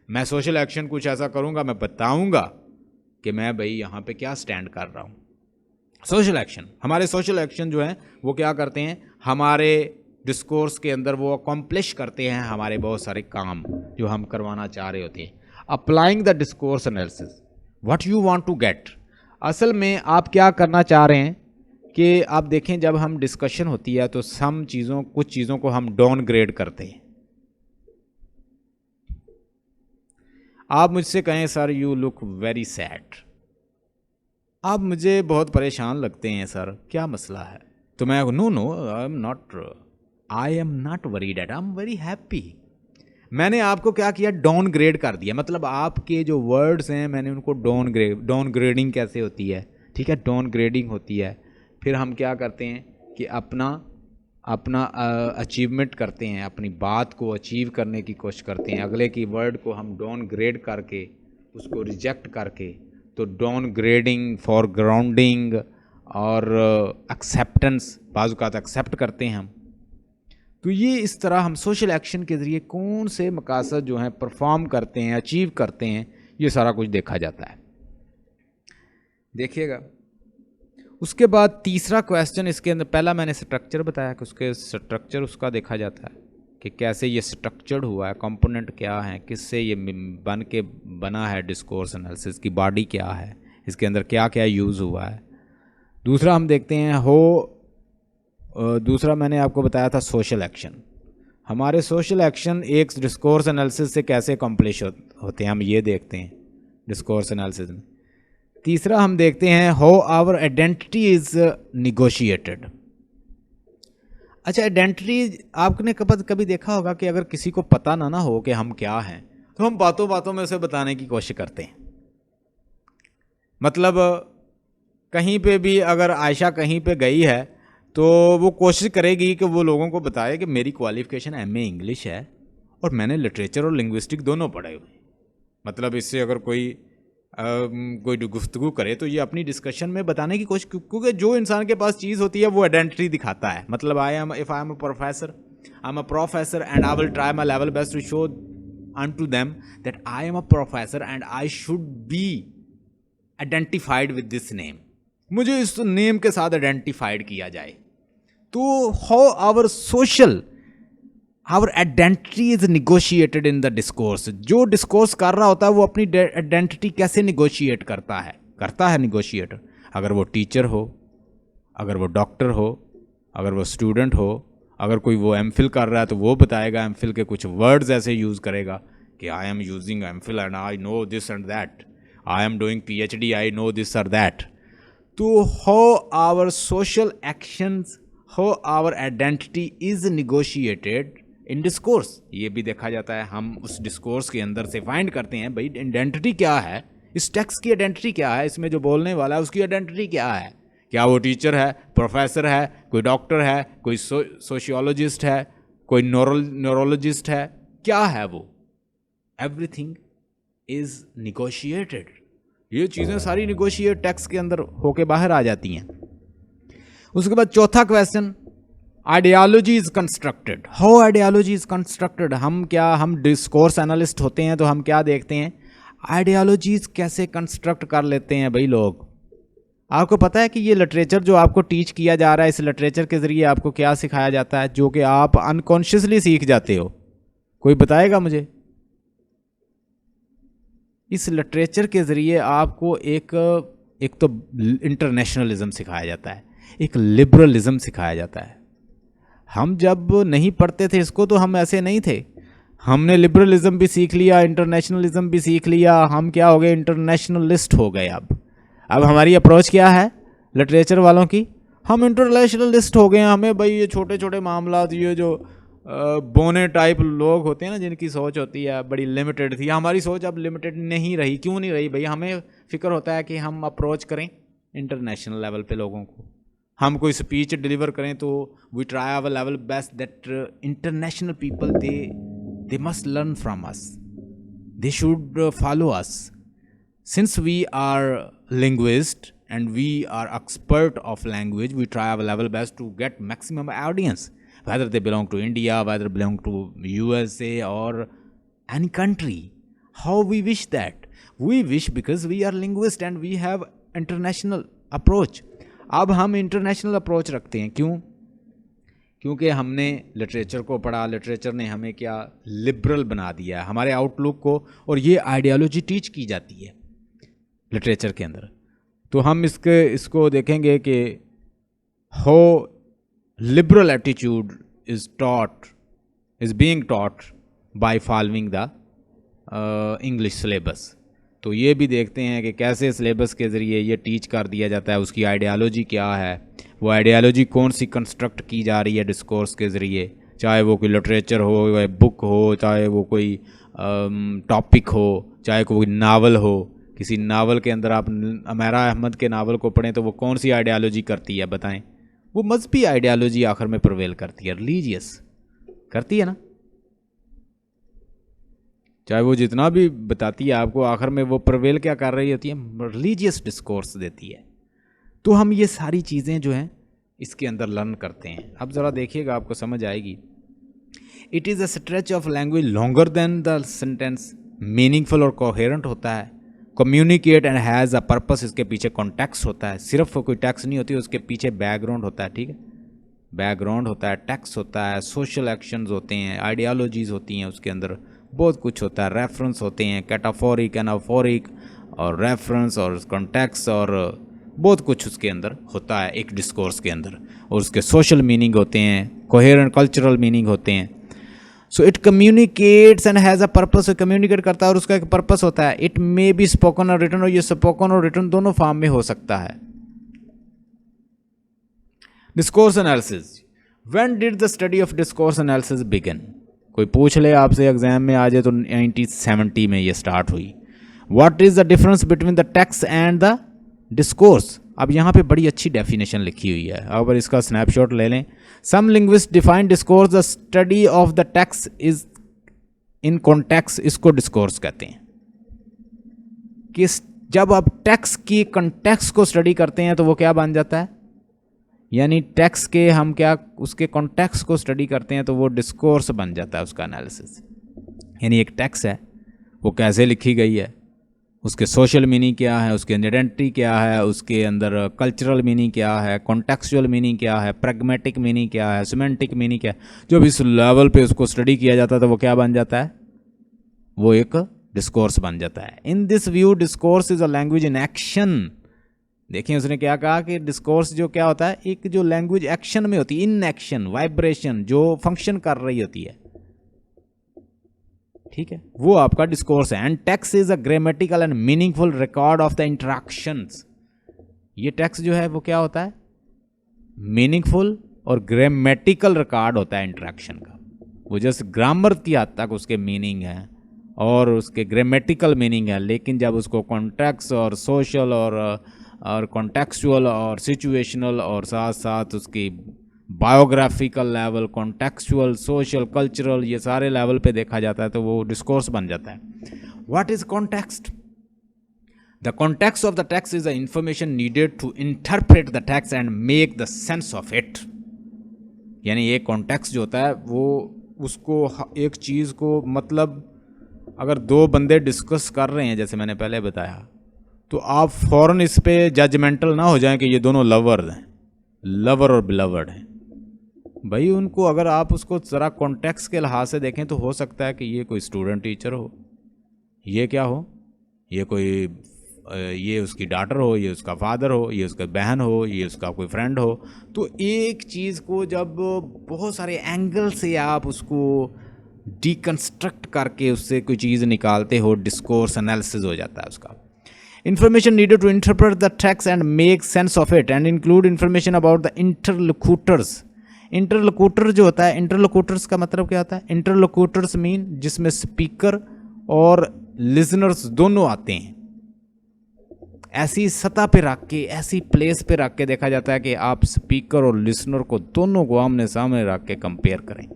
मैं सोशल एक्शन कुछ ऐसा करूंगा, मैं बताऊंगा कि मैं भाई यहाँ पे क्या स्टैंड कर रहा हूँ। सोशल एक्शन, हमारे सोशल एक्शन जो हैं वो क्या करते हैं, हमारे डिस्कोर्स के अंदर वो अकम्प्लिश करते हैं हमारे बहुत सारे काम जो हम करवाना चाह रहे होते हैं। Applying the discourse analysis, what you want to get, असल में आप क्या करना चाह रहे हैं कि आप देखें, जब हम डिस्कशन होती है तो कुछ चीज़ों को हम डाउन ग्रेड करते हैं। आप मुझसे कहें sir you look very sad, आप मुझे बहुत परेशान लगते हैं सर, क्या मसला है, तो मैं no I am not worried at, I am very happy. मैंने आपको क्या किया, डाउन ग्रेड कर दिया। मतलब आपके जो वर्ड्स हैं मैंने उनको डाउन ग्रेडिंग कैसे होती है, ठीक है, डाउन ग्रेडिंग होती है। फिर हम क्या करते हैं कि अपना अचीवमेंट करते हैं, अपनी बात को अचीव करने की कोशिश करते हैं। अगले की वर्ड को हम डाउन ग्रेड करके उसको रिजेक्ट करके, तो डाउन ग्रेडिंग, फॉर ग्राउंडिंग और एक्सेप्टेंस, बाज़ औक़ात एक्सेप्ट करते हैं हम। तो ये इस तरह हम सोशल एक्शन के ज़रिए कौन से मकासद जो हैं परफॉर्म करते हैं, अचीव करते हैं, ये सारा कुछ देखा जाता है। देखिएगा उसके बाद तीसरा क्वेश्चन, इसके अंदर पहला मैंने स्ट्रक्चर बताया कि उसके स्ट्रक्चर उसका देखा जाता है कि कैसे ये स्ट्रक्चर्ड हुआ है, कंपोनेंट क्या है, किससे ये बना है, डिस्कोर्स एनालिसिस की बॉडी क्या है, इसके अंदर क्या क्या यूज़ हुआ है। दूसरा हम देखते हैं दूसरा मैंने आपको बताया था सोशल एक्शन। हमारे सोशल एक्शन एक डिस्कोर्स एनालिसिस से कैसे अकम्प्लिश होते हैं, हम ये देखते हैं डिस्कोर्स एनालिसिस में। तीसरा हम देखते हैं how our identity is negotiated. अच्छा, आइडेंटिटी आपने कभी देखा होगा कि अगर किसी को पता ना हो कि हम क्या हैं, तो हम बातों बातों में उसे बताने की कोशिश करते हैं। मतलब कहीं पे भी अगर आयशा कहीं पे गई है तो वो कोशिश करेगी कि वो लोगों को बताए कि मेरी क्वालिफ़िकेशन एमए इंग्लिश है और मैंने लिटरेचर और लिंग्विस्टिक दोनों पढ़े हुए। मतलब इससे अगर कोई गुफ्तगू करे तो ये अपनी डिस्कशन में बताने की कोशिश, क्योंकि जो इंसान के पास चीज़ होती है वो आइडेंटिटी दिखाता है। मतलब if I am a professor and I will try my level best to show unto them that I am a professor and I should be identified with this name, मुझे इस नेम के साथ identified किया जाए। तो how our identity is negotiated in the discourse. जो discourse कर रहा होता है वो अपनी आइडेंटिटी कैसे निगोशिएट करता है निगोशिएट। अगर वो टीचर हो, अगर वो डॉक्टर हो, अगर वो स्टूडेंट हो, अगर कोई वो एमफिल कर रहा है तो वो बताएगा, एमफिल के कुछ वर्ड्स ऐसे यूज़ करेगा कि I am using MPhil and I know this and that, I am doing PhD, I know this और दैट. तो how our social actions, how our identity is negotiated in discourse, ये भी देखा जाता है. हम उस डिस्कोर्स के अंदर से फाइंड करते हैं भाई आइडेंटिटी क्या है, इस टेक्स्ट की आइडेंटिटी क्या है, इसमें जो बोलने वाला है उसकी आइडेंटिटी क्या है. क्या वो टीचर है, प्रोफेसर है, कोई डॉक्टर है, कोई सोशियोलॉजिस्ट है, कोई न्यूरोलॉजिस्ट है, क्या है वो. Everything is negotiated. ये चीज़ें सारी निगोशिएट टेक्स्ट के अंदर होके बाहर आ जाती हैं. उसके बाद चौथा question, ideology is constructed. How ideology is constructed. हम डिस्कोर्स एनालिस्ट होते हैं तो हम क्या देखते हैं, आइडियोलॉजीज कैसे कंस्ट्रक्ट कर लेते हैं भाई लोग. आपको पता है कि ये लिटरेचर जो आपको टीच किया जा रहा है, इस लिटरेचर के ज़रिए आपको क्या सिखाया जाता है जो कि आप अनकॉन्शियसली सीख जाते हो. कोई बताएगा मुझे. इस लिटरेचर के ज़रिए आपको एक तो इंटरनेशनलिज्म सिखाया जाता है, एक लिबरलिज्म सिखाया जाता है. हम जब नहीं पढ़ते थे इसको तो हम ऐसे नहीं थे. हमने लिबरलिज्म भी सीख लिया, इंटरनेशनलिज्म भी सीख लिया. हम क्या हो गए, इंटरनेशनलिस्ट हो गए. अब हमारी अप्रोच क्या है लिटरेचर वालों की, हम इंटरनेशनलिस्ट हो गए हैं. हमें भाई ये छोटे छोटे मामला, ये जो बोने टाइप लोग होते हैं ना, जिनकी सोच होती है बड़ी लिमिटेड थी, हमारी सोच अब लिमिटेड नहीं रही. क्यों नहीं रही भाई, हमें फ़िक्र होता है कि हम अप्रोच करें इंटरनेशनल लेवल पे लोगों को. हम कोई स्पीच डिलीवर करें तो we try our level best that international people they must learn from us, they should follow us. Since we are linguists and we are expert of language, we try our level best to get maximum audience, whether they belong to India, whether belong to USA or any country. How we wish that? We wish because we are linguists and we have international approach. अब हम international approach रखते हैं. क्यों? क्योंकि हमने literature को पढ़ा, literature ने हमें क्या लिबरल बना दिया है, हमारे आउटलुक को, और ये आइडियोलॉजी टीच की जाती है लिटरेचर के अंदर. तो हम इसको देखेंगे कि how liberal attitude is being taught by following the English syllabus. तो ये भी देखते हैं कि कैसे सिलेबस के ज़रिए ये टीच कर दिया जाता है, उसकी आइडियोलॉजी क्या है, वो आइडियोलॉजी कौन सी कंस्ट्रक्ट की जा रही है डिस्कोर्स के ज़रिए, चाहे वो कोई लिटरेचर हो, चाहे बुक हो, चाहे वो कोई टॉपिक हो, चाहे कोई नावल हो. किसी नावल के अंदर आप अमेरा अहमद के नावल को पढ़ें तो वो कौन सी आइडियोलॉजी करती है बताएं. वो मजहबी आइडियोलॉजी आखिर में प्रिवेल करती है, रिलीजियस करती है ना. चाहे वो जितना भी बताती है आपको, आखिर में वो प्रिवेल क्या कर रही होती है, रिलीजियस डिस्कोर्स देती है. तो हम ये सारी चीज़ें जो हैं इसके अंदर लर्न करते हैं. अब ज़रा देखिएगा, आपको समझ आएगी. It is a stretch of language longer than the sentence, meaningful और कोहेरेंट होता है. Communicate and has a purpose, इसके पीछे कॉन्टेक्स्ट होता है, सिर्फ कोई टेक्स्ट नहीं होती, उसके पीछे बैकग्राउंड होता है. ठीक है, बैकग्राउंड होता है, टेक्स्ट होता है, सोशल एक्शंस होते हैं, आइडियोलॉजीज़ होती हैं, उसके अंदर बहुत कुछ होता है, रेफरेंस होते हैं, कैटाफोरिक, एनाफोरिक और रेफरेंस और कॉन्टेक्स्ट, और बहुत कुछ उसके अंदर होता है एक डिस्कोर्स के अंदर. और उसके सोशल मीनिंग होते हैं, कोहेरेंट कल्चरल मीनिंग होते हैं. So it communicates and has a purpose, communicate करता है और उसका एक पर्पस होता है. इट मे बी स्पोकन और रिटन, और ये स्पोकन और रिटन दोनों फॉर्म में हो सकता है. Discourse analysis. When did the study of discourse analysis begin. कोई पूछ ले आपसे एग्जाम में आ जाए तो 1970 में ये स्टार्ट हुई. What is the difference between the text and the discourse. अब यहाँ पे बड़ी अच्छी डेफिनेशन लिखी हुई है, अगर इसका स्नैपशॉट ले लें. Some linguist define discourse the study of the text is in context. इसको डिस्कोर्स कहते हैं कि जब आप टेक्स्ट की कॉन्टेक्स्ट को स्टडी करते हैं तो वो क्या बन जाता है, यानी टेक्स्ट के हम क्या उसके कॉन्टेक्स्ट को स्टडी करते हैं तो वो डिस्कोर्स बन जाता है उसका एनालिसिस. यानी एक टेक्स्ट है, वो कैसे लिखी गई है, उसके सोशल मीनिंग क्या है, उसकी आइडेंटिटी क्या है, उसके अंदर कल्चरल मीनिंग क्या है, कॉन्टेक्चुअल मीनिंग क्या है, प्रैग्मेटिक मीनिंग क्या है, सिमेंटिक मीनिंग क्या है. जब इस लेवल पे उसको स्टडी किया जाता है तो वो क्या बन जाता है, वो एक डिस्कोर्स बन जाता है. In this view discourse is a language in action. देखिए उसने क्या कहा कि डिस्कोर्स जो क्या होता है, एक जो लैंग्वेज एक्शन में होती है, इन एक्शन, वाइब्रेशन, जो फंक्शन कर रही होती है. ठीक है, वो आपका डिस्कोर्स है। And text is a grammatical and meaningful record of the interactions. ये टेक्स्ट जो है वो क्या होता है, मीनिंगफुल और ग्रामेटिकल रिकॉर्ड होता है इंटरेक्शन का। वो जस्ट ग्रामर की हद तक उसके मीनिंग है और उसके ग्रामेटिकल मीनिंग है, लेकिन जब उसको कॉन्टेक्स्ट और सोशल और कॉन्टेक्चुअल और सिचुएशनल और साथ साथ उसकी biographical level, contextual, social, cultural, ये सारे लेवल पे देखा जाता है तो वो डिस्कोर्स बन जाता है। What is context? The context of the text is the information needed to interpret the text and make the sense of it. यानी ये कॉन्टेक्स्ट जो होता है वो उसको एक चीज़ को, मतलब अगर दो बंदे डिस्कस कर रहे हैं जैसे मैंने पहले बताया, तो आप फौरन इस पे जजमेंटल ना हो जाएं कि ये दोनों लवर हैं, लवर और बिलवर्ड हैं। भाई उनको अगर आप उसको ज़रा कॉन्टेक्स्ट के लिहाज से देखें तो हो सकता है कि ये कोई स्टूडेंट टीचर हो, ये क्या हो, ये कोई ये उसकी डॉटर हो, ये उसका फादर हो, ये उसका बहन हो, ये उसका कोई फ्रेंड हो। तो एक चीज़ को जब बहुत सारे एंगल से आप उसको डिकन्स्ट्रक्ट करके उससे कोई चीज़ निकालते हो, डिस्कोर्स एनालिसिस हो जाता है उसका। Information needed to interpret the text and make sense of it and include information about the interlocutors. Interlocutor जो होता है, इंटरलोक्यूटर्स का मतलब क्या होता है? इंटरलोक्यूटर्स मीन जिसमें स्पीकर और लिसनर्स दोनों आते हैं। ऐसी सतह पे रख के, ऐसी प्लेस पे रख के देखा जाता है कि आप स्पीकर और लिसनर को दोनों को आमने सामने रख के कंपेयर करें।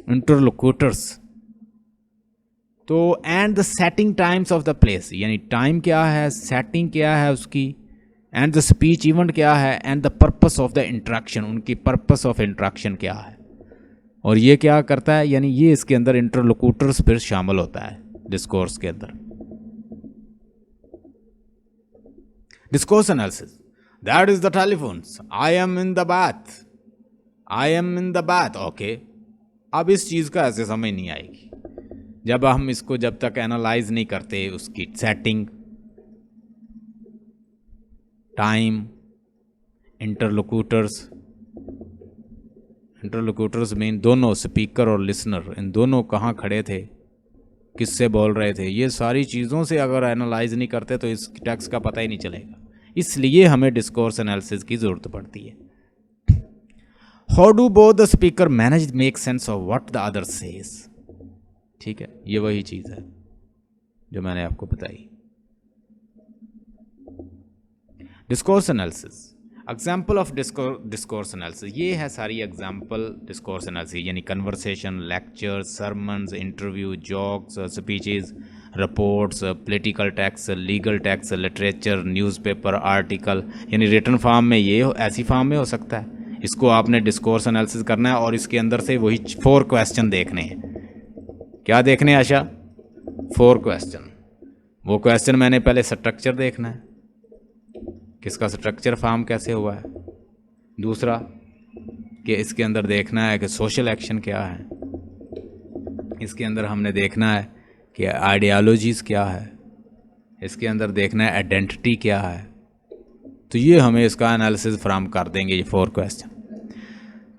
इंटरलोक्यूटर्स। तो and the setting times of the place, यानी टाइम क्या है, सेटिंग क्या है उसकी, एंड द स्पीच इवेंट क्या है, and the purpose of the interaction, उनकी पर्पस ऑफ इंट्रैक्शन क्या है। और ये क्या करता है, यानी ये इसके अंदर इंटरलोक्यूटर्स फिर शामिल होता है डिस्कोर्स के अंदर। Discourse analysis, that is the telephones, I am in the bath, I am in the bath. Okay, अब इस चीज़ का ऐसे समझ नहीं आएगी जब हम इसको जब तक एनालाइज नहीं करते, उसकी setting, time, interlocutors. Interlocutors mean दोनों स्पीकर और लिसनर, इन दोनों कहाँ खड़े थे, किससे बोल रहे थे, ये सारी चीज़ों से अगर एनालाइज नहीं करते तो इस टेक्स्ट का पता ही नहीं चलेगा। इसलिए हमें डिस्कोर्स एनालिसिस की ज़रूरत पड़ती है। How do both the speaker manage make sense of what the other says. ठीक है, ये वही चीज़ है जो मैंने आपको बताई। Discourse analysis, example of discourse analysis, ये है सारी एग्जाम्पल डिस्कोर्स एनालिसिस, यानी conversation, lectures, sermons, interview, jokes, speeches, reports, political text, legal text, literature, newspaper, article, यानी रिटन फॉर्म में ये ऐसी फॉर्म में हो सकता है। इसको आपने डिस्कोर्स एनालिसिस करना है और इसके अंदर से वही 4 क्वेश्चन देखने हैं। क्या देखने हैं आशा? 4 क्वेश्चन। वो क्वेश्चन मैंने पहले स्ट्रक्चर देखना है, किसका स्ट्रक्चर फॉर्म कैसे हुआ है। दूसरा कि इसके अंदर देखना है कि सोशल एक्शन क्या है। इसके अंदर हमने देखना है कि आइडियालॉजीज़ क्या है। इसके अंदर देखना है आइडेंटिटी क्या है। तो ये हमें इसका एनालिसिस फ्राहम कर देंगे, ये 4 क्वेश्चन।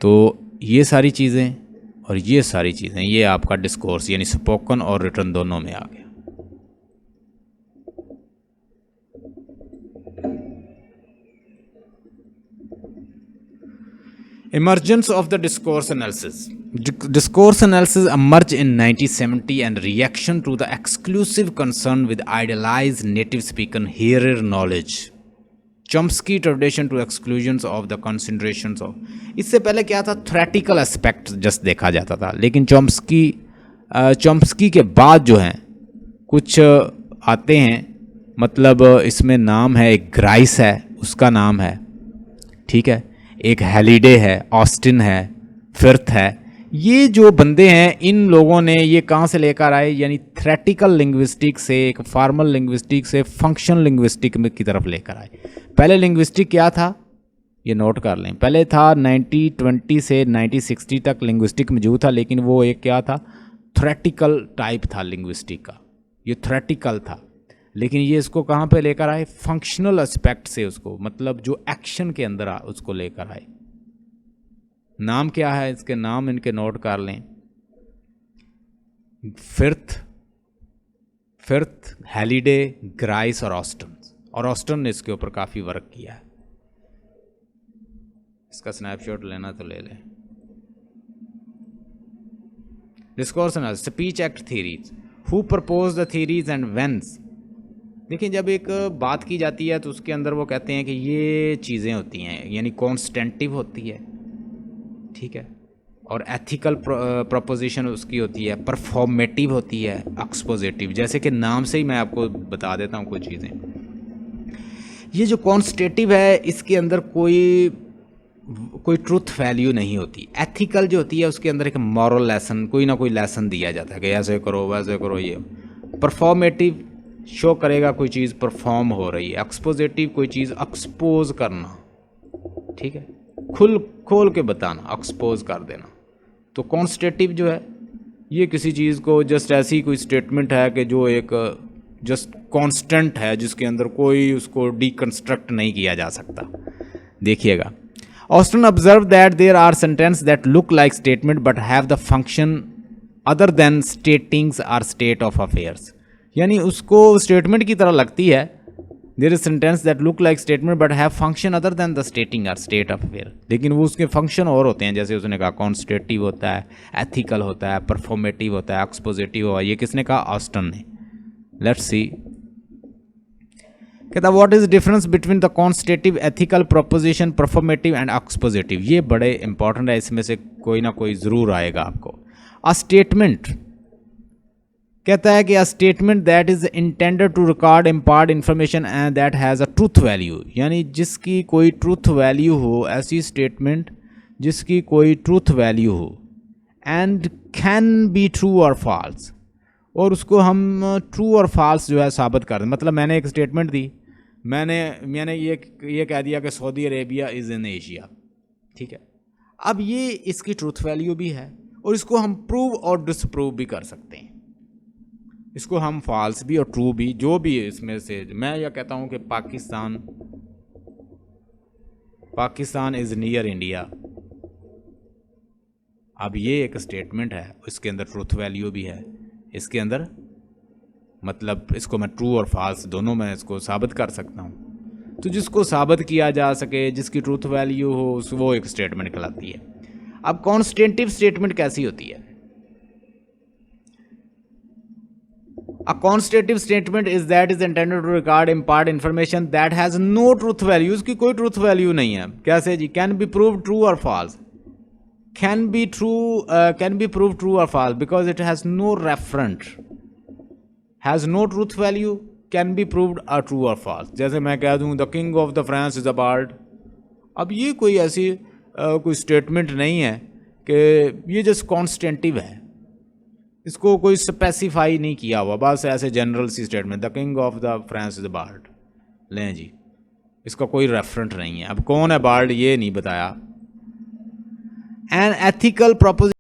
तो ये सारी चीज़ें और ये सारी चीज़ें, ये आपका डिस्कोर्स यानी स्पोकन और रिटन दोनों में आ गया। Emergence of the discourse analysis. Discourse analysis emerged in 1970 and reaction to the exclusive concern with idealized native speaker hearer knowledge. Chomsky tradition to exclusions of the considerations of. इससे पहले क्या था, theoretical aspect just देखा जाता था, लेकिन Chomsky के बाद जो हैं कुछ आते हैं, मतलब इसमें नाम है, एक ग्राइस है, उसका नाम है, ठीक है, एक हैलिडे है, ऑस्टिन है, फिर्थ है। ये जो बंदे हैं, इन लोगों ने ये कहाँ से लेकर आए, यानी थ्रेटिकल लिंग्विस्टिक से, एक फॉर्मल लिंग्विस्टिक से फंक्शनल लिंग्विस्टिक में की तरफ लेकर आए। पहले लिंग्विस्टिक क्या था, ये नोट कर लें, पहले था 1920 से 1960 तक लिंग्विस्टिक मौजूद था, लेकिन वो एक क्या था, थ्रेटिकल टाइप था लिंग्विस्टिक का, ये थ्रेटिकल था। लेकिन ये इसको कहाँ पे लेकर आए, फंक्शनल एस्पेक्ट से उसको, मतलब जो एक्शन के अंदर उसको लेकर आए। नाम क्या है इसके, नाम इनके नोट कर लें, फिर्थ, हैलिडे, ग्राइस और ऑस्टन ने इसके ऊपर काफ़ी वर्क किया है। इसका स्नैपशॉट लेना तो ले लें। Discourse analysis, speech act theories, who propose the theories and whence. देखिए, जब एक बात की जाती है तो उसके अंदर वो कहते हैं कि ये चीज़ें होती हैं, यानी कॉन्स्टेंटिव होती है, ठीक है, और एथिकल प्रोपोजिशन उसकी होती है, परफॉर्मेटिव होती है, एक्सपोजिटिव। जैसे कि नाम से ही मैं आपको बता देता हूँ कुछ चीज़ें। ये जो कॉन्स्टेटिव है इसके अंदर कोई ट्रुथ वैल्यू नहीं होती। एथिकल जो होती है उसके अंदर एक मॉरल लेसन, कोई ना कोई लेसन दिया जाता है कि ऐसे करो वैसे करो। ये परफॉर्मेटिव शो करेगा कोई चीज़ परफॉर्म हो रही है। एक्सपोजिटिव कोई चीज़ एक्सपोज करना, ठीक है, खोल के बताना, एक्सपोज कर देना। तो कॉन्स्टेटिव जो है ये किसी चीज़ को जस्ट ऐसी कोई स्टेटमेंट है कि जो एक जस्ट कांस्टेंट है, जिसके अंदर कोई उसको डीकंस्ट्रक्ट नहीं किया जा सकता। देखिएगा, Austin observe that there are sentence that look like statement but have the function other than statings or state of affairs. यानी उसको स्टेटमेंट की तरह लगती है। There is sentence that look like statement but have function other than the stating or state of affair, लेकिन वो उसके function और होते हैं। जैसे उसने कहा कॉन्स्टेटिव होता है, एथिकल होता है, परफॉर्मेटिव होता है, एक्सपोजिटिव हुआ। ये किसने कहा? ऑस्टन ने। लेट्स सी, कहता what is difference between the constative, ethical, proposition, performative and expositive. ये बड़े इंपॉर्टेंट है, इसमें से कोई ना कोई ज़रूर आएगा आपको। अ स्टेटमेंट कहता है कि a statement that is intended to record impart information and that has a truth value, यानी जिसकी कोई ट्रूथ वैल्यू हो, ऐसी स्टेटमेंट जिसकी कोई ट्रूथ वैल्यू हो, एंड कैन बी ट्रू और फॉल्स, और उसको हम ट्रू और फॉल्स जो है साबित कर दें। मतलब मैंने एक स्टेटमेंट दी, मैंने ये कह दिया कि Saudi Arabia is in Asia, ठीक है। अब ये इसकी ट्रूथ वैल्यू भी है और इसको हम प्रूव और डिसप्रूव भी कर सकते हैं। इसको हम फॉल्स भी और ट्रू भी, जो भी है इसमें से। मैं यह कहता हूँ कि पाकिस्तान इज़ नियर इंडिया। अब ये एक स्टेटमेंट है, इसके अंदर ट्रूथ वैल्यू भी है, इसके अंदर मतलब इसको मैं ट्रू और फॉल्स दोनों में इसको साबित कर सकता हूँ। तो जिसको साबित किया जा सके, जिसकी ट्रूथ वैल्यू हो, वो एक स्टेटमेंट कहलाती है। अब कॉन्स्टेंटिव स्टेटमेंट कैसी होती है? A constitutive statement is that is intended to record impart information that has no truth value. उसकी कोई truth value नहीं है। कैसे जी? Can be proved true or false. Can be proved true or false because it has no referent. Has no truth value. Can be proved a true or false. जैसे मैं कह दूँ the king of the France is a bird. अब ये कोई ऐसी कोई statement नहीं है कि ये जस्ट कॉन्स्टेंटिव है, इसको कोई स्पेसिफाई नहीं किया हुआ, बस ऐसे जनरल सी statement the king of the France is bird. लें जी, इसका कोई रेफरेंट नहीं है। अब कौन है बर्ड ये नहीं बताया। An ethical proposition